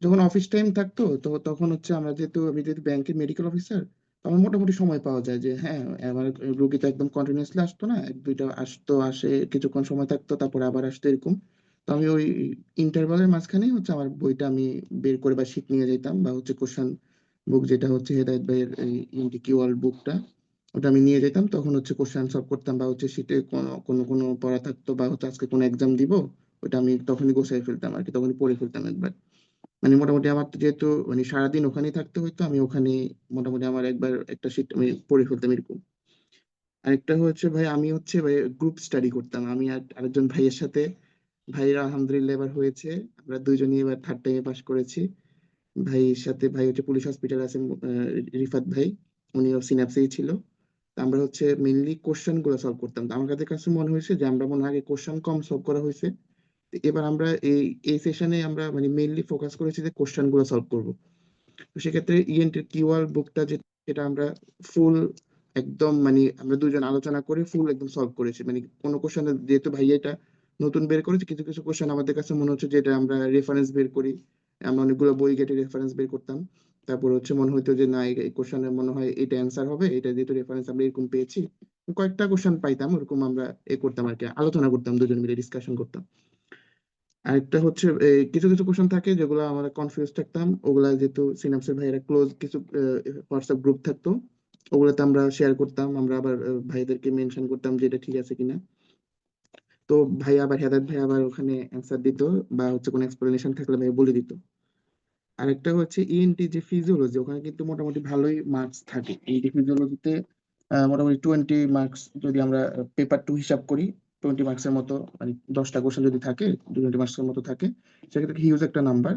যখন অফিস টাইম থাকতো, তো তখন হচ্ছে আমি যেহেতু ব্যাংকের মেডিকেল অফিসার, আমার মোটামুটি সময় পাওয়া যায় যে হ্যাঁ, আমার রুগী তো একদম কন্টিনিউয়াসলি আসতো না, 1-2টা আসতো, আসে কিছুক্ষণ সময় থাকতো, তারপরে আবার আসতো এরকম। তো আমি ওই ইন্টারভালের মাঝখানেই হচ্ছে আমার বইটা আমি বের করে বা শিট নিয়ে যেতাম, বা হচ্ছে কোশ্চেন বুক যেটা হচ্ছে হেদায়েত ভাইয়ের এই এমসিকিউ ওয়ার্ল্ড বুকটা, ওটা আমি নিয়ে যেতাম। তখন হচ্ছে কোশ্চেন সলভ করতাম, বা হচ্ছে শীটে কোনো কোনো কোনো পড়া থাকতো, বা হচ্ছে আজকে কোনো এক্সাম দিব, ওটা আমি তখনই গোছাই ফেলতাম আর কি, তখনই পড়ে ফেলতাম একবার। মানে মোটামুটি আমার তো যেহেতু মানে সারাদিন ওখানেই থাকতে হইতো, আমি ওখানে মোটামুটি আমার একবার একটা শীট আমি পড়ে ফেলতাম এরকম। আরেকটা হচ্ছে ভাই, আমি হচ্ছে ভাই গ্রুপ স্টাডি করতাম, আমি আর আরেকজন ভাইয়ের সাথে। ভাইরা আলহামদুলিল্লাহ এবার হয়েছে, আমরা দুইজনই এবার থার্ড টাইমে পাশ করেছি। ভাইয়ের সাথে ভাই হচ্ছে পুলিশ হসপিটাল আছে, রিফাত ভাই, উনিও সিনাপসেই ছিল। তো আমরা হচ্ছে মেইনলি কোশ্চেন গুলো সলভ করতাম। তো আমার কাছে মনে হয়েছে যে আমরা মনে হয় আগে কোশ্চেন কম সলভ করা হয়েছে, তো এবার আমরা এই সেশনে আমরা মানে মেইনলি ফোকাস করেছি যে কোশ্চেন গুলো সলভ করব। তো সেক্ষেত্রে ইএনটি কিওয়াল বুকটা যেটা আমরা ফুল একদম মানে আমরা দুজন আলোচনা করে ফুল একদম সলভ করেছি। মানে কোনো কোশ্চেন যেহেতু ভাইয়া এটা নতুন বের করেছে, কিছু কিছু কোশ্চেন আমাদের কাছে মনে হচ্ছে যে এটা আমরা রেফারেন্স বের করি, আমরা অনেকগুলো বই ঘেটে রেফারেন্স বের করতাম। তারপর হচ্ছে মনে হতো যে না এই কোশ্চেনের মনে হয় এটা অ্যান্সার হবে, এটা যেহেতু রেফারেন্স আমরা এরকম পেয়েছি, কয়েকটা কোশ্চেন পাইতাম ওরকম আমরা করতাম আর কি, আলোচনা করতাম, দুজন মিলে ডিসকাশন করতাম। আরেকটা হচ্ছে কিছু কিছু কোশ্চেন থাকে যেগুলো আমরা কনফিউজ থাকতাম, ওগুলা যেহেতু সিনাপসের ভাইয়েরা ক্লোজ কিছু হোয়াটসঅ্যাপ গ্রুপ থাকতো, ওগুলাতে আমরা শেয়ার করতাম, আমরা আবার ভাইদেরকে মেনশন করতাম যে এটা ঠিক আছে কিনা। তো ভাই আবার হেদায়েত ভাই আবার ওখানে অ্যান্সার দিত, বা হচ্ছে কোনো এক্সপ্লেনেশন থাকলে ভাই বলে দিত। আরেকটা হচ্ছে ইএনটি যে ফিজিওলজি, ওখানে কিন্তু মোটামুটি ভালোই মার্কস থাকে। ইএনটি ফিজিওলজিতে মোটামুটি 20 মার্কস যদি আমরা পেপার 2 হিসাব করি, 20 মার্কসের মতো, মানে 10টা কোশ্চেন যদি থাকে 20 মার্কসের মতো থাকে, সেক্ষেত্রে হিউজ একটা নাম্বার।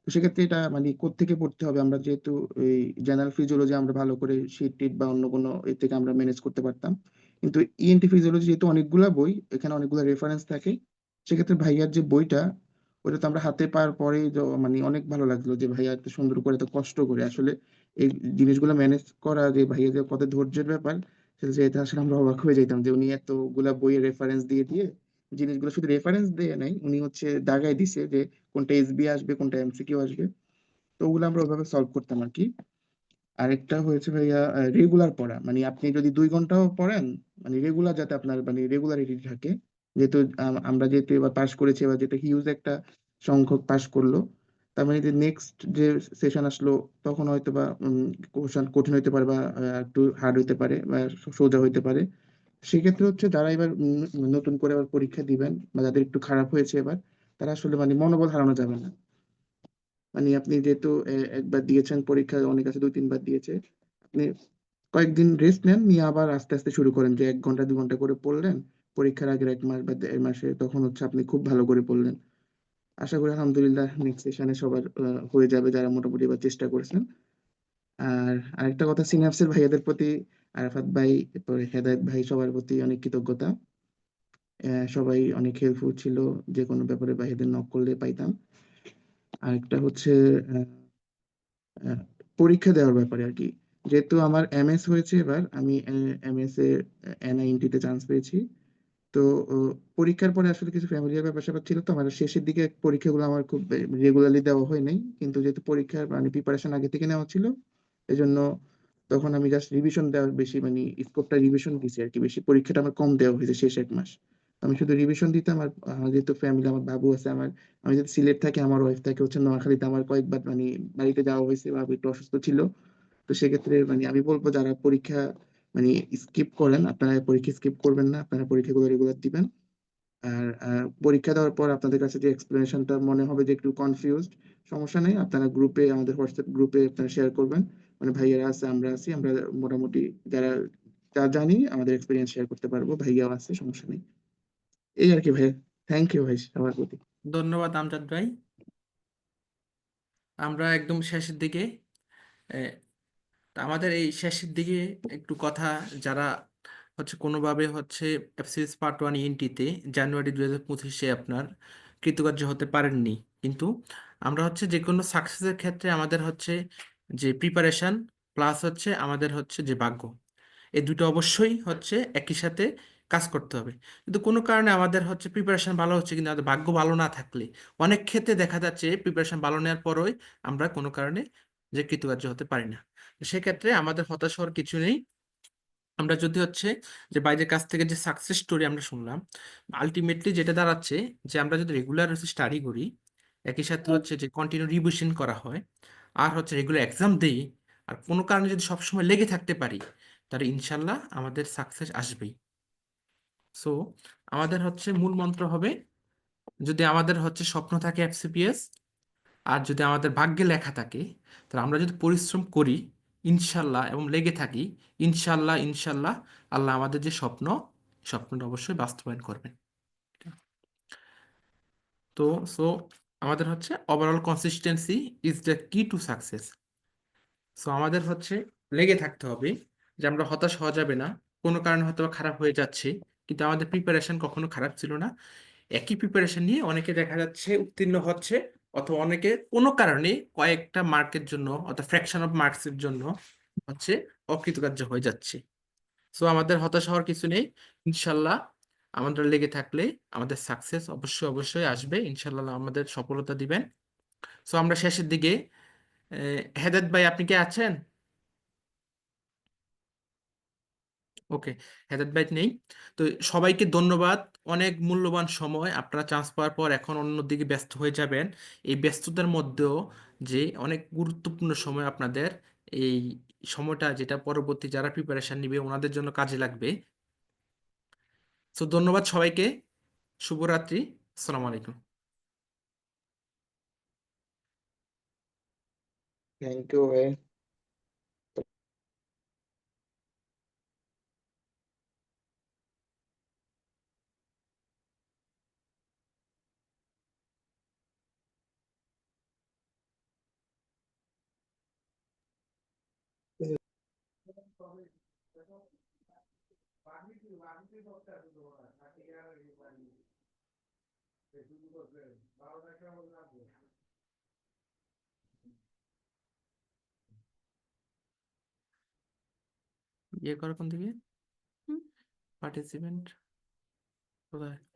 তো সেক্ষেত্রে এটা মানে কোত্থেকে পড়তে হবে, আমরা যেহেতু এই জেনারেল ফিজিওলজি আমরা ভালো করে শিট টিট বা অন্য কোনো এর থেকে আমরা ম্যানেজ করতে পারতাম, কিন্তু ইএনটি ফিজিওলজি যেহেতু অনেকগুলা বই, এখানে অনেকগুলো রেফারেন্স থাকে, সেক্ষেত্রে ভাইয়ার যে বইটা, ওটা তো আমরা হাতে পাওয়ার পরেই মানে অনেক ভালো লাগলো যে ভাইয়া এত সুন্দর করে এত কষ্ট করে আসলে এই জিনিসগুলো ম্যানেজ করা, যে ভাইয়া যে কত ধৈর্যের ব্যাপার, সেটা আসলে আমরা অবাক হয়ে যেতাম যে উনি এতগুলা বইয়ের রেফারেন্স দিয়ে দিয়ে জিনিসগুলো শুধু রেফারেন্স দিয়ে নাই, উনি হচ্ছে দাগায় দিছে যে কোনটা এসবি আসবে কোনটা এমসিকিউ আসবে। তো ওগুলো আমরা ওইভাবে সলভ করতাম আর কি। আরেকটা হয়েছে ভাইয়া রেগুলার পড়া, মানে আপনি যদি 2 ঘন্টাও পড়েন, মানে রেগুলার যাতে আপনার মানে রেগুলারিটি থাকে, যেহেতু আমরা যেহেতু এবার পাশ করেছি, এবার যেটা হিউজ একটা সংখ্যক পাশ করলো, তার মানে যে নেক্সট যে সেশন আসলো তখন হয়তো বা কোশ্চেন কঠিন হইতে পারে, বা একটু হার্ড হইতে পারে, বা সোজা হইতে পারে। সেক্ষেত্রে হচ্ছে যারা এবার নতুন করে আবার পরীক্ষা দিবেন, বা যাদের একটু খারাপ হয়েছে এবার, তারা আসলে মানে মনোবল হারানো যাবে না। মানে আপনি যেহেতু একবার দিয়েছেন পরীক্ষা, অনেক আছে 2-3 বার দিয়েছে, আপনি কয়েকদিন রেস্ট নেন, নিয়ে আবার আস্তে আস্তে শুরু করেন, যে 1 ঘন্টা 2 ঘন্টা করে পড়লেন পরীক্ষার আগের 1 মাস বা 1.5 মাসে, তখন হচ্ছে আপনি খুব ভালো করে পড়লেন। আশা করি আলহামদুলিল্লাহ নেক্সট সেশনে সবার হয়ে যাবে যারা মোটামুটি এবার চেষ্টা করেছেন। আর আরেকটা কথা, সিনাপসের ভাইয়াদের প্রতি, আরাফাত ভাই, এরপরে হেদায়েত ভাই, সবার প্রতি অনেক কৃতজ্ঞতা। সবাই অনেক হেল্পফুল ছিল, যে কোনো ব্যাপারে ভাইয়াদের নক করলে পাইতাম। আরেকটা হচ্ছে আহ, আহ, পরীক্ষা দেওয়ার ব্যাপারে আর কি, যেহেতু আমার এমএস হয়েছে এবার, আমি এমএস এ NINT তে চান্স পেয়েছি। তো পরীক্ষার পরে আসলে কিছু ফ্যামিলিয়ার ব্যাপার স্যাপার ছিল, তো আমার শেষের দিকে পরীক্ষাগুলো আমার খুব রেগুলারলি দেওয়া হয় নাই, কিন্তু যেহেতু পরীক্ষার মানে প্রিপারেশন আগে থেকে নেওয়া ছিল, এজন্য তখন আমি জাস্ট রিভিশন দেওয়ার বেশি, মানে স্কোপটা রিভিশন দিছি আর কি, বেশি পরীক্ষাটা আমার কম দেওয়া হয়েছে শেষ 1 মাস। আমি শুধু রিভিশন দিতাম। আর আমার যেহেতু ফ্যামিলি, আমার বাবু আছে, আমি যদি সিলেট থাকি, আমার ওয়াইফ থাকে হচ্ছে নোয়াখালীতে, আমার কয়েকবার মানে বাড়িতে যাওয়া হয়েছে, বাবু একটু অসুস্থ ছিল। তো সেক্ষেত্রে মানে আমি বলবো যারা পরীক্ষা মানে স্কিপ করেন, আপনারা পরীক্ষা স্কিপ করবেন না, আপনারা পরীক্ষাগুলো রেগুলার দিবেন। আর পরীক্ষা দেওয়ার পর আপনাদের কাছে যে এক্সপ্লেনেশনটা মনে হবে যে একটু কনফিউজড, সমস্যা নেই, আপনারা গ্রুপে, আমাদের হোয়াটসঅ্যাপ গ্রুপে আপনারা শেয়ার করবেন, মানে ভাইয়ারা আছে, আমরা আছি, আমরা মোটামুটি যারা যা জানি আমাদের এক্সপিরিয়েন্স শেয়ার করতে পারবো, ভাইয়াও আছে, সমস্যা নেই। এই আর কি ভাইয়া, থ্যাংক ইউ ভাই সবার প্রতি। ধন্যবাদ আমজাদ ভাই। আমরা একদম শেষের দিকে, তা আমাদের এই শেষের দিকে একটু কথা, যারা হচ্ছে কোনোভাবে হচ্ছে এফসিএস পার্ট 1 ইএনটিতে জানুয়ারি 2025-এ আপনার কৃতকার্য হতে পারেননি, কিন্তু আমরা হচ্ছে যে কোনো সাকসেসের ক্ষেত্রে আমাদের হচ্ছে যে প্রিপারেশন প্লাস হচ্ছে আমাদের হচ্ছে যে ভাগ্য, এই দুটো অবশ্যই হচ্ছে একই সাথে কাজ করতে হবে। কিন্তু কোনো কারণে আমাদের হচ্ছে প্রিপারেশন ভালো হচ্ছে, কিন্তু আমাদের ভাগ্য ভালো না থাকলে অনেক ক্ষেত্রে দেখা যাচ্ছে প্রিপারেশন ভালো নেওয়ার পরই আমরা কোনো কারণে যে কৃতকার্য হতে পারি না। সেক্ষেত্রে আমাদের হতাশ হওয়ার কিছু নেই। আমরা যদি হচ্ছে যে বাইরের কাছ থেকে যে সাকসেস স্টোরি আমরা শুনলাম, আলটিমেটলি যেটা দাঁড়াচ্ছে যে আমরা যদি রেগুলার স্টাডি করি, একই সাথে হচ্ছে যে কন্টিনিউ রিভিশন করা হয়, আর হচ্ছে রেগুলার এক্সাম দেই, আর কোনো কারণে যদি সবসময় লেগে থাকতে পারি, তাহলে ইনশাল্লাহ আমাদের সাকসেস আসবেই। সো আমাদের হচ্ছে মূল মন্ত্র হবে, যদি আমাদের হচ্ছে স্বপ্ন থাকে এফসিপিএস, আর যদি আমাদের ভাগ্যে লেখা থাকে, তাহলে আমরা যদি পরিশ্রম করি ইনশাল্লাহ এবং লেগে থাকি, ইনশাল্লাহ ইনশাল্লাহ আল্লাহ আমাদের যে স্বপ্নটা অবশ্যই বাস্তবায়ন করবেন। তো সো আমাদের হচ্ছে ওভারঅল কনসিস্টেন্সি ইজ দ্য কি টু সাকসেস। সো আমাদের হচ্ছে লেগে থাকতে হবে, যে আমরা হতাশ হওয়া যাবে না। কোনো কারণে হয়তো বা খারাপ হয়ে যাচ্ছে, কিন্তু আমাদের প্রিপারেশন কখনো খারাপ ছিল না। একই প্রিপারেশন নিয়ে অনেকে দেখা যাচ্ছে উত্তীর্ণ হচ্ছে, অথবা অনেকে কোনো কারণে কয়েকটা মার্কের জন্য অথবা ফ্র্যাকশন অফ মার্কসের জন্য হচ্ছে অকৃতকার্য হয়ে যাচ্ছে। সো আমাদের হতাশ হওয়ার কিছু নেই। ইনশাল্লাহ আমাদের লেগে থাকলে আমাদের সাকসেস অবশ্যই অবশ্যই আসবে। ইনশাল্লাহ আমাদের সফলতা দিবেন। সো আমরা শেষের দিকে হেদায়েত ভাই, আপনি কি আছেন? ওকে, হেদায়েত ভাই নেই। তো সবাইকে ধন্যবাদ। অনেক মূল্যবান সময় আপনারা চান্স পাওয়ার পর এখন অন্যদিকে ব্যস্ত হয়ে যাবেন। এই ব্যস্ততার মধ্যেও যে অনেক গুরুত্বপূর্ণ সময় আপনাদের, এই সময়টা যেটা পরবর্তী যারা প্রিপারেশন নিবে ওনাদের জন্য কাজে লাগবে। সো ধন্যবাদ সবাইকে। শুভরাত্রি। আসসালামু আলাইকুম। থ্যাংক ইউ ভাই। ইয়ে করে কোন দিকে পার্টিসিপেন্ট কোথায়?